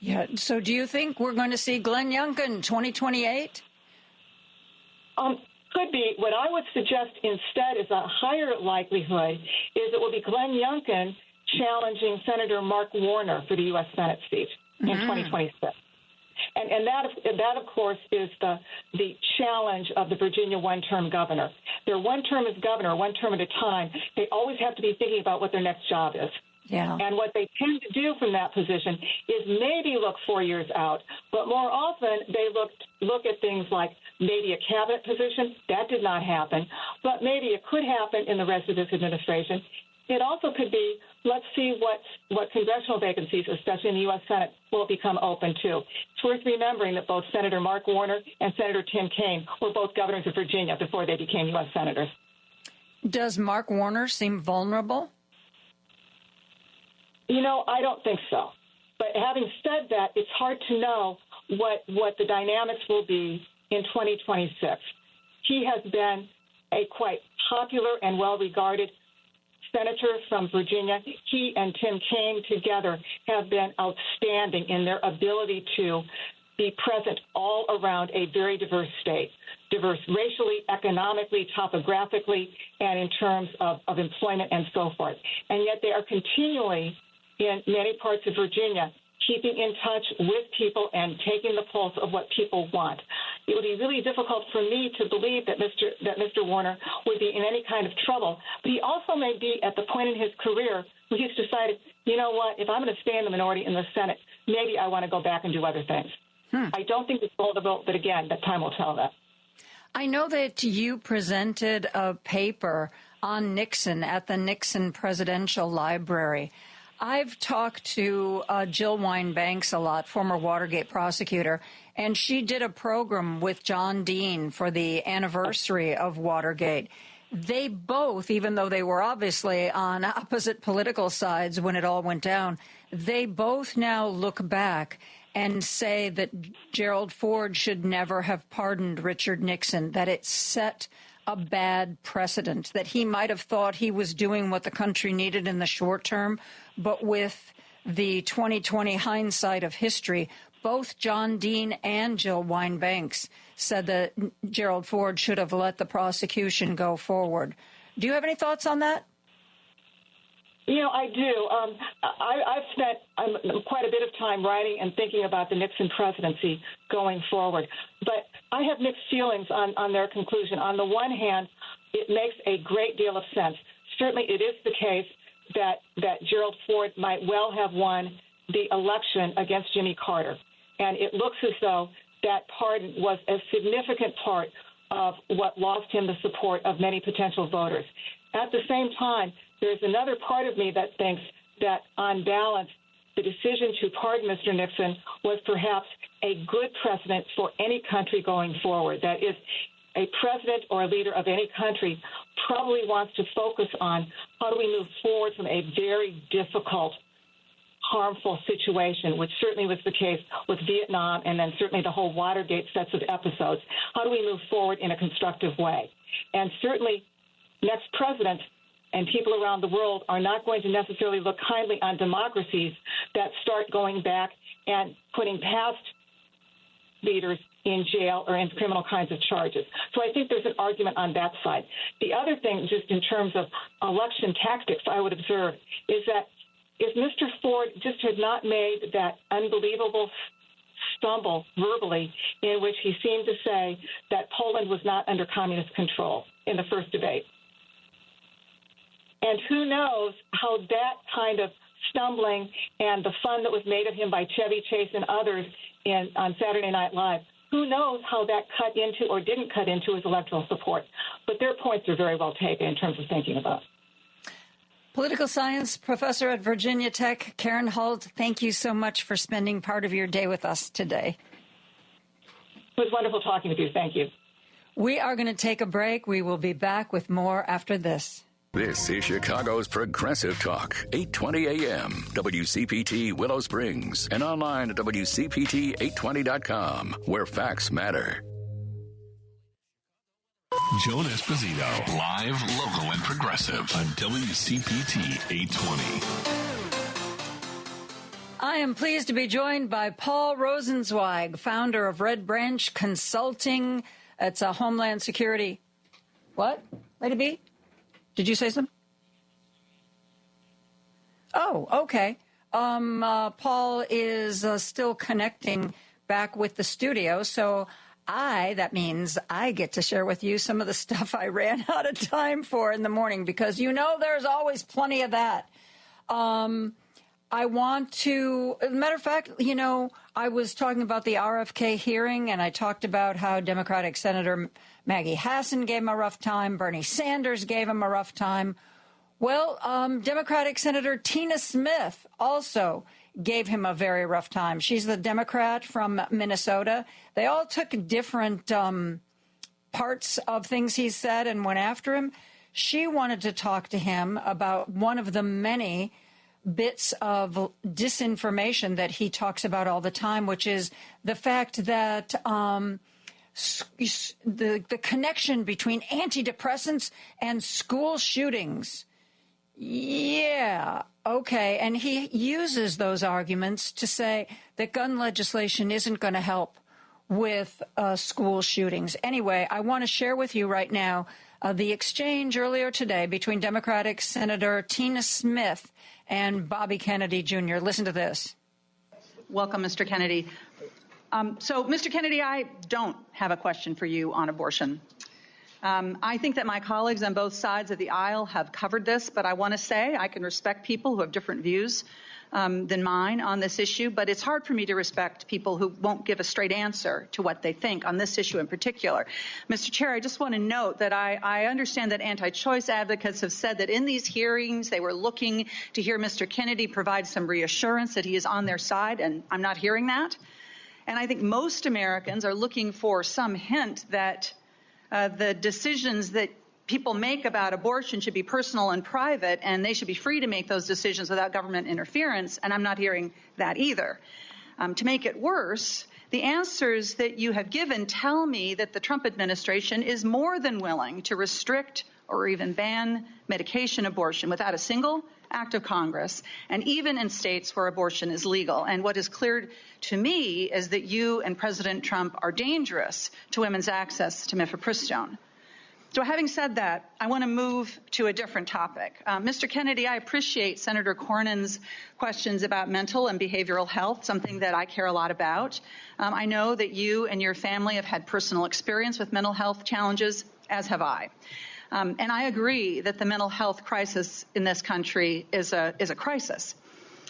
Yeah. So do you think we're going to see Glenn Youngkin 2028? Could be. What I would suggest instead is a higher likelihood is it will be Glenn Youngkin challenging Senator Mark Warner for the U.S. Senate seat in 2026. And that, of course, is the challenge of the Virginia one-term governor. Their one term as governor, one term at a time, they always have to be thinking about what their next job is. Yeah. And what they tend to do from that position is maybe look 4 years out, but more often they look at things like maybe a cabinet position. That did not happen, but maybe it could happen in the rest of this administration. It also could be, let's see what congressional vacancies, especially in the U.S. Senate, will become open to. It's worth remembering that both Senator Mark Warner and Senator Tim Kaine were both governors of Virginia before they became U.S. senators. Does Mark Warner seem vulnerable? You know, I don't think so. But having said that, it's hard to know what the dynamics will be in 2026. He has been a quite popular and well-regarded senator from Virginia. He and Tim Kaine together have been outstanding in their ability to be present all around a very diverse state, diverse racially, economically, topographically, and in terms of employment and so forth. And yet they are continually, in many parts of Virginia, keeping in touch with people and taking the pulse of what people want. It would be really difficult for me to believe that Mr. Warner would be in any kind of trouble, but he also may be at the point in his career where he's decided, you know what, if I'm going to stay in the minority in the Senate, maybe I want to go back and do other things. I don't think it's vulnerable, but again, that time will tell that. I know that you presented a paper on Nixon at the Nixon Presidential Library. I've talked to Jill Wine-Banks a lot, former Watergate prosecutor, and she did a program with John Dean for the anniversary of Watergate. They both, even though they were obviously on opposite political sides when it all went down, they both now look back and say that Gerald Ford should never have pardoned Richard Nixon, that it set a bad precedent, that he might have thought he was doing what the country needed in the short term, but with the 2020 hindsight of history, both John Dean and Jill Wine-Banks said that Gerald Ford should have let the prosecution go forward. Do you have any thoughts on that? You know, I do. I've spent quite a bit of time writing and thinking about the Nixon presidency going forward. But I have mixed feelings on their conclusion. On the one hand, it makes a great deal of sense. Certainly it is the case that Gerald Ford might well have won the election against Jimmy Carter. And it looks as though that pardon was a significant part of what lost him the support of many potential voters. At the same time, there's another part of me that thinks that, on balance, the decision to pardon Mr. Nixon was perhaps a good precedent for any country going forward. That is, a president or a leader of any country probably wants to focus on how do we move forward from a very difficult, harmful situation, which certainly was the case with Vietnam and then certainly the whole Watergate sets of episodes. How do we move forward in a constructive way? And certainly next president and people around the world are not going to necessarily look kindly on democracies that start going back and putting past leaders in jail or in criminal kinds of charges. So I think there's an argument on that side. The other thing, just in terms of election tactics, I would observe is that if Mr. Ford just had not made that unbelievable stumble verbally in which he seemed to say that Poland was not under communist control in the first debate. And who knows how that kind of stumbling and the fun that was made of him by Chevy Chase and others on Saturday Night Live, who knows how that cut into or didn't cut into his electoral support. But their points are very well taken in terms of thinking about. Political science professor at Virginia Tech, Karen Hult, thank you so much for spending part of your day with us today. It was wonderful talking with you. Thank you. We are going to take a break. We will be back with more after this. This is Chicago's Progressive Talk, 820 AM, WCPT Willow Springs, and online at WCPT820.com, where facts matter. Joan Esposito, live, local, and progressive on WCPT 820. I am pleased to be joined by Paul Rosenzweig, founder of Red Branch Consulting. It's a Homeland Security. What? Lady B? Did you say something? Oh, okay. Paul is still connecting back with the studio, so that means I get to share with you some of the stuff I ran out of time for in the morning, because there's always plenty of that. I want to, as a matter of fact, I was talking about the RFK hearing, and I talked about how Democratic Senator Maggie Hassan gave him a rough time. Bernie Sanders gave him a rough time. Well, Democratic Senator Tina Smith also gave him a very rough time. She's the Democrat from Minnesota. They all took different parts of things he said and went after him. She wanted to talk to him about one of the many bits of disinformation that he talks about all the time, which is the fact that the connection between antidepressants and school shootings. Yeah, okay. And he uses those arguments to say that gun legislation isn't going to help with school shootings. Anyway, I want to share with you right now the exchange earlier today between Democratic Senator Tina Smith and Bobby Kennedy Jr. Listen to this. Welcome, Mr. Kennedy. So, Mr. Kennedy, I don't have a question for you on abortion. I think that my colleagues on both sides of the aisle have covered this, but I want to say I can respect people who have different views than mine on this issue, but it's hard for me to respect people who won't give a straight answer to what they think on this issue in particular. Mr. Chair, I just want to note that I understand that anti-choice advocates have said that in these hearings they were looking to hear Mr. Kennedy provide some reassurance that he is on their side, and I'm not hearing that. And I think most Americans are looking for some hint that the decisions that people make about abortion should be personal and private, and they should be free to make those decisions without government interference, and I'm not hearing that either. To make it worse, the answers that you have given tell me that the Trump administration is more than willing to restrict or even ban medication abortion without a single act of Congress, and even in states where abortion is legal. And what is clear to me is that you and President Trump are dangerous to women's access to mifepristone. So having said that, I want to move to a different topic. Mr. Kennedy, I appreciate Senator Cornyn's questions about mental and behavioral health, something that I care a lot about. I know that you and your family have had personal experience with mental health challenges, as have I. And I agree that the mental health crisis in this country is a crisis.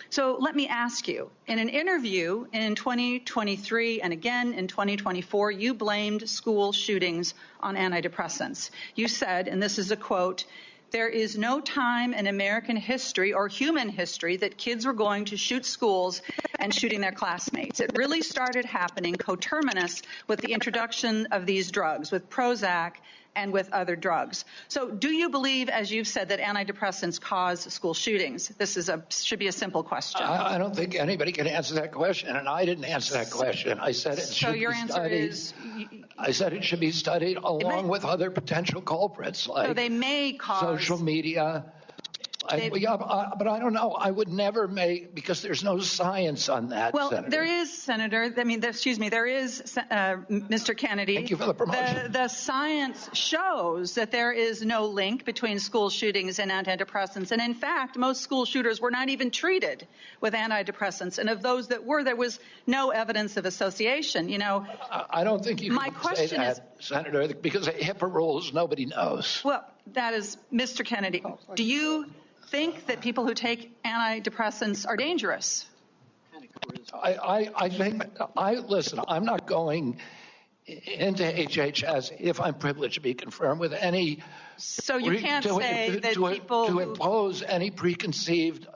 So let me ask you, in an interview in 2023 and again in 2024, you blamed school shootings on antidepressants. You said, and this is a quote, there is no time in American history or human history that kids were going to shoot schools and shooting their classmates. It really started happening coterminous with the introduction of these drugs, with Prozac and with other drugs. So do you believe, as you've said, that antidepressants cause school shootings? This should be a simple question. I don't think anybody can answer that question, and I didn't answer that question. I said it should be studied. So your answer is? I said it should be studied along with other potential culprits, like so they may cause social media. But I don't know. I would never make, because there's no science on that, well, Senator. There is, Senator. I mean, there is, Mr. Kennedy. Thank you for the promotion. The science shows that there is no link between school shootings and antidepressants. And in fact, most school shooters were not even treated with antidepressants. And of those that were, there was no evidence of association. You know, I don't think you can say that, Senator, because of HIPAA rules, nobody knows. Well, that is, Mr. Kennedy, do you think that people who take antidepressants are dangerous? Listen, I'm not going into HHS if I'm privileged to be confirmed with any. So you can't say that people to impose any preconceived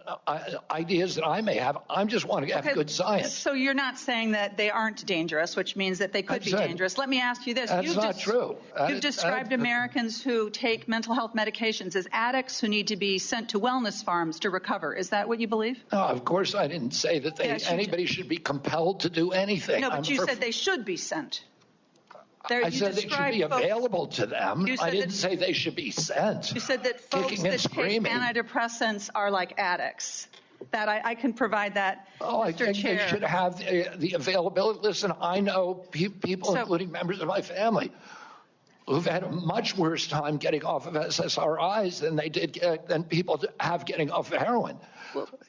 ideas that I may have. I just want to have good science. So you're not saying that they aren't dangerous, which means that they could be dangerous. Let me ask you this. That's not true. You've described Americans who take mental health medications as addicts who need to be sent to wellness farms to recover. Is that what you believe? No, of course I didn't say that anybody should be compelled to do anything. No, but you said they should be sent. I said they should be available to them. I didn't say they should be sent. You said that folks that take antidepressants are like addicts. That I can provide that, I think Chair. They should have the availability. Listen, I know people, including members of my family, who've had a much worse time getting off of SSRIs than people have getting off of heroin.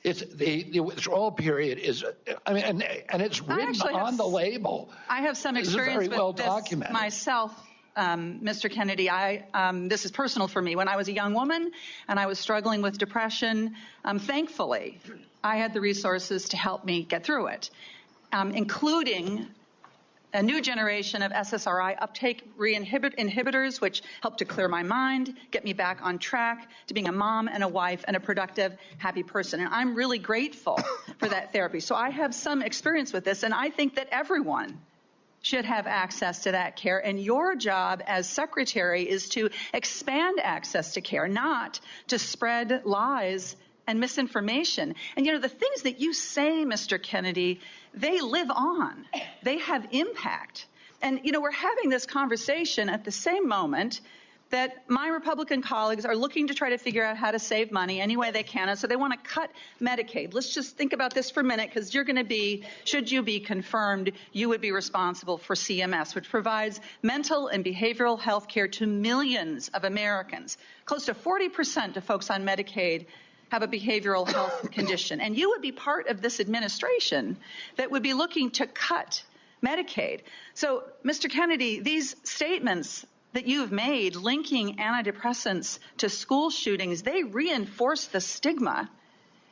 It's the withdrawal period is, I mean, and it's written on the label. I have some experience with this myself, Mr. Kennedy. This is personal for me. When I was a young woman and I was struggling with depression, thankfully, I had the resources to help me get through it, including a new generation of SSRI uptake inhibitors, which helped to clear my mind, get me back on track to being a mom and a wife and a productive, happy person. And I'm really grateful for that therapy. So I have some experience with this, and I think that everyone should have access to that care. And your job as secretary is to expand access to care, not to spread lies and misinformation. And, you know, the things that you say, Mr. Kennedy, they live on. They have impact. And, you know, we're having this conversation at the same moment that my Republican colleagues are looking to try to figure out how to save money any way they can. And so they want to cut Medicaid. Let's just think about this for a minute, because you're going to be, should you be confirmed, you would be responsible for CMS, which provides mental and behavioral health care to millions of Americans. Close to 40% of folks on Medicaid have a behavioral health condition. And you would be part of this administration that would be looking to cut Medicaid. So, Mr. Kennedy, these statements that you've made linking antidepressants to school shootings, they reinforce the stigma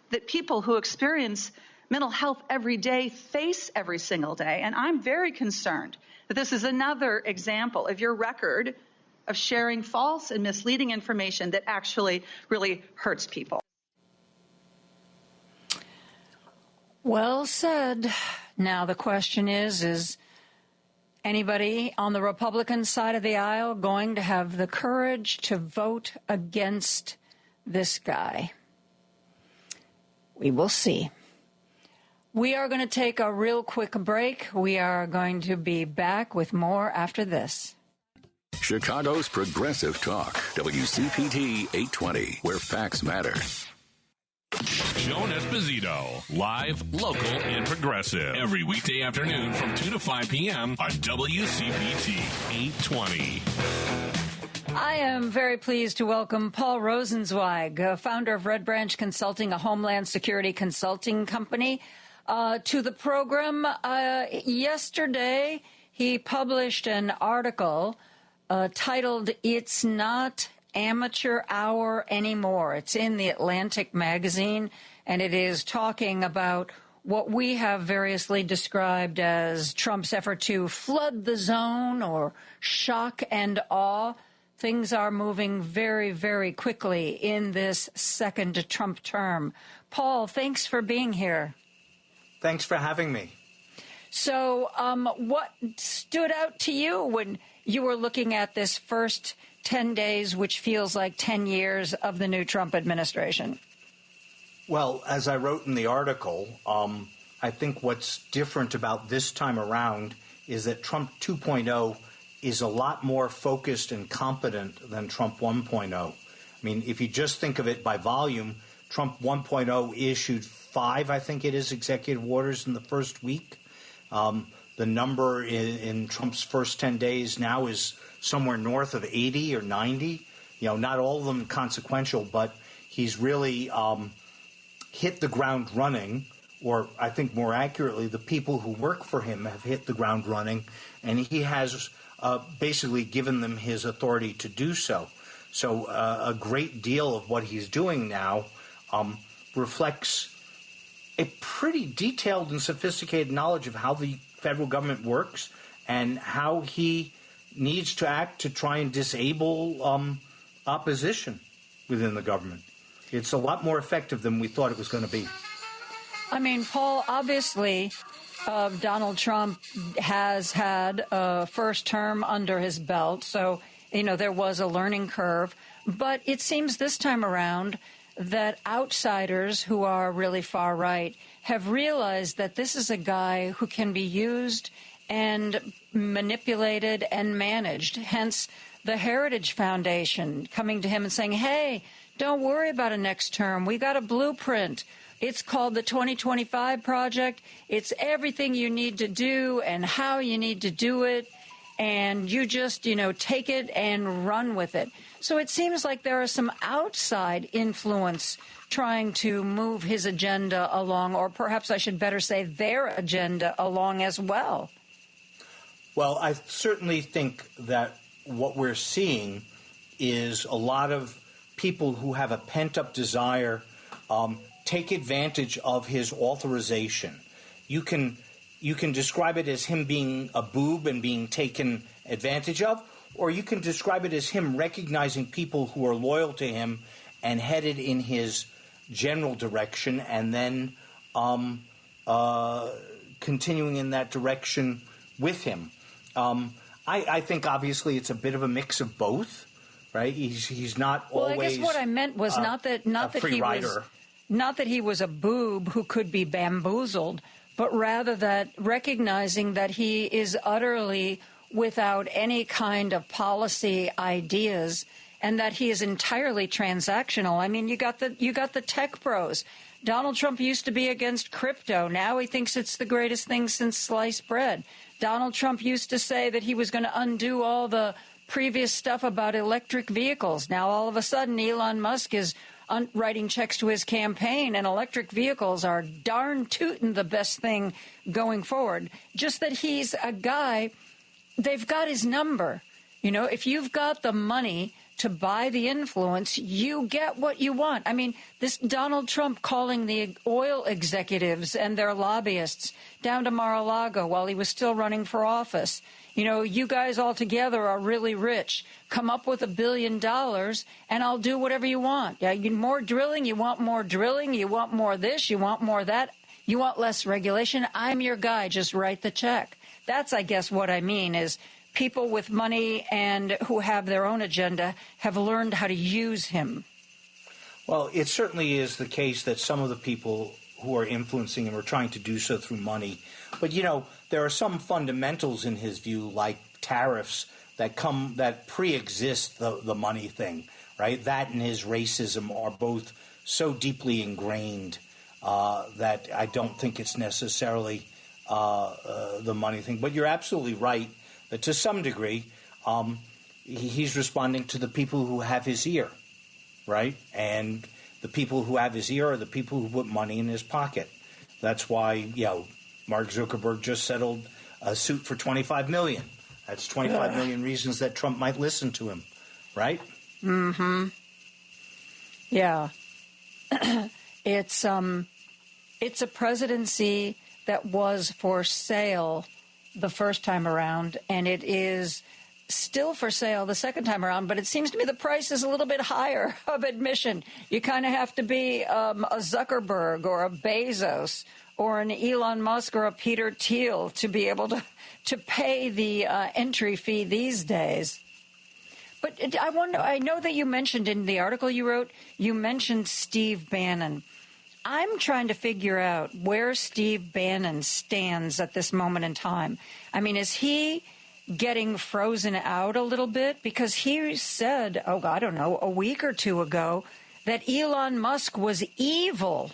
that people who experience mental health every day face every single day. And I'm very concerned that this is another example of your record of sharing false and misleading information that actually really hurts people. Well said. Now the question is anybody on the Republican side of the aisle going to have the courage to vote against this guy? We will see. We are going to take a real quick break. We are going to be back with more after this. Chicago's Progressive Talk, WCPT 820, where facts matter. Joan Esposito, live, local, and progressive. Every weekday afternoon from 2 to 5 p.m. on WCPT 820. I am very pleased to welcome Paul Rosenzweig, founder of Red Branch Consulting, a homeland security consulting company, to the program. Yesterday, he published an article titled, "It's Not Amateur Hour Anymore." It's in the Atlantic magazine, and it is talking about what we have variously described as Trump's effort to flood the zone or shock and awe. things are moving very, very quickly in this second Trump term. Paul, thanks for being here. Thanks for having me. So what stood out to you when you were looking at this first 10 days, which feels like 10 years of the new Trump administration? Well, as I wrote in the article, I think what's different about this time around is that Trump 2.0 is a lot more focused and competent than Trump 1.0. I mean, if you just think of it by volume, Trump 1.0 issued 5, I think it is, executive orders in the first week. The number in Trump's first 10 days now is somewhere north of 80 or 90. Not all of them consequential, but he's really hit the ground running, or I think more accurately, the people who work for him have hit the ground running, and he has basically given them his authority to do so. So a great deal of what he's doing now reflects a pretty detailed and sophisticated knowledge of how the federal government works and how he needs to act to try and disable opposition within the government. It's a lot more effective than we thought it was going to be. I mean, Paul, obviously, Donald Trump has had a first term under his belt, so, there was a learning curve. But it seems this time around that outsiders who are really far right have realized that this is a guy who can be used and manipulated and managed. Hence, the Heritage Foundation coming to him and saying, hey, don't worry about a next term. We got a blueprint. It's called the 2025 Project. It's everything you need to do and how you need to do it. And you just, take it and run with it. So it seems like there are some outside influence trying to move his agenda along, or perhaps I should better say their agenda along as well. Well, I certainly think that what we're seeing is a lot of people who have a pent-up desire take advantage of his authorization. You can describe it as him being a boob and being taken advantage of, or you can describe it as him recognizing people who are loyal to him and headed in his general direction and then continuing in that direction with him. I think obviously it's a bit of a mix of both, right? He's not always. Well, I guess what I meant was not that he was a boob who could be bamboozled, but rather that recognizing that he is utterly without any kind of policy ideas and that he is entirely transactional. I mean, you got the tech bros. Donald Trump used to be against crypto. Now he thinks it's the greatest thing since sliced bread. Donald Trump used to say that he was going to undo all the previous stuff about electric vehicles. Now, all of a sudden, Elon Musk is writing checks to his campaign, and electric vehicles are darn tootin' the best thing going forward. Just that he's a guy, they've got his number. If you've got the money to buy the influence, you get what you want. I mean, this Donald Trump calling the oil executives and their lobbyists down to Mar-a-Lago while he was still running for office. You guys all together are really rich. Come up with $1 billion and I'll do whatever you want. Yeah, more drilling, you want more drilling, you want more this, you want more that, you want less regulation. I'm your guy, just write the check. That's, I guess, what I mean is people with money and who have their own agenda have learned how to use him. Well, it certainly is the case that some of the people who are influencing him are trying to do so through money. But, there are some fundamentals in his view, like tariffs, that pre-exist the money thing, right? That and his racism are both so deeply ingrained that I don't think it's necessarily the money thing. But you're absolutely right that to some degree he's responding to the people who have his ear, right? And the people who have his ear are the people who put money in his pocket. That's why, Mark Zuckerberg just settled a suit for $25 million. That's 25 million reasons that Trump might listen to him, right? Mm-hmm. Yeah. It's a presidency that was for sale the first time around, and it is still for sale the second time around, but it seems to me the price is a little bit higher of admission. You kind of have to be a Zuckerberg or a Bezos or an Elon Musk or a Peter Thiel to be able to pay the entry fee these days. But I wonder, I know that you mentioned in the article you wrote, you mentioned Steve Bannon. I'm trying to figure out where Steve Bannon stands at this moment in time. I mean, is he getting frozen out a little bit? Because he said, I don't know, a week or two ago that Elon Musk was evil.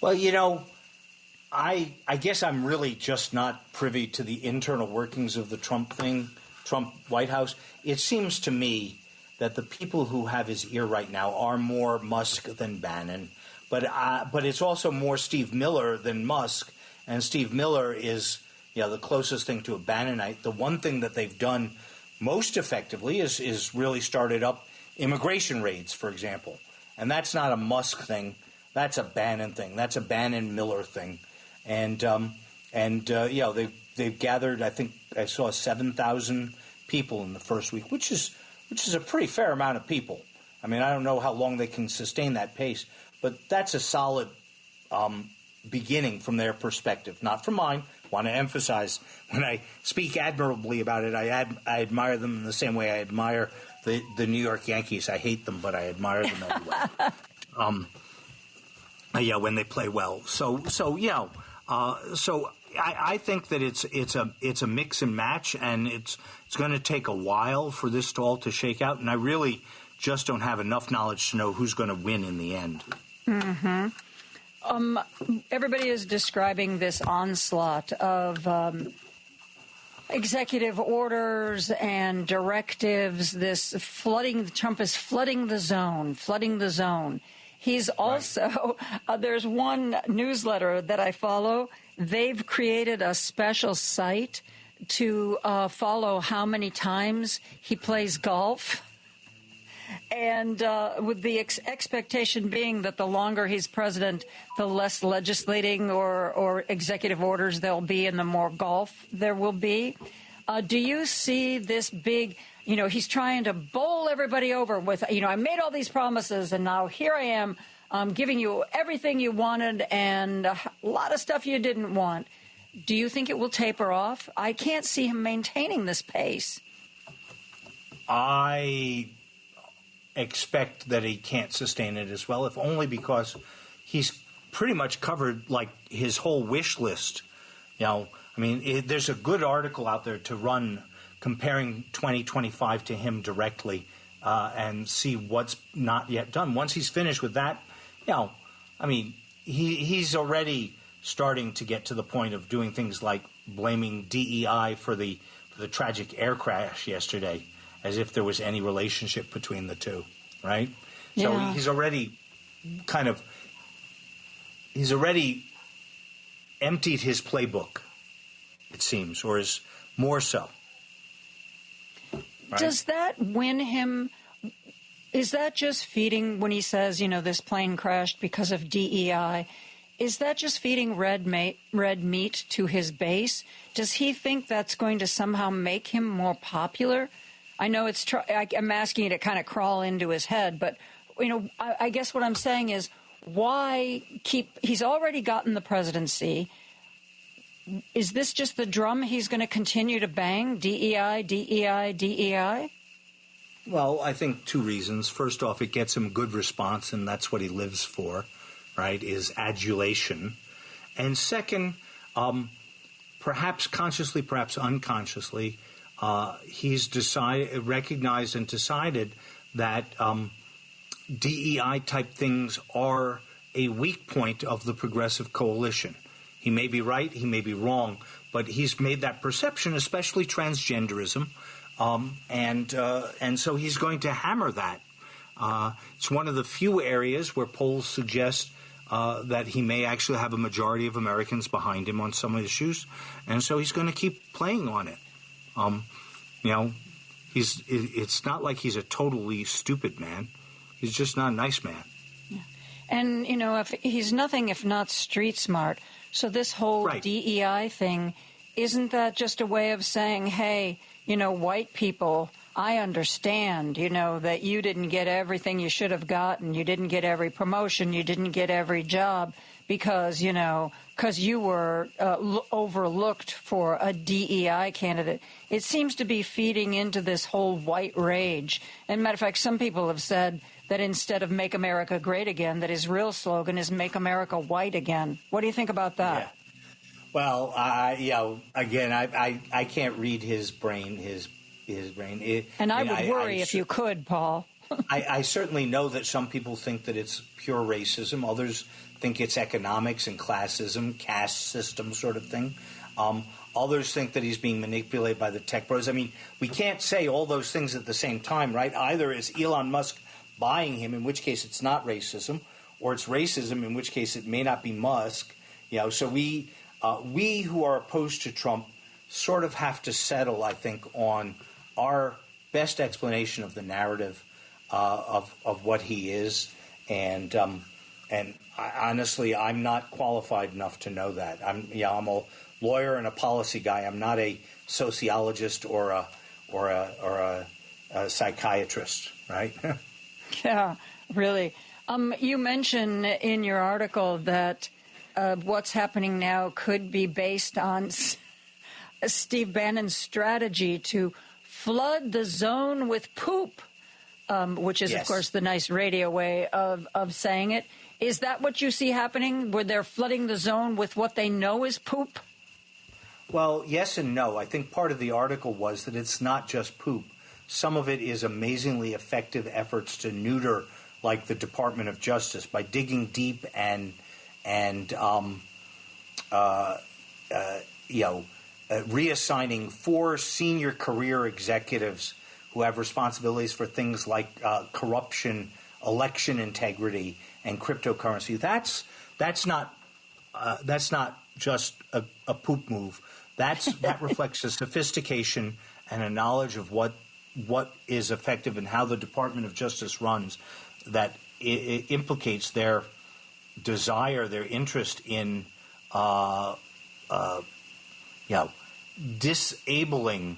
Well, I guess I'm really just not privy to the internal workings of the Trump White House. It seems to me that the people who have his ear right now are more Musk than Bannon, but it's also more Steve Miller than Musk, and Steve Miller is the closest thing to a Bannonite. The one thing that they've done most effectively is really started up immigration raids, for example, and that's not a Musk thing. That's a Bannon thing. That's a Bannon-Miller thing. And they've gathered, I think I saw 7,000 people in the first week, which is a pretty fair amount of people. I mean, I don't know how long they can sustain that pace, but that's a solid beginning from their perspective, not from mine. I want to emphasize, when I speak admirably about it, I admire them in the same way I admire the New York Yankees. I hate them, but I admire them anyway. When they play well. So I think that it's a mix and match, and it's going to take a while for this all to shake out. And I really just don't have enough knowledge to know who's going to win in the end. Mm-hmm. Everybody is describing this onslaught of executive orders and directives. This flooding. Trump is flooding the zone. He's also, there's one newsletter that I follow. They've created a special site to follow how many times he plays golf. And with the expectation being that the longer he's president, the less legislating or executive orders there'll be and the more golf there will be. Do you see this big... he's trying to bowl everybody over with, I made all these promises and now here I am giving you everything you wanted and a lot of stuff you didn't want. Do you think it will taper off? I can't see him maintaining this pace. I expect that he can't sustain it as well, if only because he's pretty much covered like his whole wish list. There's a good article out there to run comparing 2025 to him directly and see what's not yet done. Once he's finished with that, he's already starting to get to the point of doing things like blaming DEI for the tragic air crash yesterday, as if there was any relationship between the two, right? Yeah. So he's already emptied his playbook, it seems, or is more so. Right? Does that win him? Is that just feeding, when he says, this plane crashed because of DEI, is that just feeding red meat to his base? Does he think that's going to somehow make him more popular? I know I'm asking you to kind of crawl into his head, but, I guess what I'm saying is, why he's already gotten the presidency. Is this just the drum he's going to continue to bang? DEI, DEI, DEI? Well, I think two reasons. First off, it gets him good response, and that's what he lives for, right, is adulation. And second, perhaps consciously, perhaps unconsciously, he's recognized and decided that DEI-type things are a weak point of the progressive coalition. He may be right, he may be wrong, but he's made that perception, especially transgenderism, and so he's going to hammer that. It's one of the few areas where polls suggest that he may actually have a majority of Americans behind him on some issues, and so he's going to keep playing on it. It's not like he's a totally stupid man. He's just not a nice man. Yeah. And, if he's nothing if not street smart, so this whole DEI thing isn't that just a way of saying, hey, white people, I understand, that you didn't get everything you should have gotten. You didn't get every promotion. You didn't get every job because you were overlooked for a DEI candidate. It seems to be feeding into this whole white rage. And matter of fact, some people have said that instead of Make America Great Again, that his real slogan is Make America White Again. What do you think about that? Yeah. Well, again, I can't read his brain, his brain. I would worry if you could, Paul. I certainly know that some people think that it's pure racism. Others think it's economics and classism, caste system sort of thing. Others think that he's being manipulated by the tech bros. I mean, we can't say all those things at the same time, right? Either it's Elon Musk buying him, in which case it's not racism, or it's racism, in which case it may not be Musk. So we who are opposed to Trump sort of have to settle, I think, on our best explanation of the narrative of what he is, and honestly, I'm not qualified enough to know that. I'm a lawyer and a policy guy. I'm not a sociologist or a psychiatrist, right? Yeah, really. You mention in your article that what's happening now could be based on Steve Bannon's strategy to flood the zone with poop, which is, yes, of course, the nice radio way of saying it. Is that what you see happening, where they're flooding the zone with what they know is poop? Well, yes and no. I think part of the article was that it's not just poop. Some of it is amazingly effective efforts to neuter, like the Department of Justice, by digging deep and reassigning 4 senior career executives who have responsibilities for things like corruption, election integrity, and cryptocurrency. That's not just a poop move. That reflects a sophistication and a knowledge of what is effective and how the Department of Justice runs, that it implicates their desire, their interest in disabling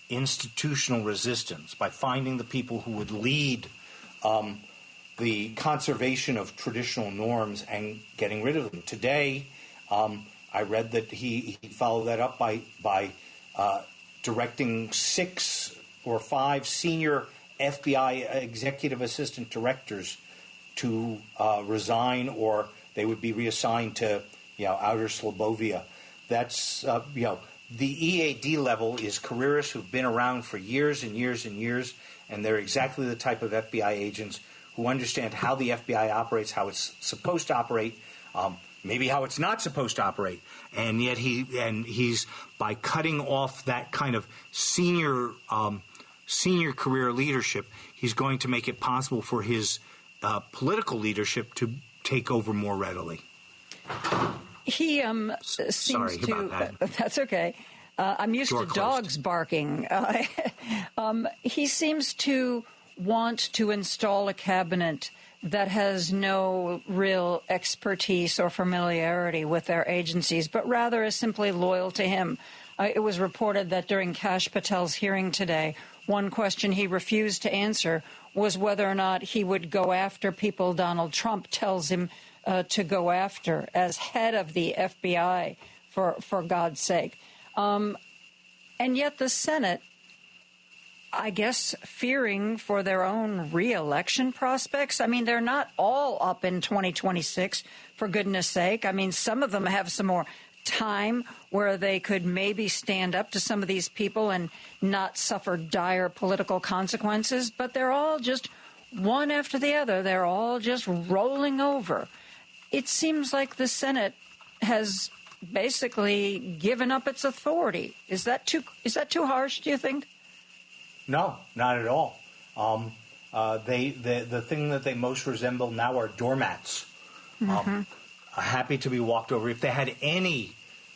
institutional resistance by finding the people who would lead the conservation of traditional norms and getting rid of them. Today, I read that he followed that up by directing 6 or 5 senior FBI executive assistant directors to resign, or they would be reassigned to outer Slobovia. That's the EAD level is careerists who've been around for years and years and years, and they're exactly the type of FBI agents who understand how the FBI operates, how it's supposed to operate, maybe how it's not supposed to operate. And yet he's by cutting off that kind of senior career leadership, he's going to make it possible for his political leadership to take over more readily. He seems Sorry to. about that. That's okay. I'm used to dogs barking. He seems to want to install a cabinet that has no real expertise or familiarity with their agencies, but rather is simply loyal to him. It was reported that during Kash Patel's hearing today, one question he refused to answer was whether or not he would go after people Donald Trump tells him to go after as head of the FBI, for God's sake. And yet the Senate, I guess, fearing for their own re-election prospects. I mean, they're not all up in 2026, for goodness sake. I mean, some of them have some more time where they could maybe stand up to some of these people and not suffer dire political consequences, but they're all just one after the other. They're all just rolling over. It seems like the Senate has basically given up its authority. Is that too harsh, do you think? No, not at all. The thing that they most resemble now are doormats. Mm-hmm. Happy to be walked over. If they had any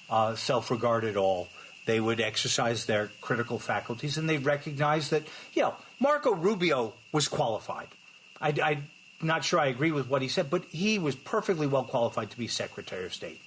self-regard at all, they would exercise their critical faculties, and they'd recognize that, Marco Rubio was qualified. I'm not sure I agree with what he said, but he was perfectly well qualified to be Secretary of State.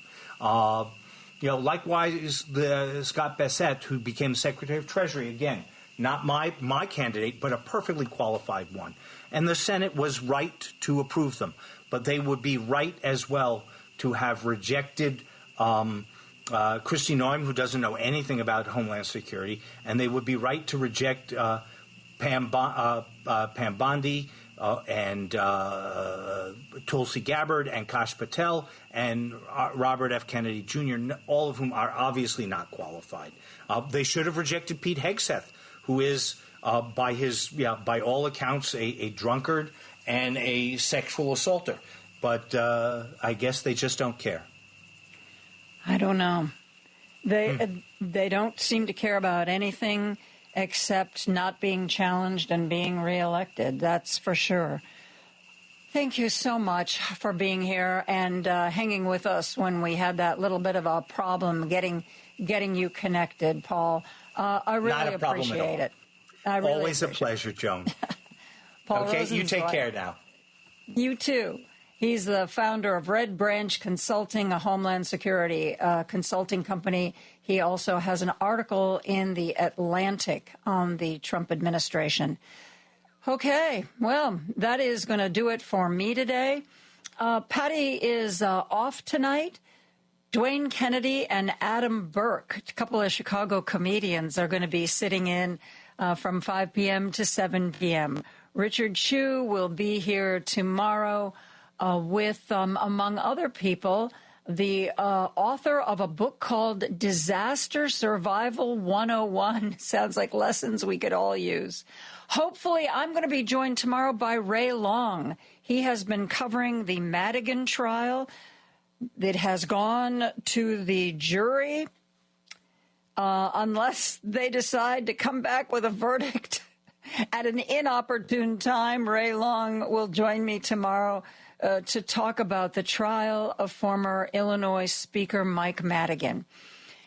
Likewise, the Scott Bessent, who became Secretary of Treasury, again, not my candidate, but a perfectly qualified one. And the Senate was right to approve them. But they would be right as well to have rejected Kristi Noem, who doesn't know anything about Homeland Security, and they would be right to reject Pam Bondi and Tulsi Gabbard and Kash Patel and Robert F. Kennedy Jr., all of whom are obviously not qualified. They should have rejected Pete Hegseth, who is, by all accounts, a drunkard and a sexual assaulter. But I guess they just don't care. I don't know. They don't seem to care about anything except not being challenged and being reelected. That's for sure. Thank you so much for being here and hanging with us when we had that little bit of a problem getting you connected, Paul. I really appreciate it. Always a pleasure, Joan. Paul okay, Rosenzweig. You take care now. You too. He's the founder of Red Branch Consulting, a Homeland Security consulting company. He also has an article in The Atlantic on the Trump administration. Okay, well, that is going to do it for me today. Patty is off tonight. Dwayne Kennedy and Adam Burke, a couple of Chicago comedians, are going to be sitting in from 5 p.m. to 7 p.m. Richard Chu will be here tomorrow with, among other people, the author of a book called Disaster Survival 101. Sounds like lessons we could all use. Hopefully, I'm going to be joined tomorrow by Ray Long. He has been covering the Madigan trial. It has gone to the jury unless they decide to come back with a verdict at an inopportune time. Ray Long will join me tomorrow to talk about the trial of former Illinois Speaker Mike Madigan.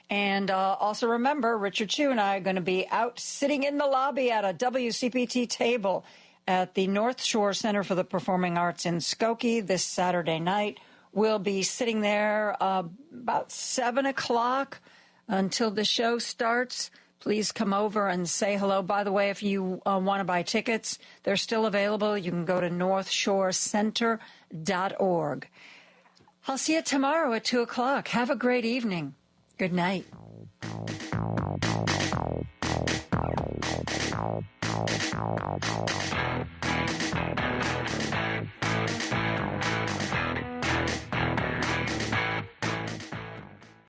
And also remember, Richard Chu and I are going to be out sitting in the lobby at a WCPT table at the North Shore Center for the Performing Arts in Skokie this Saturday night. We'll be sitting there about 7 o'clock until the show starts. Please come over and say hello. By the way, if you want to buy tickets, they're still available. You can go to northshorecenter.org. I'll see you tomorrow at 2 o'clock. Have a great evening. Good night.